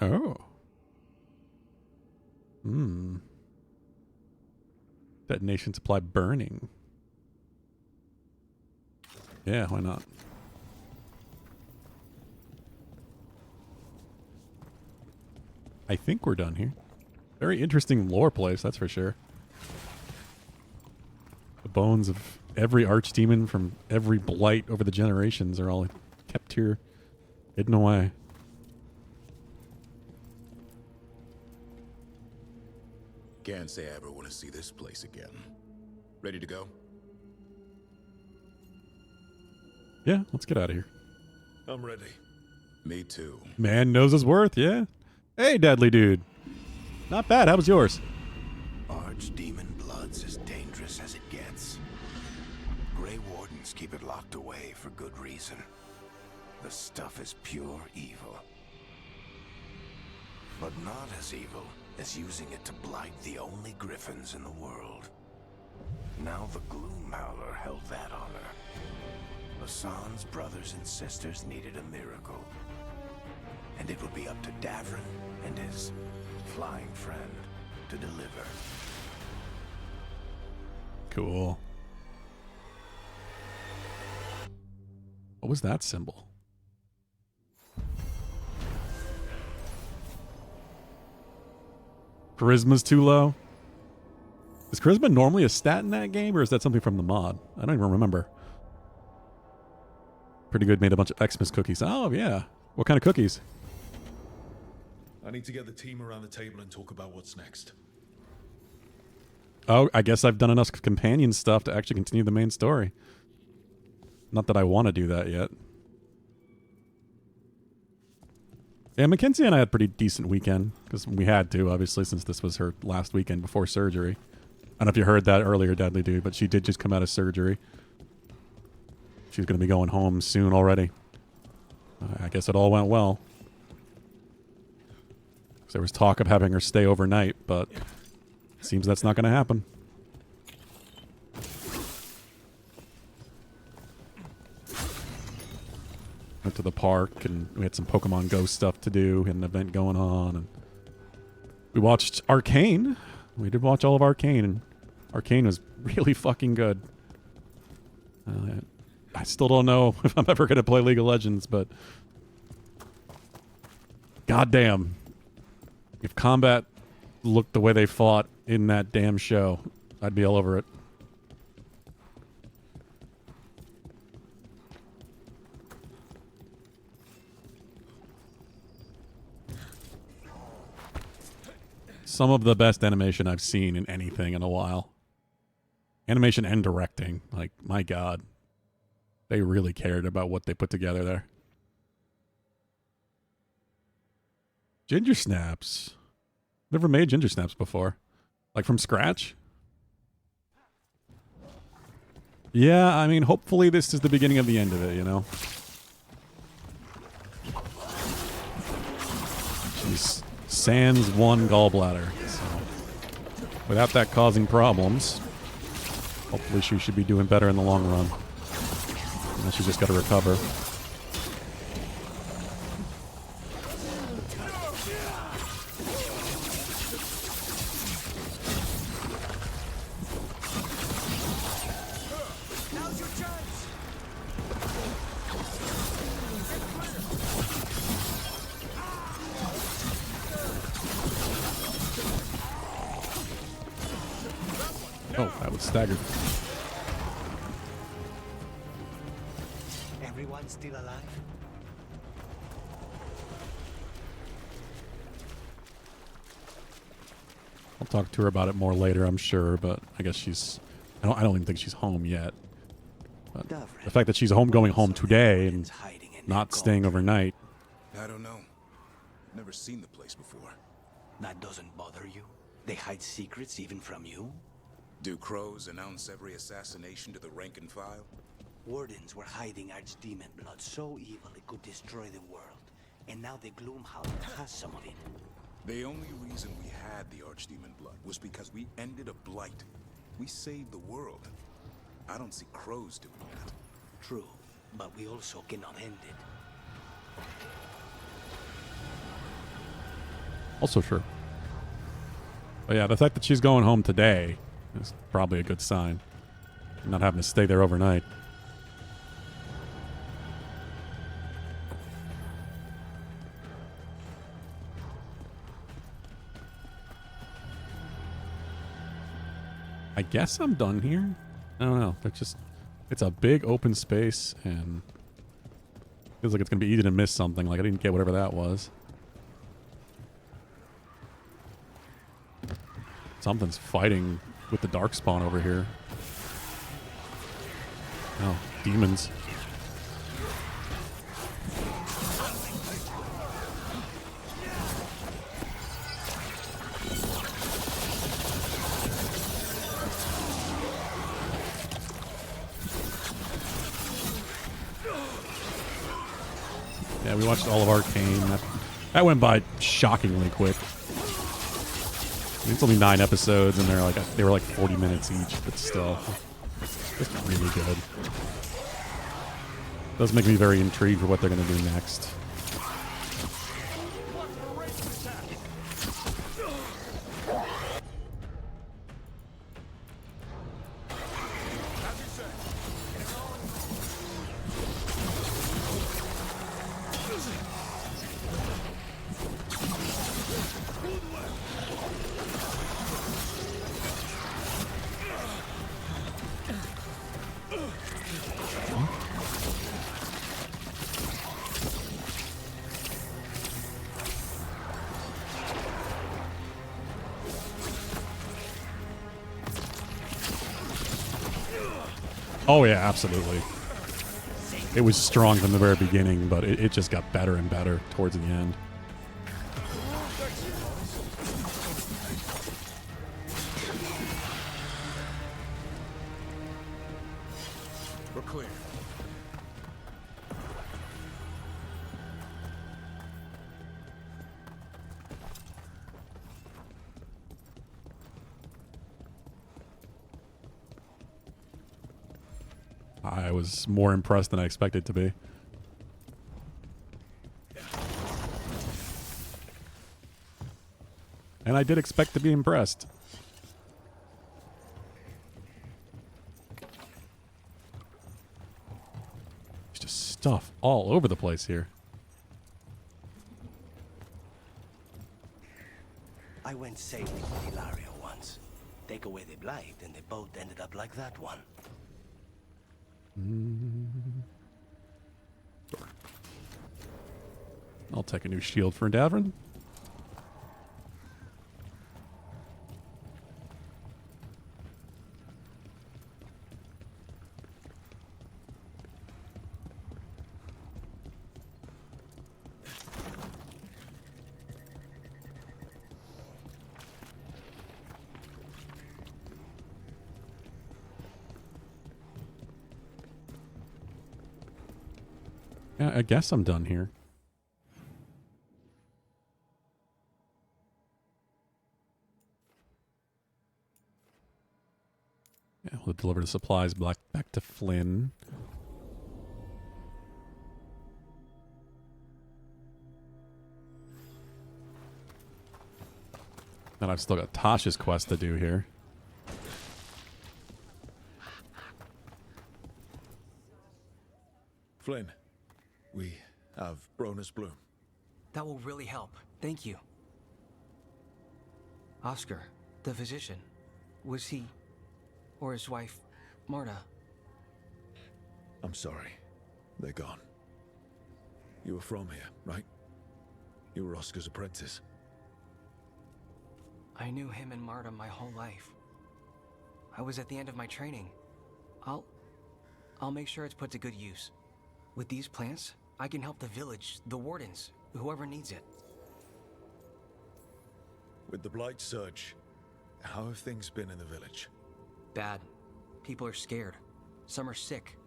Oh. Detonation supply burning. Yeah, why not? I think we're done here. Very interesting lore place, that's for sure. The bones of every archdemon from every blight over the generations are all kept here Hidden away. Can't say I ever want to see this place again. Ready to go? Yeah, let's get out of here. I'm ready. Me too. Man knows his worth, yeah. Hey, deadly dude. Not bad. How was yours? Archdemon blood's as dangerous as it gets. Grey Wardens keep it locked away for good reason. The stuff is pure evil. But not as evil as using it to blight the only griffins in the world. Now the Gloomhowler held that honor. Hassan's brothers and sisters needed a miracle. And it would be up to Davrin and his flying friend to deliver. Cool. What was that symbol? Charisma's too low. Is charisma normally a stat in that game, or is that something from the mod? I don't even remember. Pretty good. Made a bunch of Xmas cookies. Oh, yeah. What kind of cookies? I need to get the team around the table and talk about what's next. Oh, I guess I've done enough companion stuff to actually continue the main story. Not that I want to do that yet. Yeah, Mackenzie and I had a pretty decent weekend, because we had to, obviously, since this was her last weekend before surgery. I don't know if you heard that earlier, Deadly Dude, but she did just come out of surgery. She's going to be going home soon already. I guess it all went well. There was talk of having her stay overnight, but it seems that's not going to happen. Went to the park, and we had some Pokemon Go stuff to do, had an event going on, and we watched Arcane. We did watch all of Arcane, and Arcane was really fucking good. I still don't know if I'm ever going to play League of Legends, but goddamn. If combat looked the way they fought in that damn show, I'd be all over it. Some of the best animation I've seen in anything in a while. Animation and directing. Like, my God. They really cared about what they put together there. Ginger snaps. Never made ginger snaps before. Like from scratch? Yeah, I mean, hopefully this is the beginning of the end of it, you know? She's sans one gallbladder. So without that causing problems, hopefully she should be doing better in the long run. And then she's just got to recover. Oh, that was staggered. Everyone still alive? I'll talk to her about it more later, I'm sure, but I guess she's... I don't even think she's home yet. But the fact that she's going home today and not staying overnight... I don't know. Never seen the place before. That doesn't bother you? They hide secrets even from you? Do crows announce every assassination to the rank and file? Wardens were hiding Archdemon blood so evil it could destroy the world. And now the Gloomhowler has some of it. The only reason we had the Archdemon blood was because we ended a blight. We saved the world. I don't see crows doing that. True, but we also cannot end it. Also true. But yeah, the fact that she's going home today is probably a good sign. Not having to stay there overnight. I guess I'm done here. I don't know. They're just... It's a big open space, and Feels like it's gonna be easy to miss something. Like I didn't get whatever that was. Something's fighting with the darkspawn over here. Oh, demons. Yeah, we watched all of Arcane. That went by shockingly quick. I mean, it's only 9 episodes, and they were like 40 minutes each, but still, it's really good. Does make me very intrigued for what they're gonna do next. Oh yeah, absolutely. It was strong from the very beginning, but it just got better and better towards the end. We're clear. I was more impressed than I expected to be. And I did expect to be impressed. There's just stuff all over the place here. I went sailing with Ilaria once. Take away the blight, and the boat ended up like that one. I'll take a new shield for Davrin. Yeah, I guess I'm done here. Yeah, we'll deliver the supplies back to Flynn. Then I've still got Tasha's quest to do here. Flynn, we have Bronus Bloom. That will really help. Thank you. Oscar, the physician, was he, or his wife, Marta? I'm sorry. They're gone. You were from here, right? You were Oscar's apprentice. I knew him and Marta my whole life. I was at the end of my training. I'll make sure it's put to good use. With these plants, I can help the village, the wardens, whoever needs it. With the Blight surge, how have things been in the village? Bad. People are scared. Some are sick.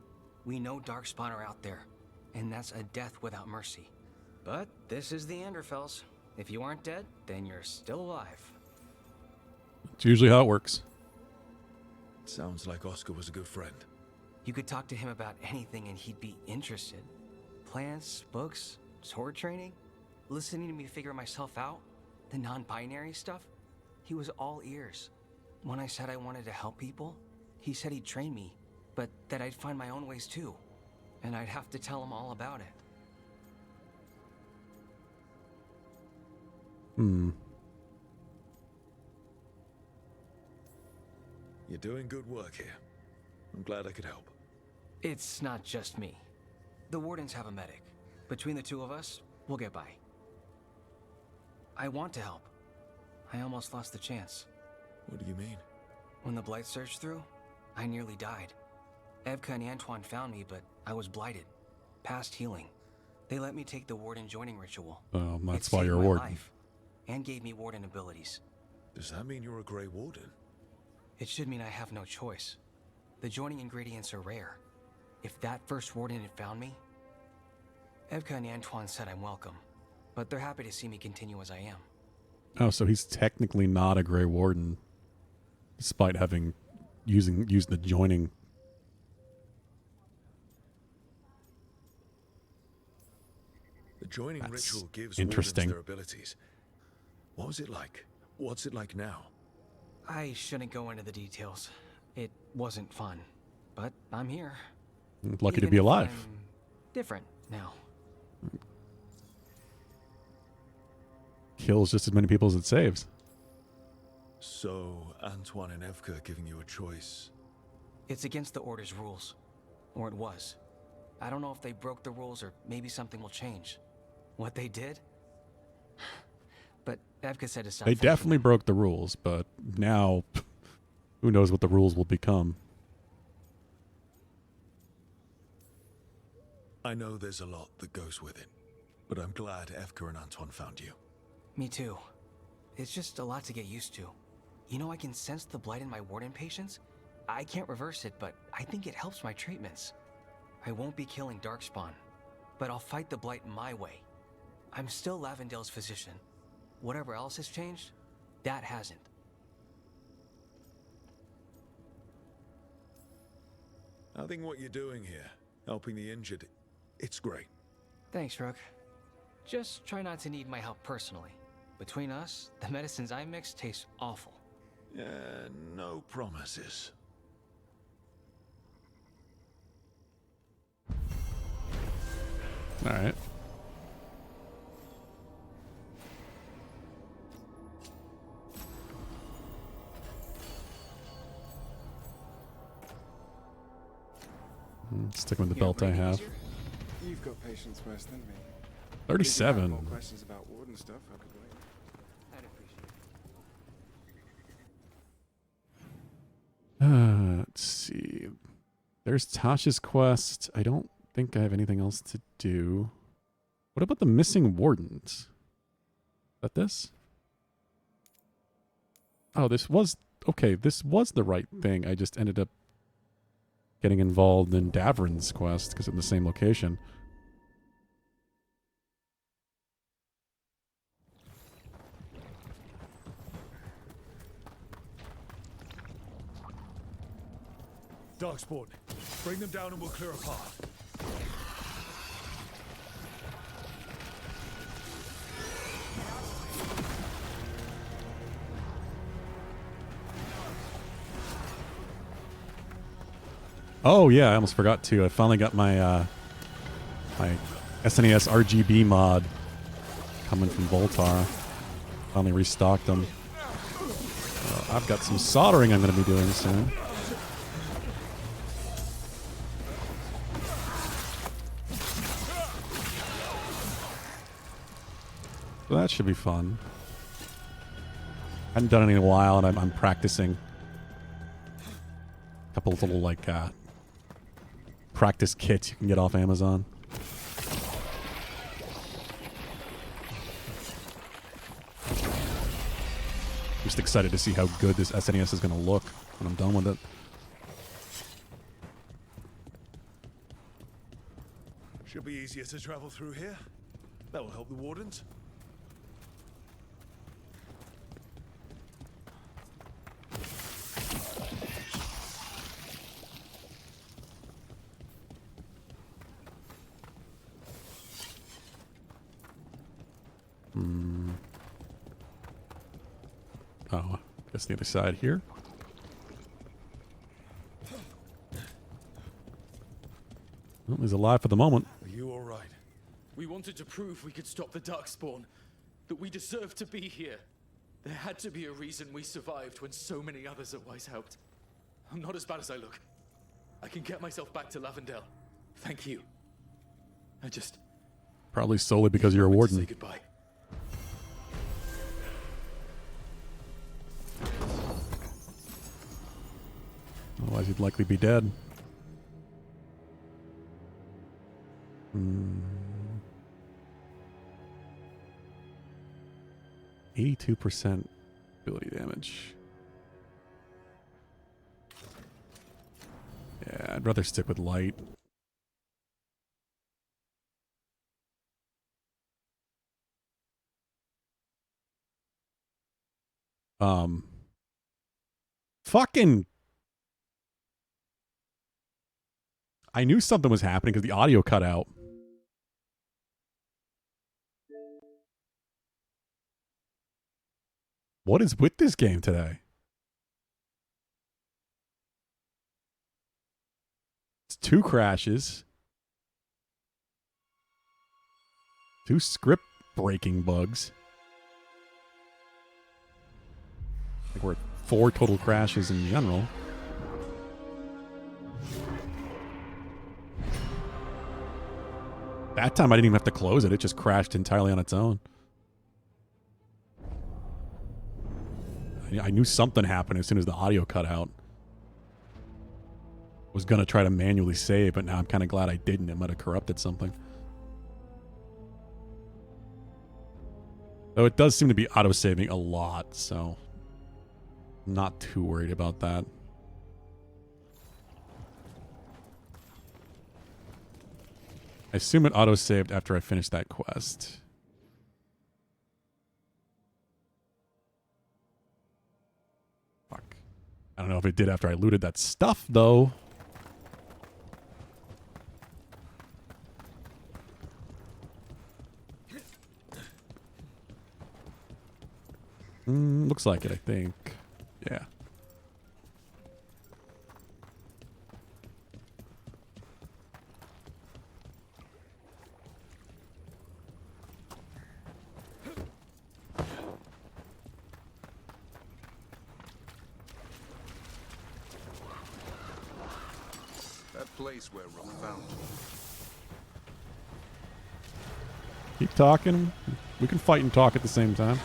We know Darkspawn are out there, and that's a death without mercy. But this is the Anderfells. If you aren't dead, then you're still alive. It's usually how it works. Sounds like Oscar was a good friend. You could talk to him about anything and he'd be interested. Plants, books, sword training, listening to me figure myself out, the non-binary stuff. He was all ears. When I said I wanted to help people, he said he'd train me, but that I'd find my own ways too. And I'd have to tell him all about it. You're doing good work here. I'm glad I could help. It's not just me. The wardens have a medic. Between the two of us, we'll get by. I want to help. I almost lost the chance. What do you mean? When the blight surged through, I nearly died. Evka and Antoine found me, but I was blighted. Past healing. They let me take the Warden joining ritual. That's It why saved you're a my warden. life, and gave me Warden abilities. Does that mean you're a Grey Warden? It should mean I have no choice. The joining ingredients are rare. If that first Warden had found me... Evka and Antoine said I'm welcome, but they're happy to see me continue as I am. Oh, so he's technically not a Grey Warden, despite having using the joining. The joining That's ritual gives interesting. wardens their abilities. What was it like? What's it like now? I shouldn't go into the details. It wasn't fun, but I'm here. Lucky to Even be if alive. I'm different now. Kills just as many people as it saves. So, Antoine and Evka are giving you a choice. It's against the Order's rules. Or it was. I don't know if they broke the rules or maybe something will change. What they did? But Evka said aside They from definitely broke the rules, but now, who knows what the rules will become. I know there's a lot that goes with it, but I'm glad Evka and Antoine found you. Me too. It's just a lot to get used to. You know, I can sense the blight in my Warden patients. I can't reverse it, but I think it helps my treatments. I won't be killing Darkspawn, but I'll fight the blight my way. I'm still Lavendale's physician. Whatever else has changed, that hasn't. I think what you're doing here, helping the injured, it's great. Thanks, Rook. Just try not to need my help personally. Between us, the medicines I mix taste awful. No promises. All right. Stick with the belt I have. You've got patience worse than me. 37. If you have more questions about Warden stuff, I could wait. I'd appreciate it. Let's see. There's Tasha's quest. I don't think I have anything else to do. What about the missing wardens? Is that this? Oh, this was... Okay, this was the right thing. I just ended up getting involved in Davrin's quest because it's in the same location. Darkspawn, bring them down and we'll clear a path. Oh yeah, I almost forgot to. I finally got my my SNES RGB mod coming from Voltar. Finally restocked them. I've got some soldering I'm going to be doing soon. So that should be fun. I hadn't done it in a while, and I'm practicing. A couple of little like practice kits you can get off Amazon. Just excited to see how good this SNES is going to look when I'm done with it. Should be easier to travel through here. That will help the wardens. Oh, guess the other side here. Well, he's alive for the moment. Are you all right? We wanted to prove we could stop the Darkspawn, that we deserved to be here. There had to be a reason we survived when so many others at Weiss helped. I'm not as bad as I look. I can get myself back to Lavendale. Thank you. Probably solely because you're a warden. Say goodbye. Otherwise, he'd likely be dead. 82% ability damage. Yeah, I'd rather stick with light. Fucking. I knew something was happening because the audio cut out. What is with this game today? It's 2 crashes. 2 script breaking bugs. I think we're at 4 total crashes in general. That time I didn't even have to close it. It just crashed entirely on its own. I knew something happened as soon as the audio cut out. Was going to try to manually save, but now I'm kind of glad I didn't. It might have corrupted something. Though it does seem to be auto-saving a lot, so I'm not too worried about that. I assume it auto-saved after I finished that quest. Fuck. I don't know if it did after I looted that stuff, though. Looks like it, I think. Yeah. That place where Rook found you. Keep talking. We can fight and talk at the same time.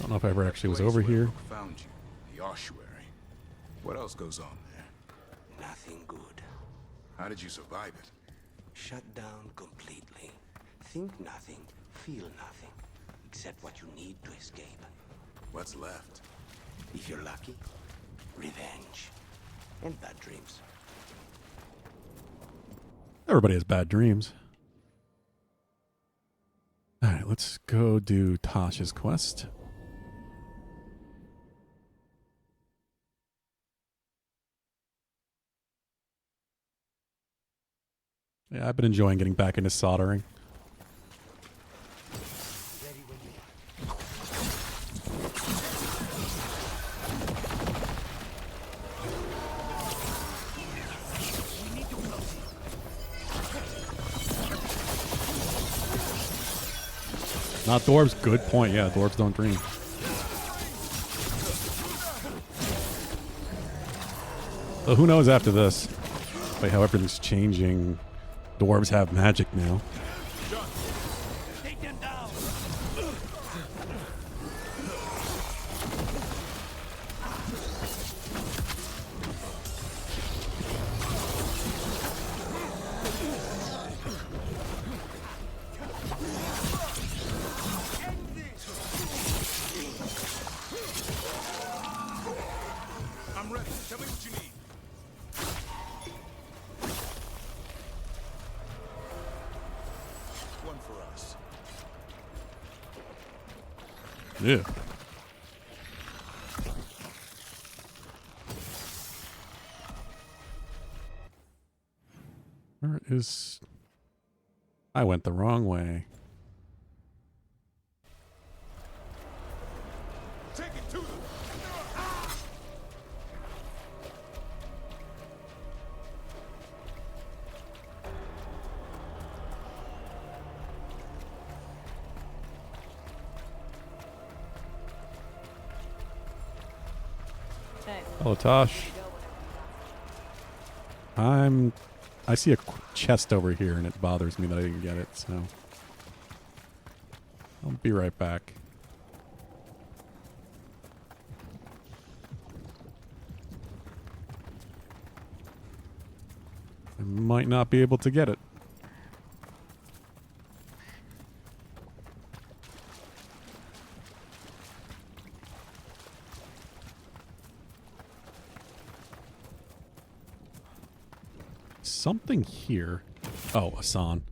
Don't know if I ever actually was over here. Found you, the ossuary. What else goes on there? Nothing good. How did you survive it? Shut down completely. Think nothing, feel nothing, except what you need to escape. What's left? If you're lucky, revenge. And bad dreams. Everybody has bad dreams. Alright, let's go do Tasha's quest. Yeah, I've been enjoying getting back into soldering. Not dwarves? Good point. Yeah, dwarves don't dream. So who knows after this? Wait, how everything's changing. Dwarves have magic now. Take them down. I'm ready. Tell me what you need. Yeah. Where is... I went the wrong way. Take it to them. Hello, Tosh. I see a chest over here, and it bothers me that I didn't get it, so... I'll be right back. I might not be able to get it. Something here. Oh, Asan.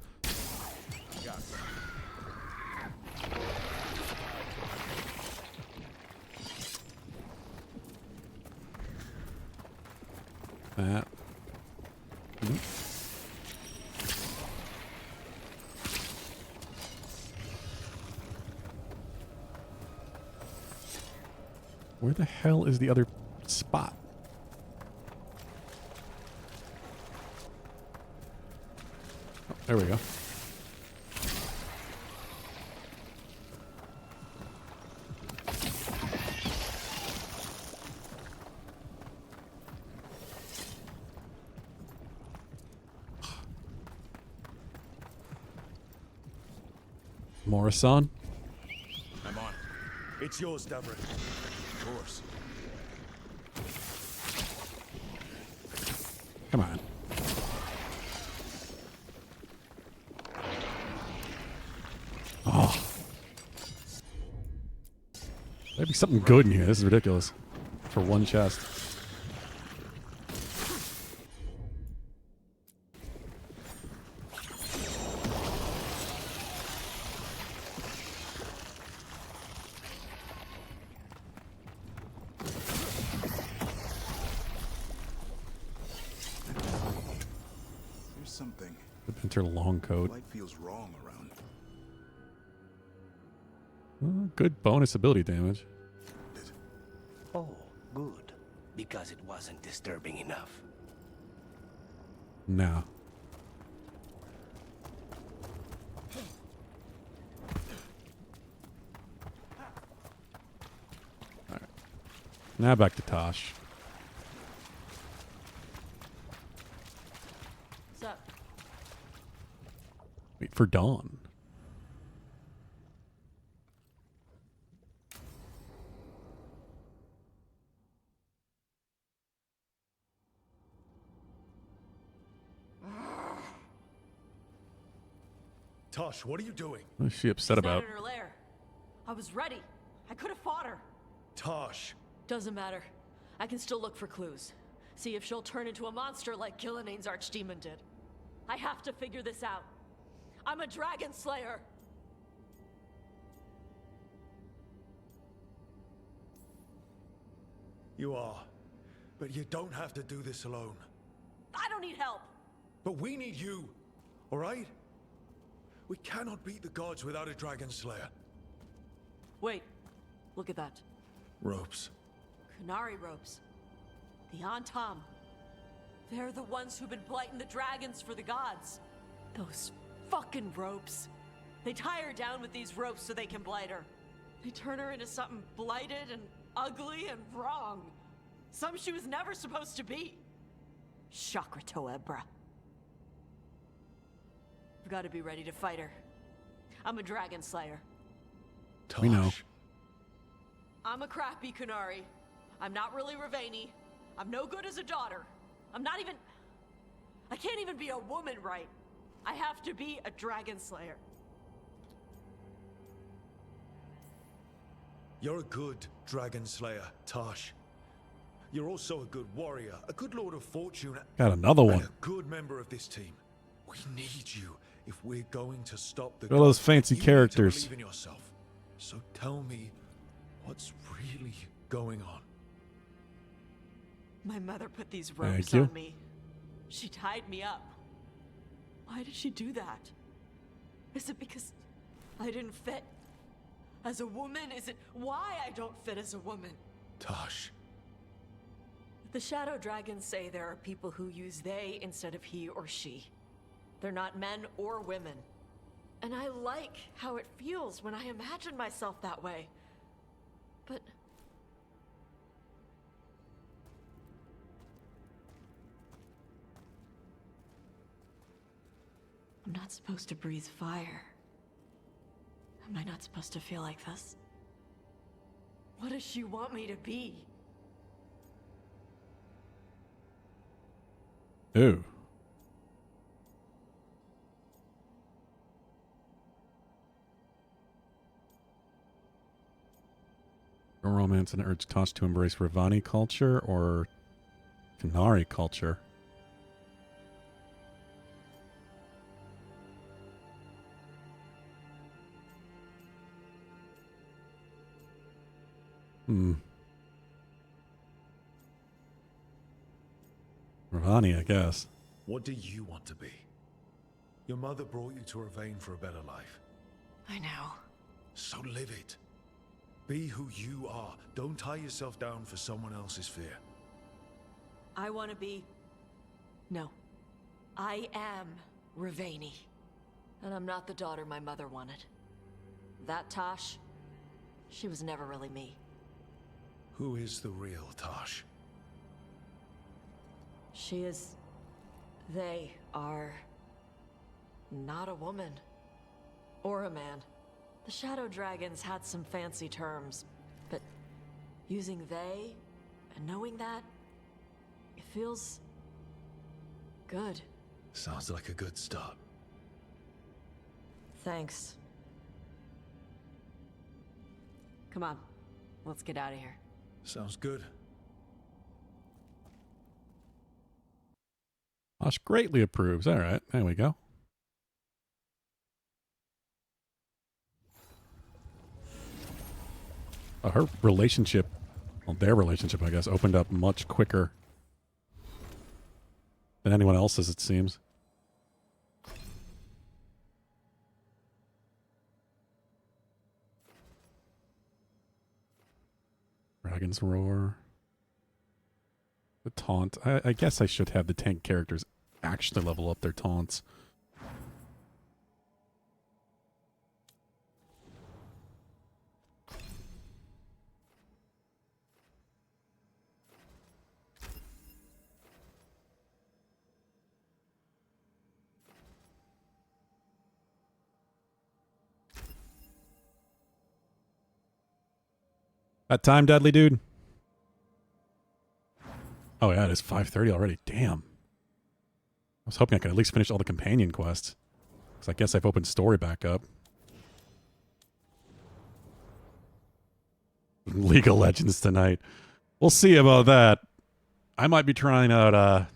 That. Where the hell is the other spot? Oh, there we go. Morrison? I'm on. It's yours, Davrin. Of course. Come on. Oh. There'd be something good in here. This is ridiculous. For one chest. There's something. The Pinter long coat. Light feels wrong around. Good bonus ability damage. Oh, good. Because it wasn't disturbing enough. No. Alright. Now back to Tosh. What's up? Wait for dawn. Tosh, what are you doing? What is she upset about? Her lair. I was ready. I could have fought her. Tosh. Doesn't matter. I can still look for clues. See if she'll turn into a monster like Gillian's archdemon did. I have to figure this out. I'm a dragon slayer. You are. But you don't have to do this alone. I don't need help. But we need you. All right? We cannot beat the gods without a dragon slayer. Wait. Look at that. Ropes. Kunari ropes. The Antam. They're the ones who've been blighting the dragons for the gods. Those fucking ropes. They tie her down with these ropes so they can blight her. They turn her into something blighted and ugly and wrong. Some she was never supposed to be. Chakra Toebra. I've got to be ready to fight her. I'm a dragon slayer. We know. I'm a crappy Kunari. I'm not really Ravani. I'm no good as a daughter. I'm not even... I can't even be a woman right. I have to be a dragon slayer. You're a good dragon slayer, Tosh. You're also a good warrior, a good lord of fortune. Got another one. And a good member of this team. We need you if we're going to stop the All those gods. fancy You need to characters. believe in yourself. So tell me What's really going on? My mother put these Thank ropes you. on me. She tied me up. Why did she do that? Is it because I didn't fit as a woman? Is it why I don't fit as a woman? Tosh. The Shadow Dragons say there are people who use they instead of he or she. They're not men or women. And I like how it feels when I imagine myself that way. But I'm not supposed to breathe fire. Am I not supposed to feel like this? What does she want me to be? Ooh. A romance and urge Tosh to embrace Ravani culture or Kanari culture. Ravani, I guess. What do you want to be? Your mother brought you to Ravane for a better life. I know. So live it. Be who you are. Don't tie yourself down for someone else's fear. I want to be... No. I am Ravani. And I'm not the daughter my mother wanted. That Tosh, she was never really me. Who is the real Tosh? She is... They are... not a woman. Or a man. The Shadow Dragons had some fancy terms, but using they and knowing that, it feels... good. Sounds like a good start. Thanks. Come on, let's get out of here. Sounds good. Tosh greatly approves. All right, there we go. Her relationship, well, their relationship, I guess, opened up much quicker than anyone else's, it seems. Dragon's Roar. The taunt. I guess I should have the tank characters actually level up their taunts. That time, Deadly Dude? Oh yeah, it is 5:30 already. Damn. I was hoping I could at least finish all the companion quests. Because I guess I've opened story back up. League of Legends tonight. We'll see about that. I might be trying out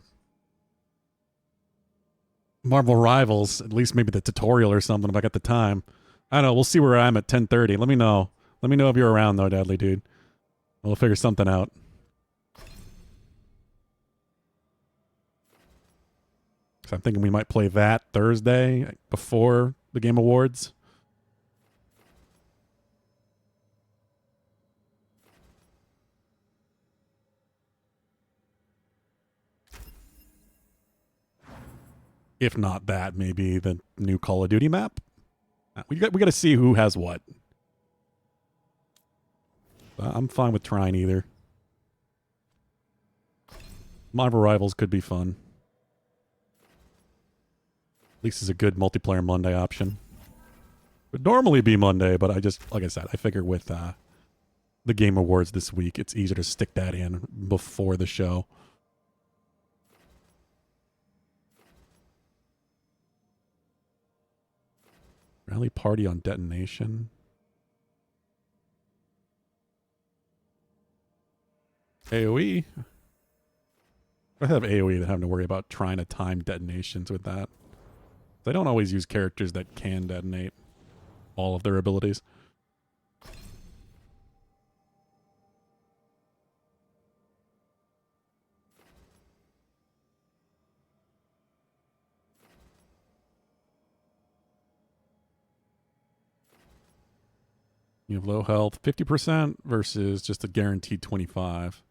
Marvel Rivals, at least maybe the tutorial or something if I got the time. I don't know, we'll see where I'm at 10:30. Let me know. Let me know if you're around though, Deadly Dude. We'll figure something out. So I'm thinking we might play that Thursday before the Game Awards. If not that, maybe the new Call of Duty map. We got to see who has what. I'm fine with trying either. Marvel Rivals could be fun. At least it's a good multiplayer Monday option. Would normally be Monday, but I just, like I said, I figure with the Game Awards this week, it's easier to stick that in before the show. Rally party on detonation. AoE. I have AoE that having to worry about trying to time detonations with that. They don't always use characters that can detonate all of their abilities. You have low health, 50% versus just a guaranteed 25.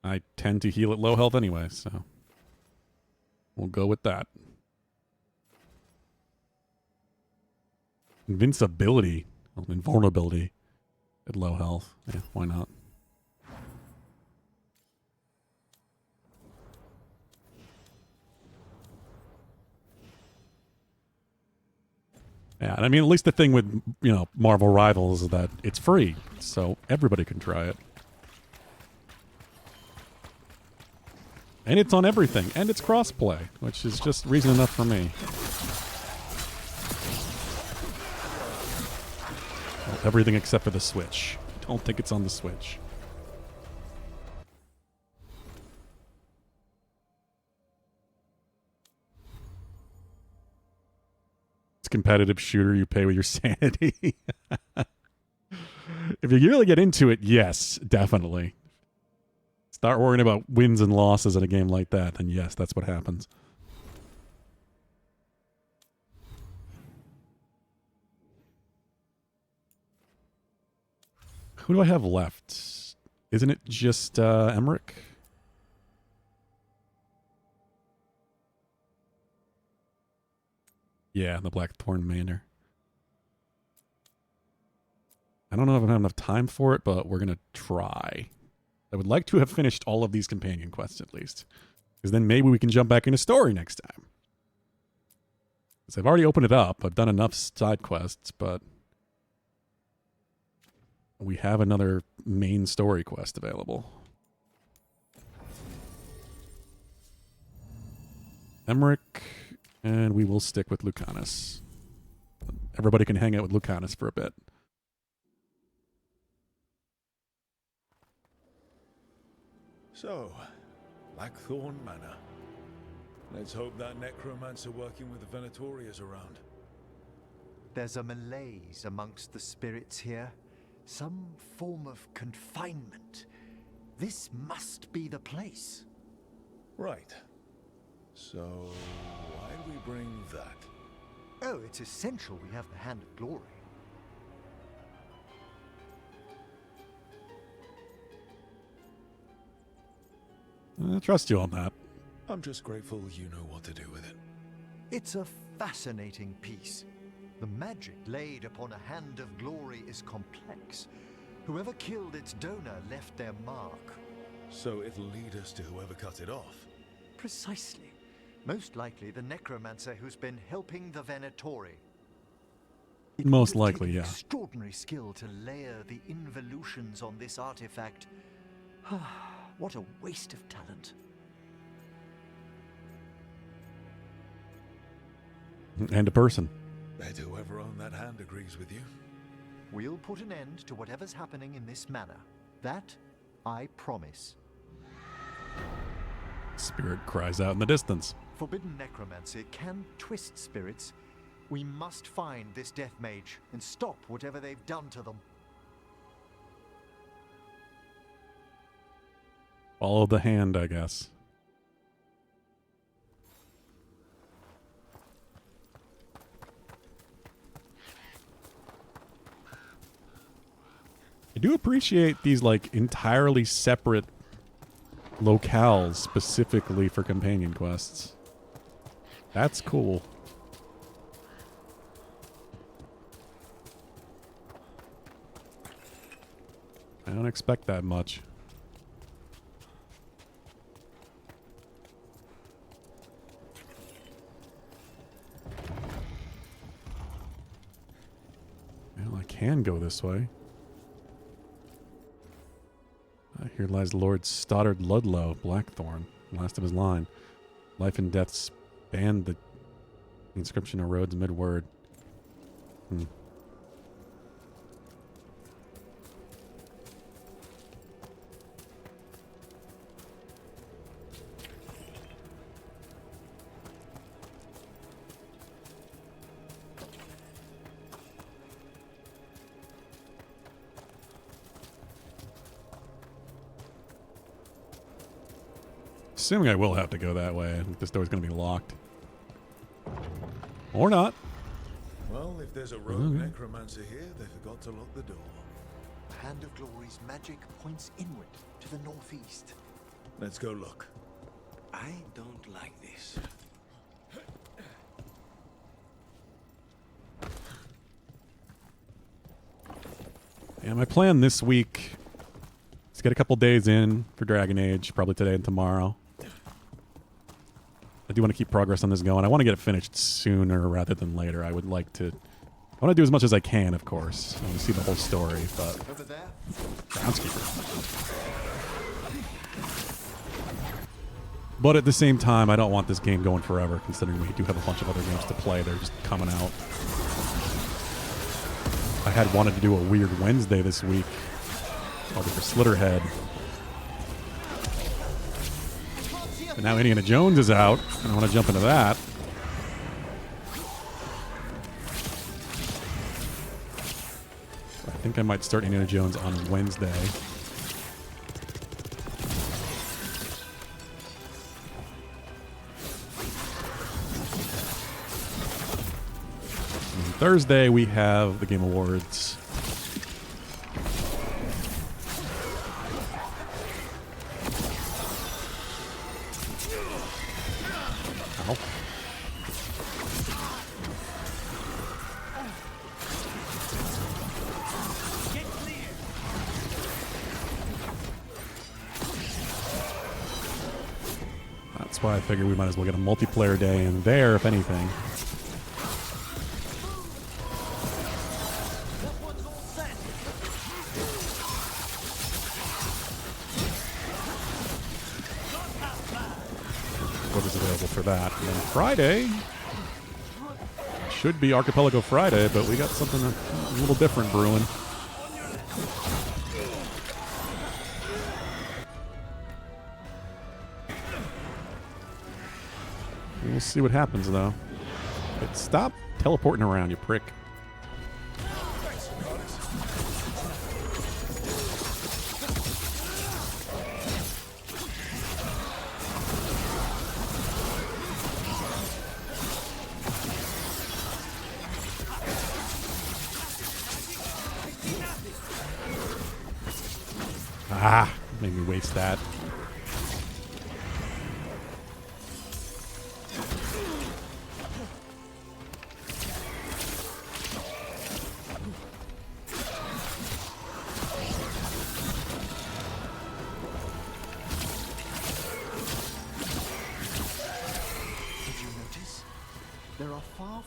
I tend to heal at low health anyway, so we'll go with that. Invincibility, well, invulnerability at low health. Yeah, why not? Yeah, and I mean, at least the thing with, you know, Marvel Rivals is that it's free, so everybody can try it. And it's on everything, and it's crossplay, which is just reason enough for me. Well, everything except for the Switch. I don't think it's on the Switch. Competitive shooter, you pay with your sanity. If you really get into it, yes, definitely. Start worrying about wins and losses in a game like that, then yes, that's what happens. Who do I have left? Isn't it just Emmerich? Yeah, the Blackthorn Manor. I don't know if I have enough time for it, but we're going to try. I would like to have finished all of these companion quests at least. Because then maybe we can jump back into story next time. Because I've already opened it up. I've done enough side quests, but we have another main story quest available. Emmerich. And we will stick with Lucanus. Everybody can hang out with Lucanus for a bit. So, Blackthorn Manor. Let's hope that necromancer working with the Venatori is around. There's a malaise amongst the spirits here. Some form of confinement. This must be the place. Right. So, why do we bring that? Oh, it's essential we have the Hand of Glory. I trust you on that. I'm just grateful you know what to do with it. It's a fascinating piece. The magic laid upon a Hand of Glory is complex. Whoever killed its donor left their mark. So it'll lead us to whoever cut it off? Precisely. Most likely the necromancer who's been helping the Venatori. Most likely, yeah. Extraordinary skill to layer the involutions on this artifact. What a waste of talent. And a person. Bet whoever owned that hand agrees with you. We'll put an end to whatever's happening in this manor. That, I promise. Spirit cries out in the distance. Forbidden necromancy can twist spirits. We must find this death mage and stop whatever they've done to them. Follow the hand, I guess. I do appreciate these, like, entirely separate locales specifically for companion quests. That's cool. I don't expect that much. Well, I can go this way. Here lies Lord Stoddard Ludlow, Blackthorn, last of his line. Life and death spanned the inscription erodes mid-word. Assuming I will have to go that way. I think this door's going to be locked. Or not. Well, if there's a rogue necromancer here, they forgot to lock the door. Hand of Glory's magic points inward to the northeast. Let's go look. I don't like this. And my plan this week is get a couple days in for Dragon Age, probably today and tomorrow. I do want to keep progress on this going. I want to get it finished sooner rather than later. I want to do as much as I can, of course. I want to see the whole story, but... Over there. Groundskeeper. But at the same time, I don't want this game going forever, considering we do have a bunch of other games to play. They're just coming out. I had wanted to do a weird Wednesday this week, probably for Slitterhead. But now Indiana Jones is out, and I want to jump into that. So I think I might start Indiana Jones on Wednesday. And Thursday we have the Game Awards. That's why I figured we might as well get a multiplayer day in there, if anything. What is available for that? And then Friday should be Archipelago Friday, but we got something a little different brewing. We'll see what happens, though. But stop teleporting around, you prick. Ah, made me waste that.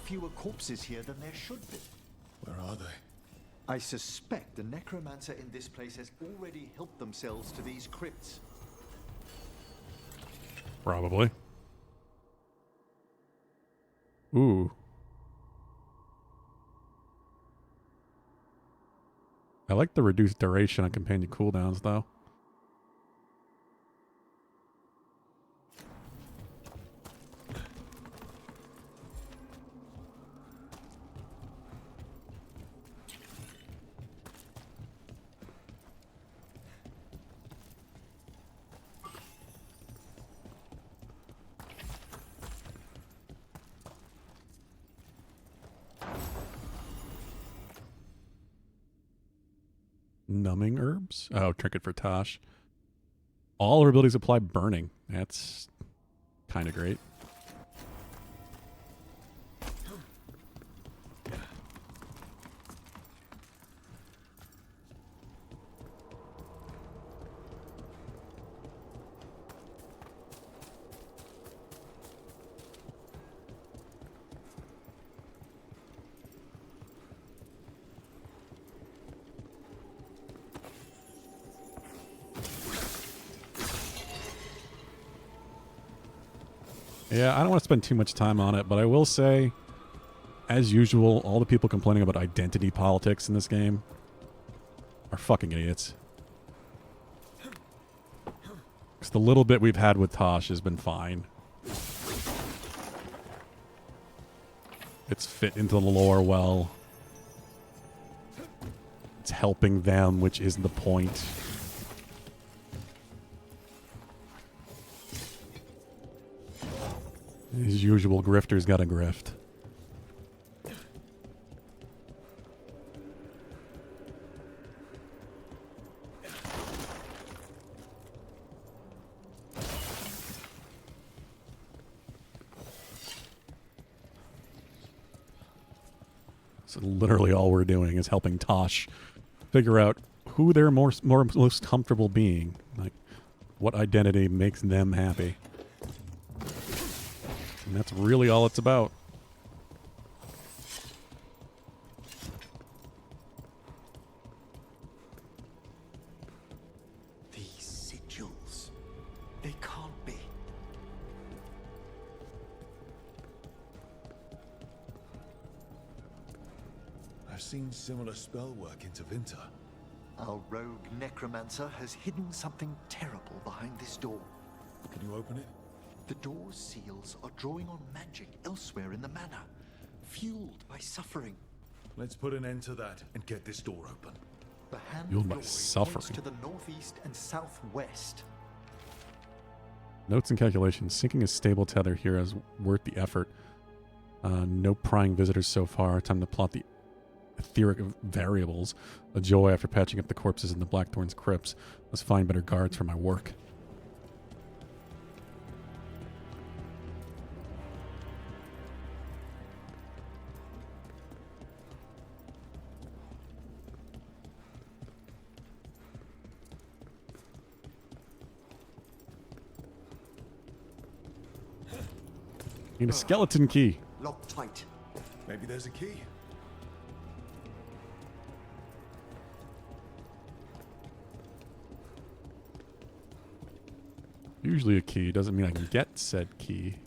Fewer corpses here than there should be. Where are they? I suspect the necromancer in this place has already helped themselves to these crypts. Probably. Ooh. I like the reduced duration on companion cooldowns, though. Numbing herbs? Oh, trinket for Tosh. All her abilities apply burning. That's kind of great. Yeah, I don't want to spend too much time on it, but I will say, as usual, all the people complaining about identity politics in this game are fucking idiots. Because the little bit we've had with Tosh has been fine. It's fit into the lore well. It's helping them, which isn't the point. As usual, grifters gotta grift. So literally all we're doing is helping Tosh figure out who they're most comfortable being. Like, what identity makes them happy. And that's really all it's about. These sigils. They can't be. I've seen similar spell work into Vinter. Our rogue necromancer has hidden something terrible behind this door. Can you open it? The door's seals are drawing on magic elsewhere in the manor, fueled by suffering. Let's put an end to that and get this door open. The hand Fueled of by glory suffering. points to the northeast and southwest. Notes and calculations. Sinking a stable tether here is worth the effort. No prying visitors so far. Time to plot the etheric variables. A joy after patching up the corpses in the Blackthorn's crypts. Let's find better guards for my work. Need a skeleton key. Locked tight. Maybe there's a key. Usually a key doesn't mean I can get said key.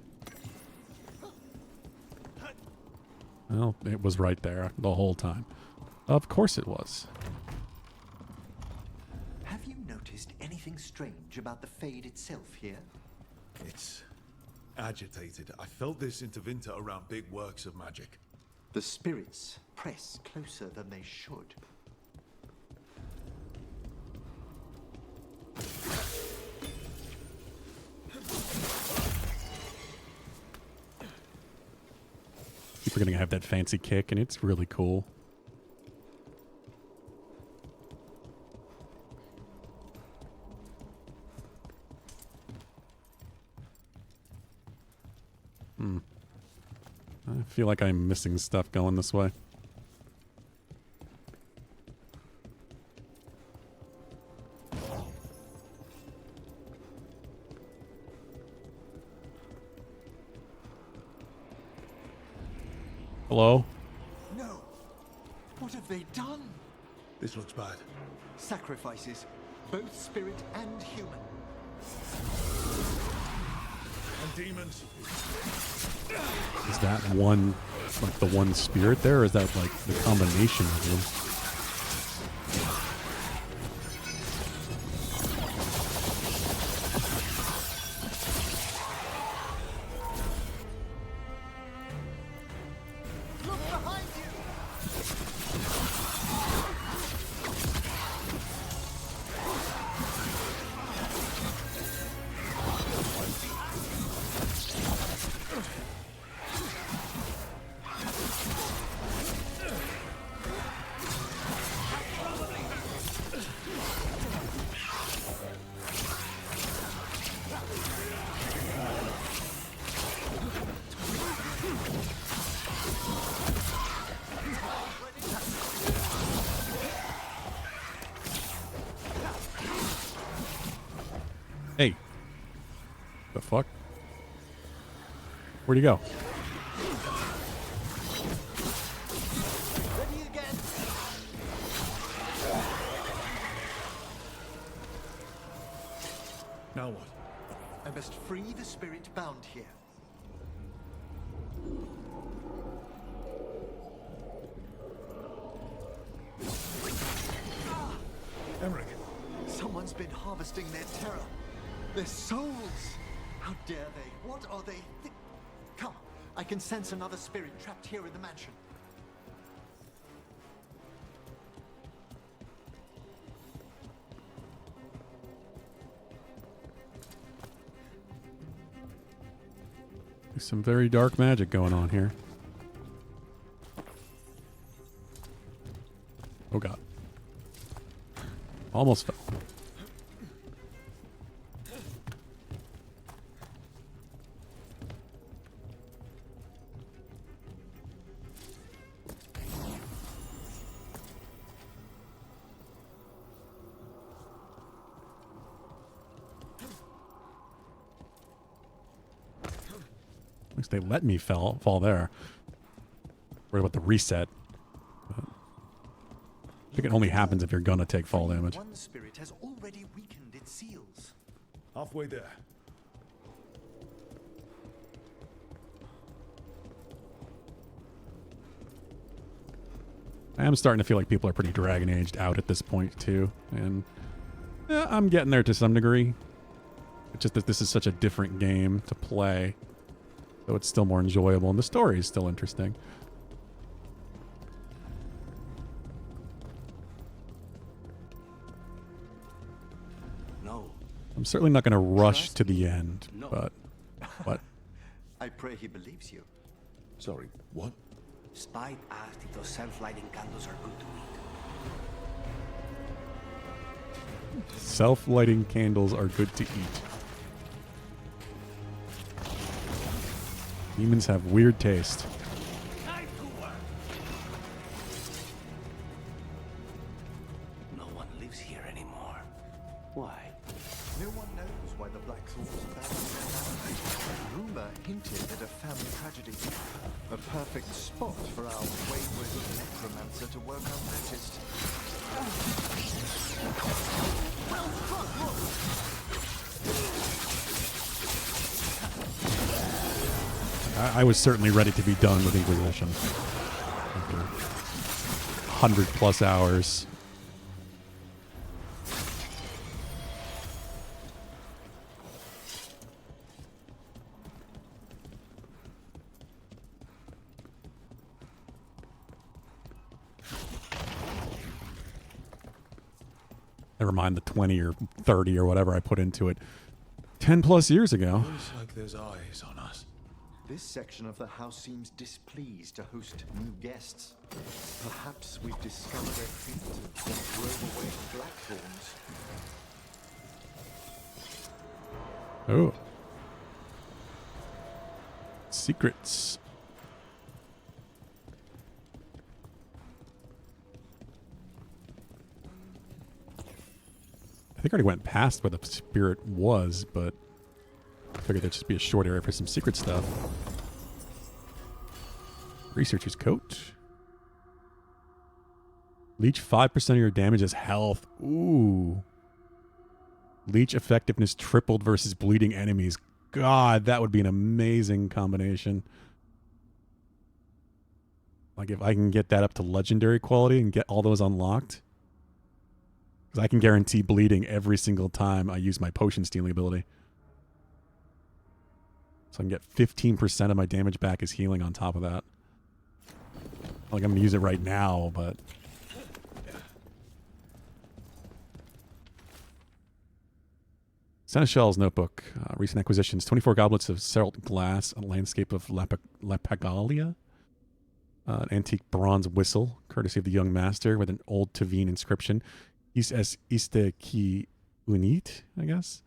Well, it was right there the whole time. Of course it was. Have you noticed anything strange about the Fade itself here? It's agitated. I felt this into Vinter around big works of magic. The spirits press closer than they should. Keep forgetting I have that fancy kick, and it's really cool. I feel like I'm missing stuff going this way. Hello? No! What have they done? This looks bad. Sacrifices, both spirit and human. And demons. Is that one, like the one spirit there, or is that like the combination of them? Hey. The fuck? Where'd he go? Ready again. Now what? I must free the spirit bound here. Emmerich. Someone's been harvesting their terror. Their souls. How dare they? What are they? Come, I can sense another spirit trapped here in the mansion. There's some very dark magic going on here. Oh god. Almost fell. least they let me fall there. Worried about the reset. But I think it only happens if you're gonna take fall damage. One spirit has already weakened its seals. Halfway there. I am starting to feel like people are pretty Dragon Aged out at this point too, and I'm getting there to some degree. It's just that this is such a different game to play, so it's still more enjoyable, and the story is still interesting. No. I'm certainly not going to rush to the end, but what? I pray he believes you. Sorry, what? Spite asked if those self-lighting candles are good to eat. Self-lighting candles are good to eat. Demons have weird taste. No one lives here anymore. Why? No one knows why the Black Thorns abandoned their land. Rumor hinted at a family tragedy. A perfect spot for our wayward necromancer to work unnoticed. I was certainly ready to be done with Inquisition. After 100+ hours. Never mind the 20 or 30 or whatever I put into it 10+ years ago. Looks like there's eyes on us. This section of the house seems displeased to host new guests. Perhaps we've discovered a hint of what drove away the Blackthorns. Oh. Secrets. I think I already went past where the spirit was, but I figured there'd just be a short area for some secret stuff. Researcher's coat. Leech 5% of your damage as health. Ooh. Leech effectiveness tripled versus bleeding enemies. God, that would be an amazing combination. Like if I can get that up to legendary quality and get all those unlocked. Because I can guarantee bleeding every single time I use my potion stealing ability. So I can get 15% of my damage back as healing on top of that. Like I'm going to use it right now, but... Seneschal's Notebook. Recent acquisitions. 24 goblets of Ceralt glass. A landscape of Lapagalia. An antique bronze whistle, courtesy of the young master, with an old Tavine inscription. Is es iste qui unit, I guess.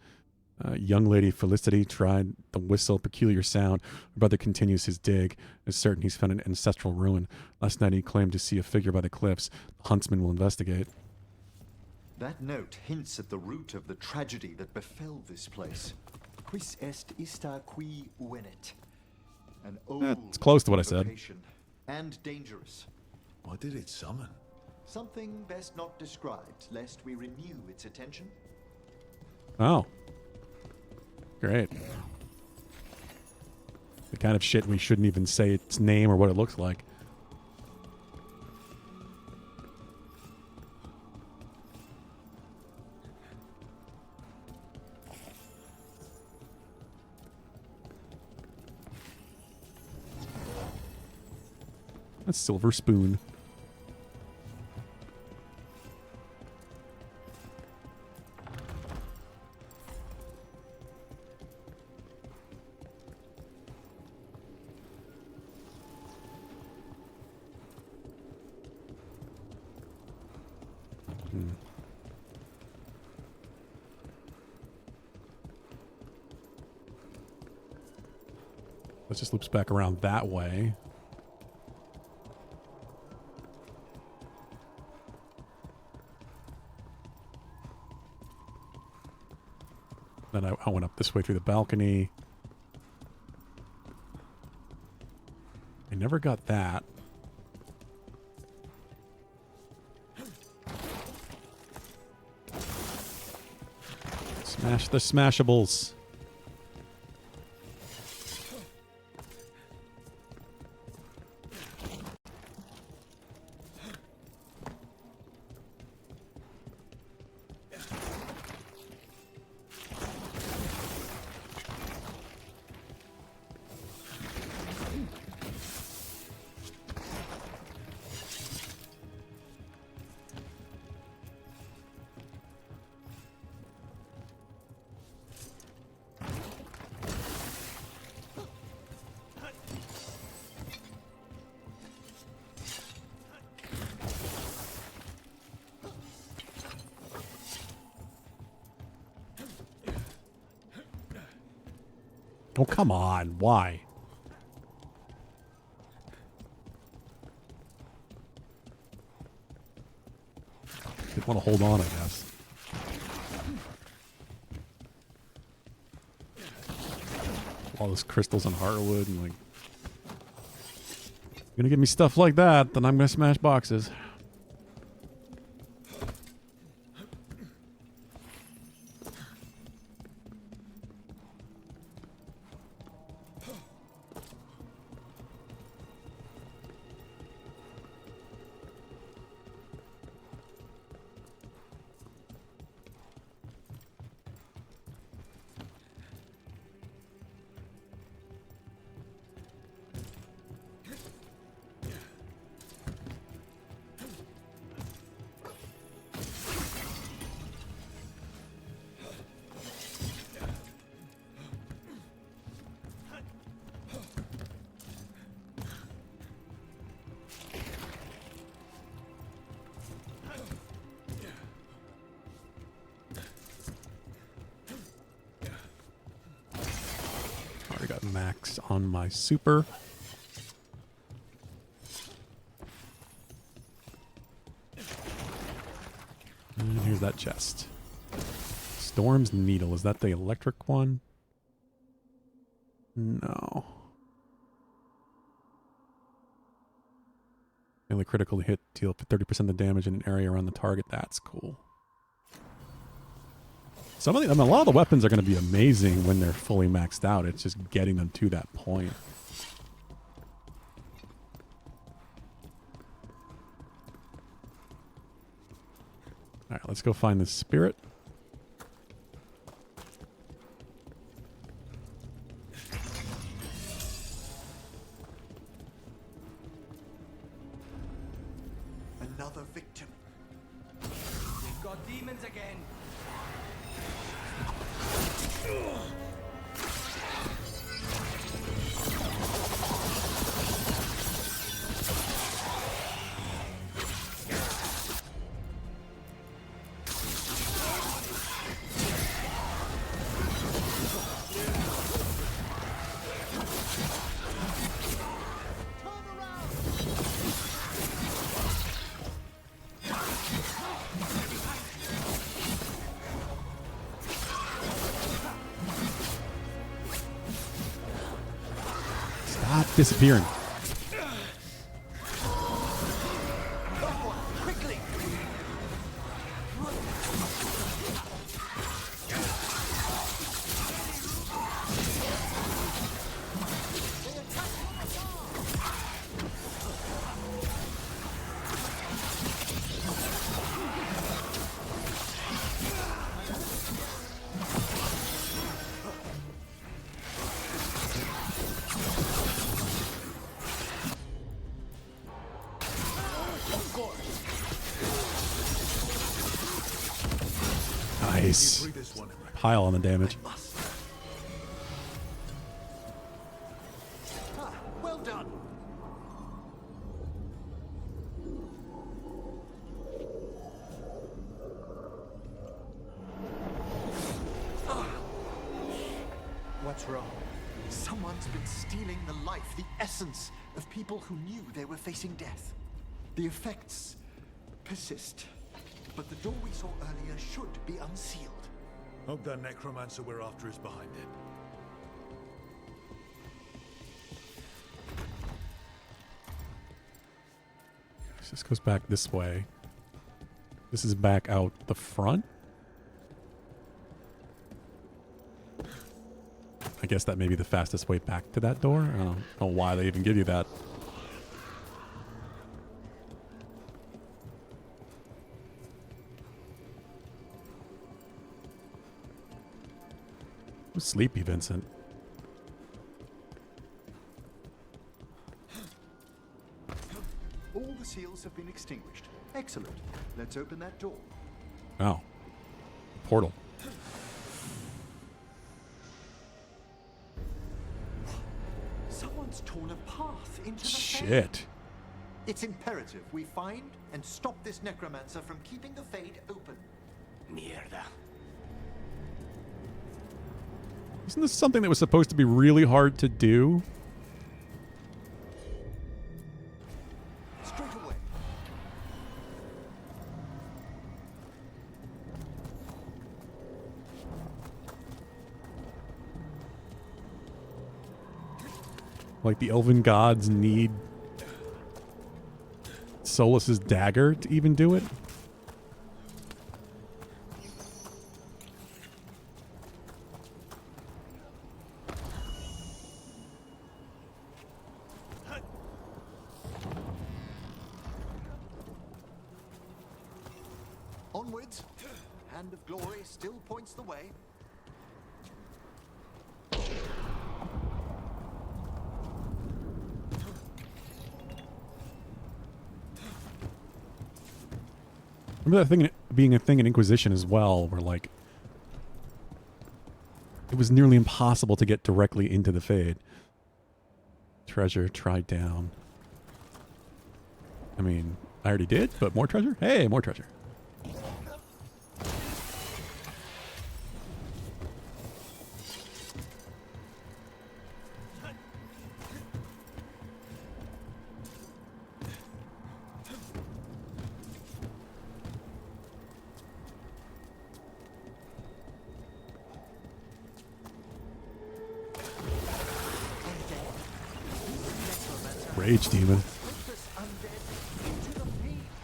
Young lady Felicity tried the whistle, peculiar sound. Her brother continues his dig. Is certain he's found an ancestral ruin. Last night he claimed to see a figure by the cliffs. The huntsman will investigate. That note hints at the root of the tragedy that befell this place. Quis est ista qui uenet? An old It's close to what I said. invocation, and dangerous. What did it summon? Something best not described, lest we renew its attention. Oh. Great. The kind of shit we shouldn't even say its name or what it looks like. A silver spoon. This just loops back around that way. Then I went up this way through the balcony. I never got that. Smash the smashables. Oh, come on. Why? They want to hold on, I guess. All those crystals and heartwood and like... You're gonna give me stuff like that, then I'm gonna smash boxes. Already got max on my super. And here's that chest. Storm's Needle. Is that the electric one? No. Only critical hit deal 30% of the damage in an area around the target. That's cool. Some of the, I mean, a lot of the weapons are going to be amazing when they're fully maxed out. It's just getting them to that point. All right, let's go find the spirit. Another victim. We've got demons again. Stop disappearing. Quickly. Nice. Pile on the damage. Ah, well done. What's wrong? Someone's been stealing the life, the essence of people who knew they were facing death. The effects persist, but the door we saw earlier should be unsealed. Hope that necromancer we're after is behind it. This goes back this way. This is back out the front. I guess that may be the fastest way back to that door. I don't know why they even give you that. I'm sleepy, Vincent. All the seals have been extinguished. Excellent. Let's open that door. Oh. Portal. Someone's torn a path into the Shit. Fade. It's imperative we find and stop this necromancer from keeping the Fade open. Mierda. Isn't this something that was supposed to be really hard to do? Straight away. Like the elven gods need Solus's dagger to even do it? Onwards. Hand of Glory still points the way. Remember that thing being a thing in Inquisition as well, where like it was nearly impossible to get directly into the Fade. Treasure tried down. I mean, I already did, but more treasure? Hey, more treasure. Rage demon.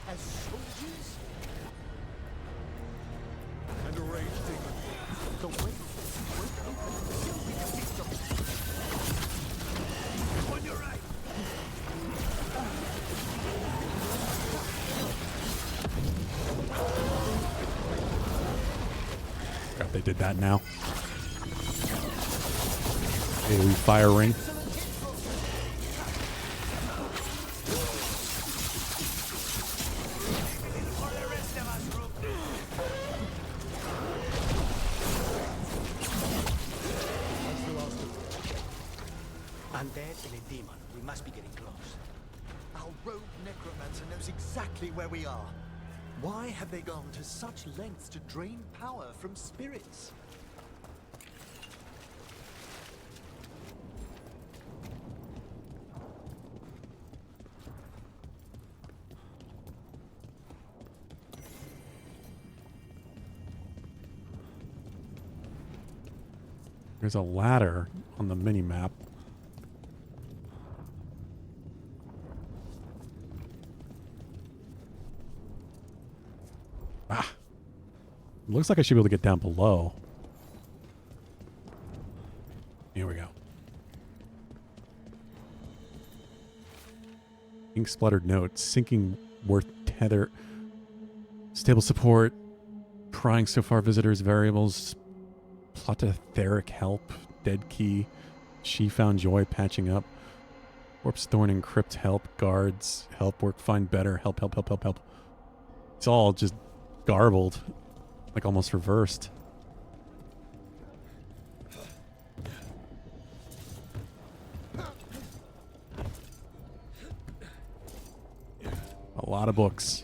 As soldiers? And a rage demon. The way won't open until we defeat them. On your right. Forgot they did that now. AoE fire ring. Undead and a demon. We must be getting close. Our rogue necromancer knows exactly where we are. Why have they gone to such lengths to drain power from spirits? There's a ladder on the mini map. Ah. Looks like I should be able to get down below. Here we go. Ink splattered notes. Sinking worth tether. Stable support. Prying so far visitors variables. Platatheric help. Dead key. She found joy patching up. Warp's thorn encrypt help. Guards. Help work find better. Help, help, help, help, help. It's all just garbled. Like almost reversed. A lot of books.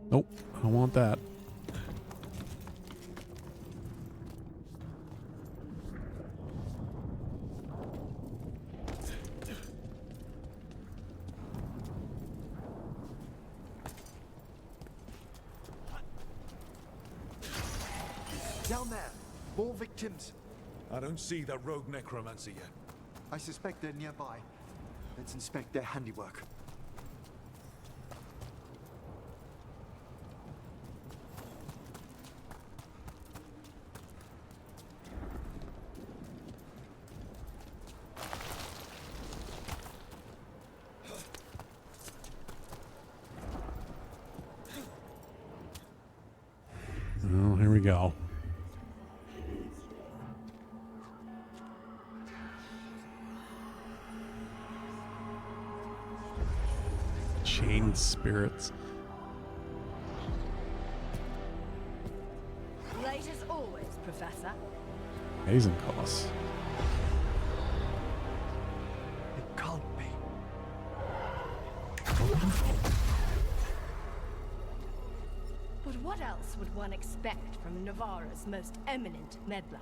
Nope, I don't want that. Down there! More victims! I don't see that rogue necromancer yet. I suspect they're nearby. Let's inspect their handiwork. Oh, here we go. Chained spirits. Late as always, Professor. Amazing costs. It can't be. But what else would one expect from Navarra's most eminent meddler?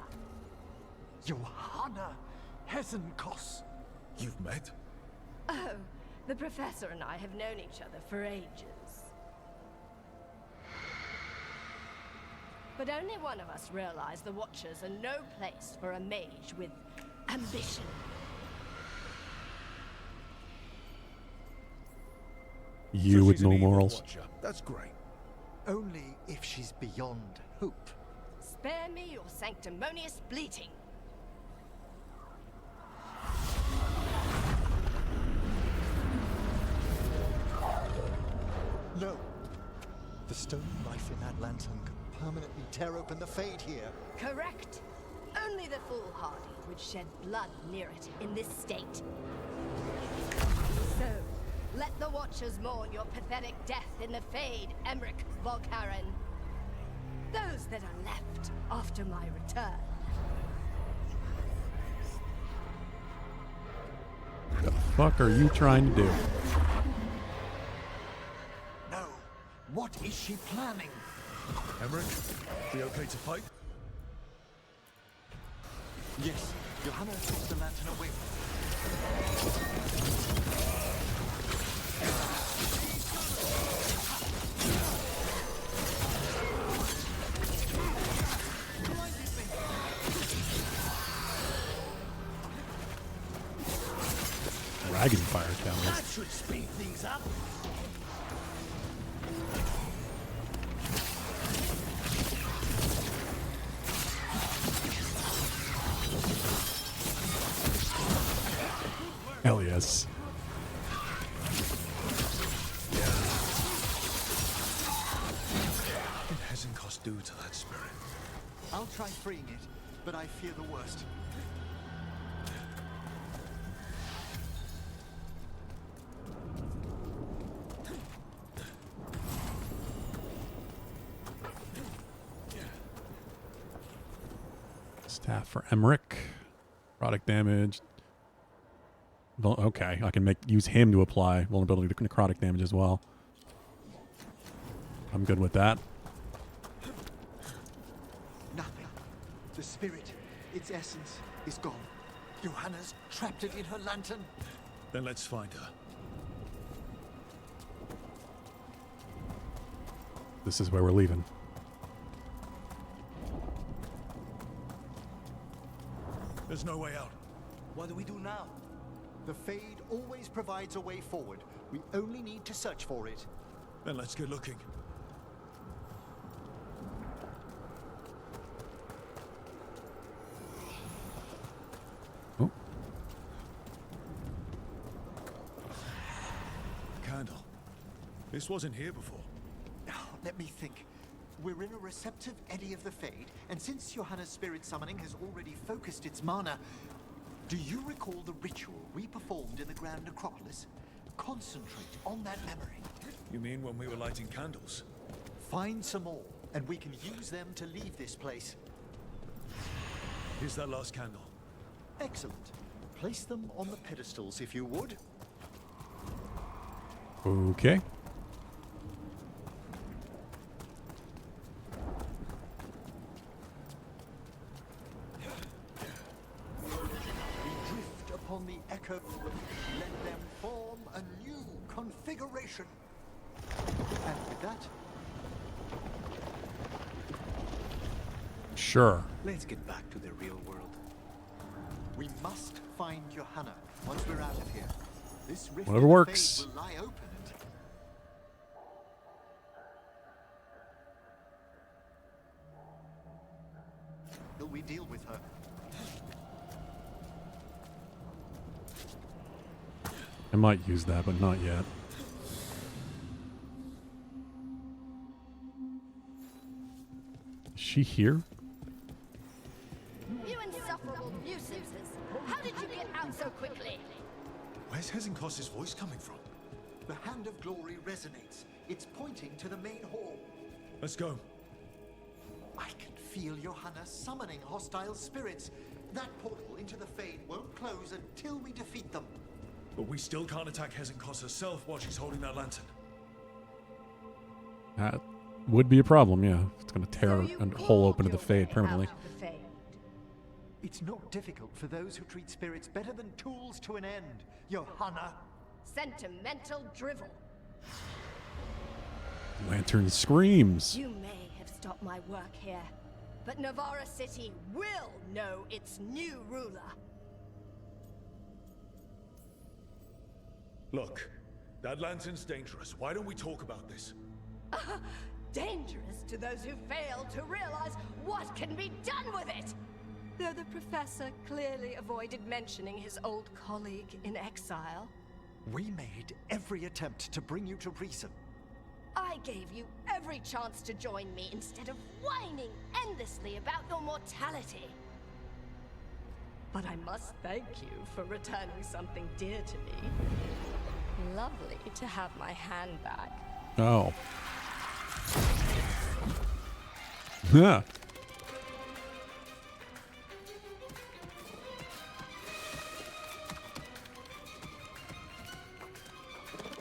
Johanna Hesenkos. You've met? Oh, the Professor and I have known each other for ages. But only one of us realized the Watchers are no place for a mage with ambition. You with no morals. That's great. Only if she's beyond hope. Spare me your sanctimonious bleating. No. The stone knife in that lantern could permanently tear open the Fade here. Correct. Only the foolhardy would shed blood near it in this state. So, let the Watchers mourn your pathetic death in the Fade, Emmerich Volkaren. Those that are left after my return. What the fuck are you trying to do? No. What is she planning? Emmerich, we okay to fight? Yes. Johanna took the lantern away from Dragon fire candles. That should speed things up. Hell yes. What did Hesenkos do to that spirit? I'll try freeing it, but I fear the worst. Staff for Emmerich. Product damage. Okay, I can use him to apply vulnerability to necrotic damage as well. I'm good with that. Nothing. The spirit, its essence, is gone. Johanna's trapped it in her lantern. Then let's find her. This is where we're leaving. There's no way out. What do we do now? The Fade always provides a way forward. We only need to search for it. Then let's get looking. Oh. Candle. This wasn't here before. Now, let me think. We're in a receptive eddy of the Fade, and since Johanna's spirit summoning has already focused its mana, do you recall the ritual we performed in the Grand Necropolis? Concentrate on that memory. You mean when we were lighting candles? Find some more, and we can use them to leave this place. Here's that last candle. Excellent. Place them on the pedestals, if you would. Okay. Upon the echo, let them form a new configuration. And with that, Sure. Let's get back to the real world. We must find Johanna once we're out of here. This rift Whatever in the works. Fade will lie open until we deal with her. I might use that, but not yet. Is she here? You insufferable nuisances! How did you get out so quickly? Where's Hezenkos's voice coming from? The Hand of Glory resonates. It's pointing to the main hall. Let's go. I can feel Johanna summoning hostile spirits. That portal into the Fade won't close until we defeat them. But we still can't attack Hezenkos herself while she's holding that lantern. That would be a problem, yeah. It's going to tear a hole open to the Fade permanently. It's not difficult for those who treat spirits better than tools to an end, Johanna. Sentimental drivel. Lantern screams. You may have stopped my work here, but Navarra City will know its new ruler. Look, that lantern's dangerous. Why don't we talk about this? Dangerous to those who fail to realize what can be done with it. Though the professor clearly avoided mentioning his old colleague in exile. We made every attempt to bring you to reason. I gave you every chance to join me instead of whining endlessly about your mortality. But I must thank you for returning something dear to me. Lovely to have my hand back. Oh. Yeah.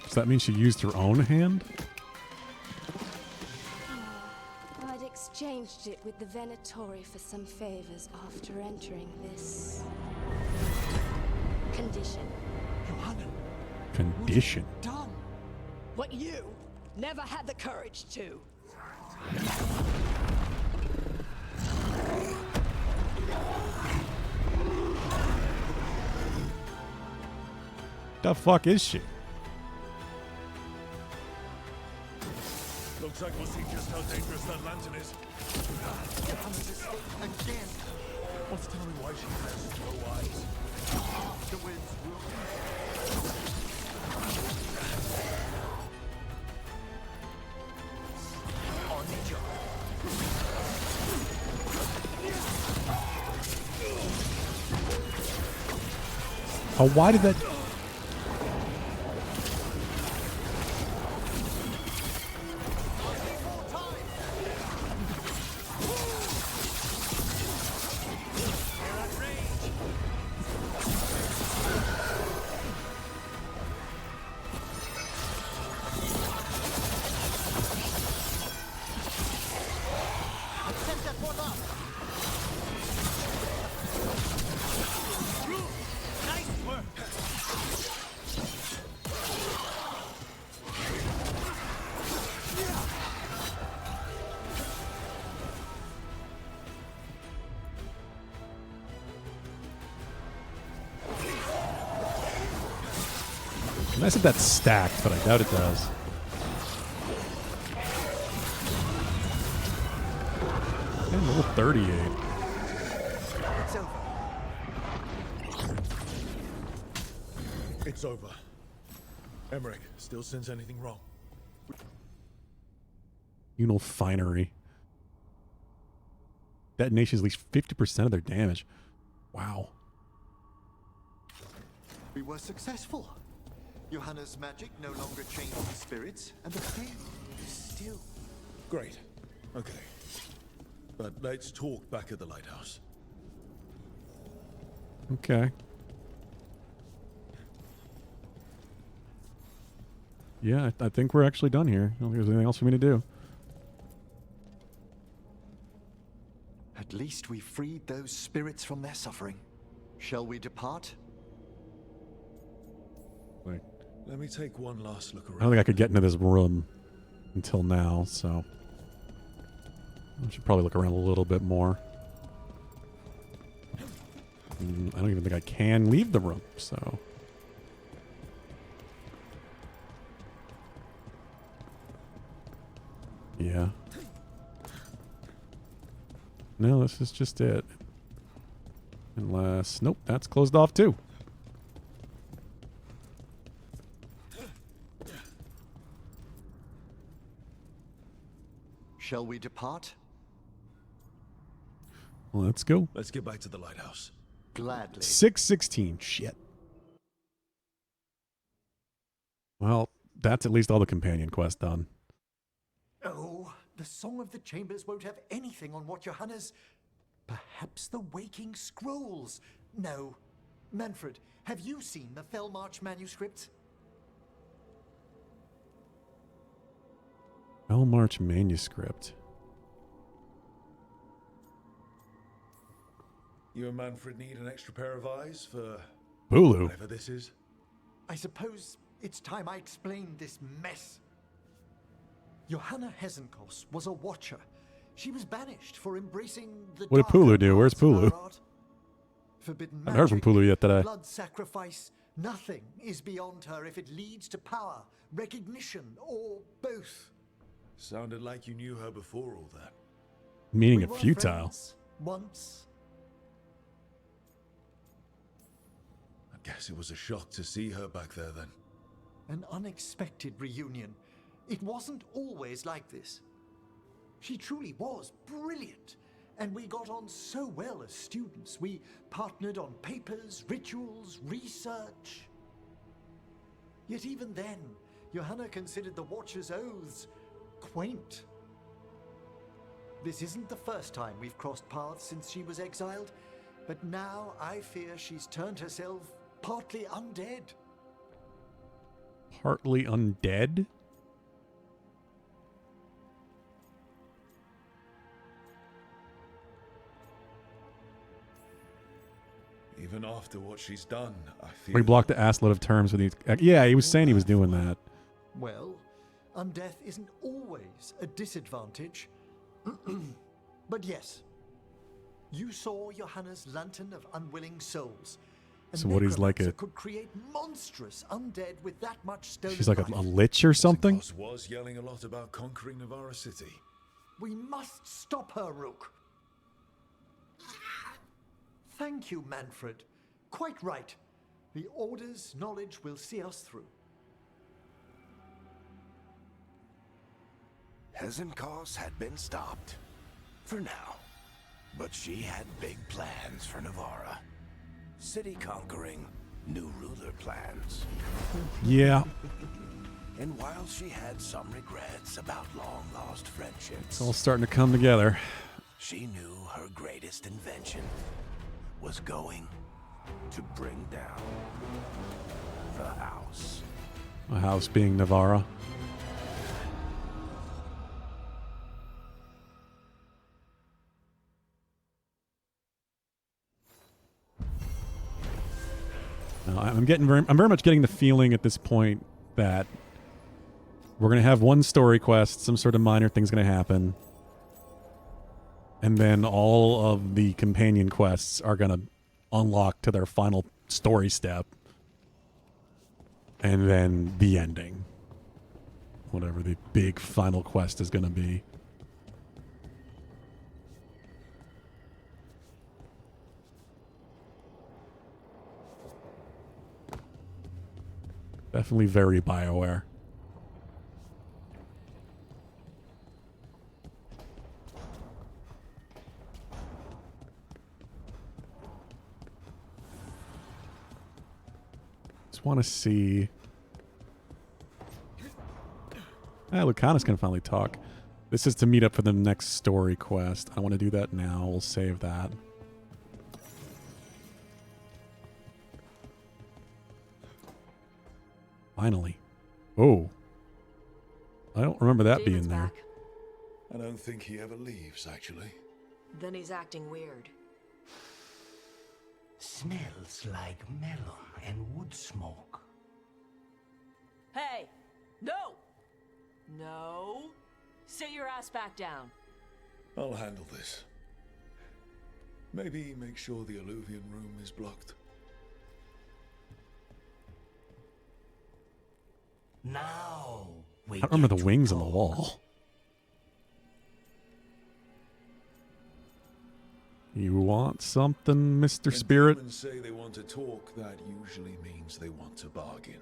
Does that mean she used her own hand? I'd exchanged it with the Venatori for some favors after entering this condition. Johanna, Condition. done. What you never had the courage to. The fuck is she? Looks like we'll see just how dangerous that lantern is. Johanna's escaped again. What's telling me why she has no eyes? Afterwards, On the job. Oh, why did that... I said that's stacked, but I doubt it does. And level 38. it's over. It's over. Emmerich, still sense anything wrong? Unal finery. Detonations at least 50% of their damage. Wow. We were successful. Johanna's magic no longer chains the spirits, and the Fade is still. Great. Okay. But let's talk back at the lighthouse. Okay. Yeah, I think we're actually done here. I don't think there's anything else for me to do. At least we freed those spirits from their suffering. Shall we depart? Wait. Let me take one last look I around. don't think I could get into this room until now, so I should probably look around a little bit more. I don't even think I can leave the room, so. Yeah. No, this is just it. Unless, nope, that's closed off too. Shall we depart? Well, let's go. Let's get back to the lighthouse. Gladly. 6:16. Shit. Well, that's at least all the companion quests done. Oh, the Song of the Chambers won't have anything on what Johanna's... Perhaps the Waking Scrolls? No. Manfred, have you seen the Fellmarch manuscript? Fellmarch manuscript. You and Manfred need an extra pair of eyes for... Bulu. Whatever this is. I suppose it's time I explained this mess. Johanna Hesenkos was a watcher. She was banished for embracing the What did Pulu do? Where's Pulu? Forbidden I haven't heard from magic, Pulu yet today. blood sacrifice. Nothing is beyond her if it leads to power, recognition, or both. Sounded like you knew her before all that. Meaning We of were futile. friends once. I guess it was a shock to see her back there then. An unexpected reunion. It wasn't always like this. She truly was brilliant, and we got on so well as students. We partnered on papers, rituals, research. Yet even then, Johanna considered the Watcher's oaths quaint. This isn't the first time we've crossed paths since she was exiled, but now I fear she's turned herself partly undead. Partly undead? Even after what she's done, I feel... We blocked the asslet of terms with these. Yeah, he was saying he was doing that. Well, undeath isn't always a disadvantage. But yes, you saw Johanna's Lantern of Unwilling Souls. So what, he's like a... could create monstrous undead with that much stolen She's like a life. lich or something? Hesenkos was yelling a lot about conquering Navarra City. We must stop her, Rook. Thank you, Manfred. Quite right. The Order's knowledge will see us through. Hesenkos had been stopped. For now. But she had big plans for Navarra. City conquering, new ruler plans. Yeah. And while she had some regrets about long-lost friendships, It's all starting to come together. she knew her greatest invention was going to bring down the house. A house being Navarra. I'm very much getting the feeling at this point that we're going to have one story quest, some sort of minor thing's going to happen, and then all of the companion quests are going to unlock to their final story step, and then the ending. Whatever the big final quest is going to be. Definitely very BioWare. Just want to see. Lucana's can finally talk. This is to meet up for the next story quest. I want to do that now. We'll save that. Finally. Oh. I don't remember that being there. I don't think he ever leaves, actually. Then he's acting weird. Smells like melon and wood smoke. Hey! No! No! Sit your ass back down. I'll handle this. Maybe make sure the Alluvian room is blocked. Now I don't remember the wings on the wall. You want something, Mr. Spirit? When demons say they want to talk, that usually means they want to bargain.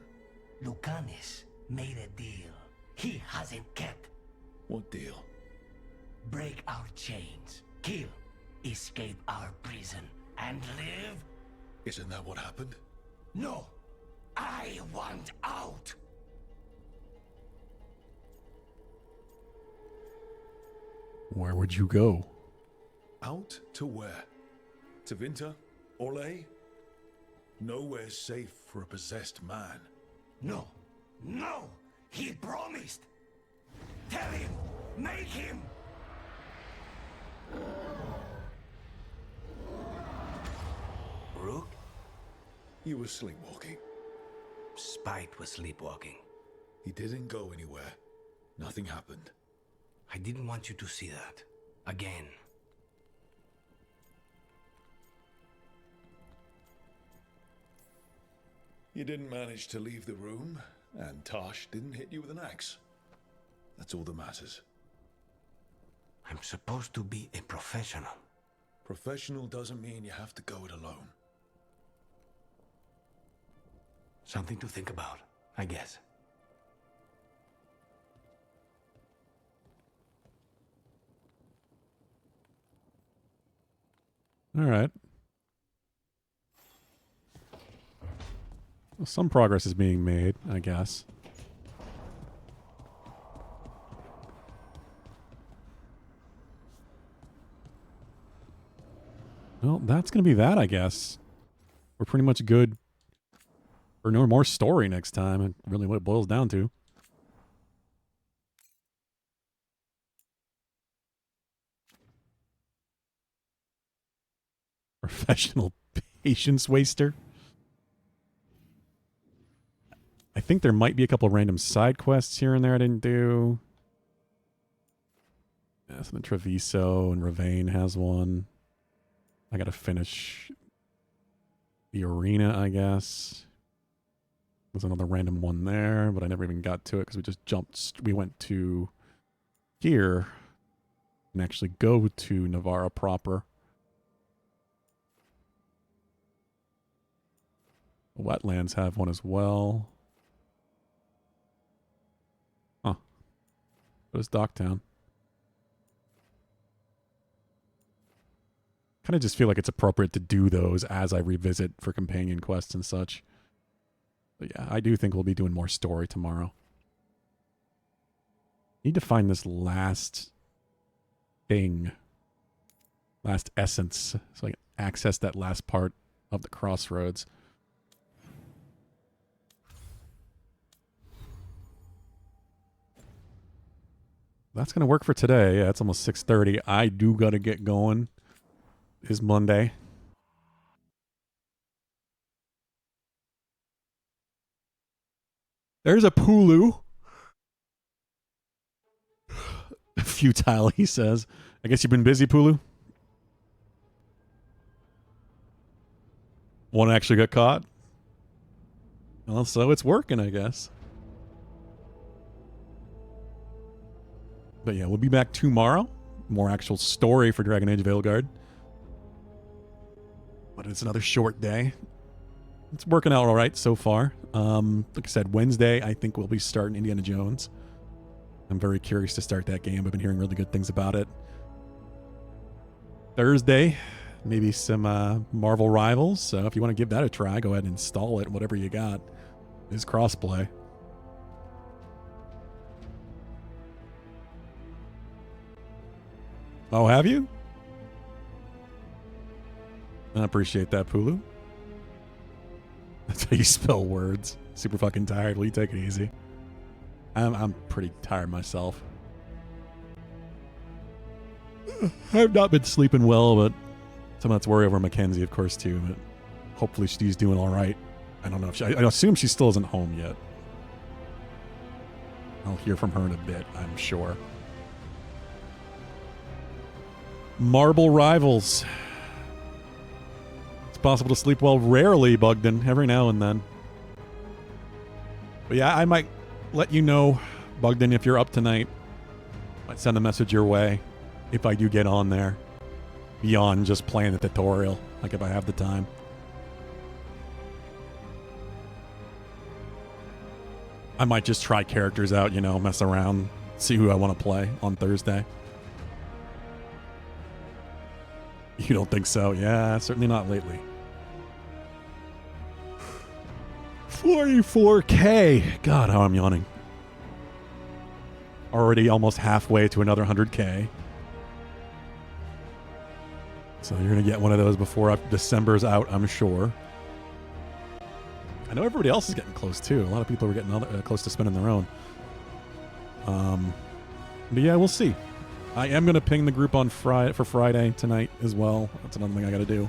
Lucanus made a deal he hasn't kept. What deal? Break our chains, kill, escape our prison, and live? Isn't that what happened? No, I want out. Where would you go? Out to where? To Vinter? Orlais? Nowhere safe for a possessed man. No, no, he promised. Tell him, make him. Rook? He was sleepwalking. Spite was sleepwalking. He didn't go anywhere. Nothing happened. I didn't want you to see that. Again. You didn't manage to leave the room, and Tosh didn't hit you with an axe. That's all that matters. I'm supposed to be a professional. Professional doesn't mean you have to go it alone. Something to think about, I guess. All right. Well, some progress is being made, I guess. Well, that's going to be that, I guess. We're pretty much good for no more story next time, and really what it boils down to. Professional patience waster. I think there might be a couple random side quests here and there I didn't do. Yeah, so the Treviso and Ravane has one. I gotta finish the arena, I guess. There's another random one there, but I never even got to it because we just jumped. We went to here and actually go to Navarra proper. Wetlands have one as well. Huh. What is Docktown? Kind of just feel like it's appropriate to do those as I revisit for companion quests and such. But yeah, I do think we'll be doing more story tomorrow. Need to find this last thing. Last essence. So I can access that last part of the crossroads. That's going to work for today. Yeah, it's almost 6:30. I do got to get going. It's Monday. There's a Pulu. Futile, he says. I guess you've been busy, Pulu? One actually got caught? Well, so it's working, I guess. But yeah, we'll be back tomorrow. More actual story for Dragon Age Veilguard. But it's another short day. It's working out all right so far. Like I said, Wednesday, I think we'll be starting Indiana Jones. I'm very curious to start that game. I've been hearing really good things about it. Thursday, maybe some Marvel Rivals. So if you want to give that a try, go ahead and install it. Whatever you got is crossplay. Oh, have you? I appreciate that, Pulu. That's how you spell words. Super fucking tired. Will you take it easy? I'm pretty tired myself. I've not been sleeping well, but some of that's worry over Mackenzie, of course, too. But hopefully she's doing all right. I don't know if she... I assume she still isn't home yet. I'll hear from her in a bit, I'm sure. Marble Rivals. It's possible to sleep well. Rarely, Bugden. Every now and then. But yeah, I might let you know, Bugden, if you're up tonight. Might send a message your way if I do get on there. Beyond just playing the tutorial. Like if I have the time. I might just try characters out, you know, mess around. See who I want to play on Thursday. You don't think so? Yeah, certainly not lately. 44K. God, how I'm yawning. Already almost halfway to another 100K. So you're going to get one of those before December's out, I'm sure. I know everybody else is getting close, too. A lot of people are getting close to spending their own. But yeah, we'll see. I am going to ping the group on Friday tonight as well. That's another thing I got to do.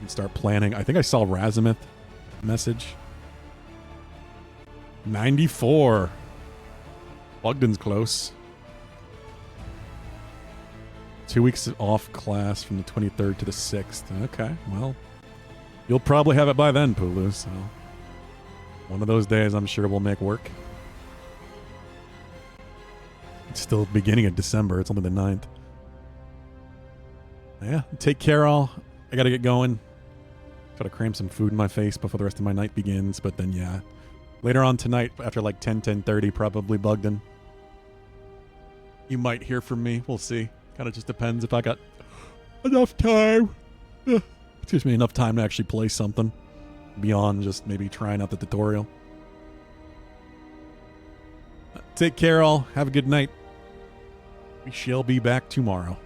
And start planning. I think I saw Razimith message. 94. Bugden's close. 2 weeks off class from the 23rd to the 6th. Okay, well, you'll probably have it by then, Pulu. So one of those days I'm sure we'll make work. It's still beginning of December. It's only the 9th. Yeah, take care all. I gotta get going. Gotta cram some food in my face before the rest of my night begins. But then, yeah, later on tonight, after like 10:30, probably Bugden. You might hear from me. We'll see. Kind of just depends if I got enough time. Excuse me, enough time to actually play something beyond just maybe trying out the tutorial. Take care all. Have a good night. We shall be back tomorrow.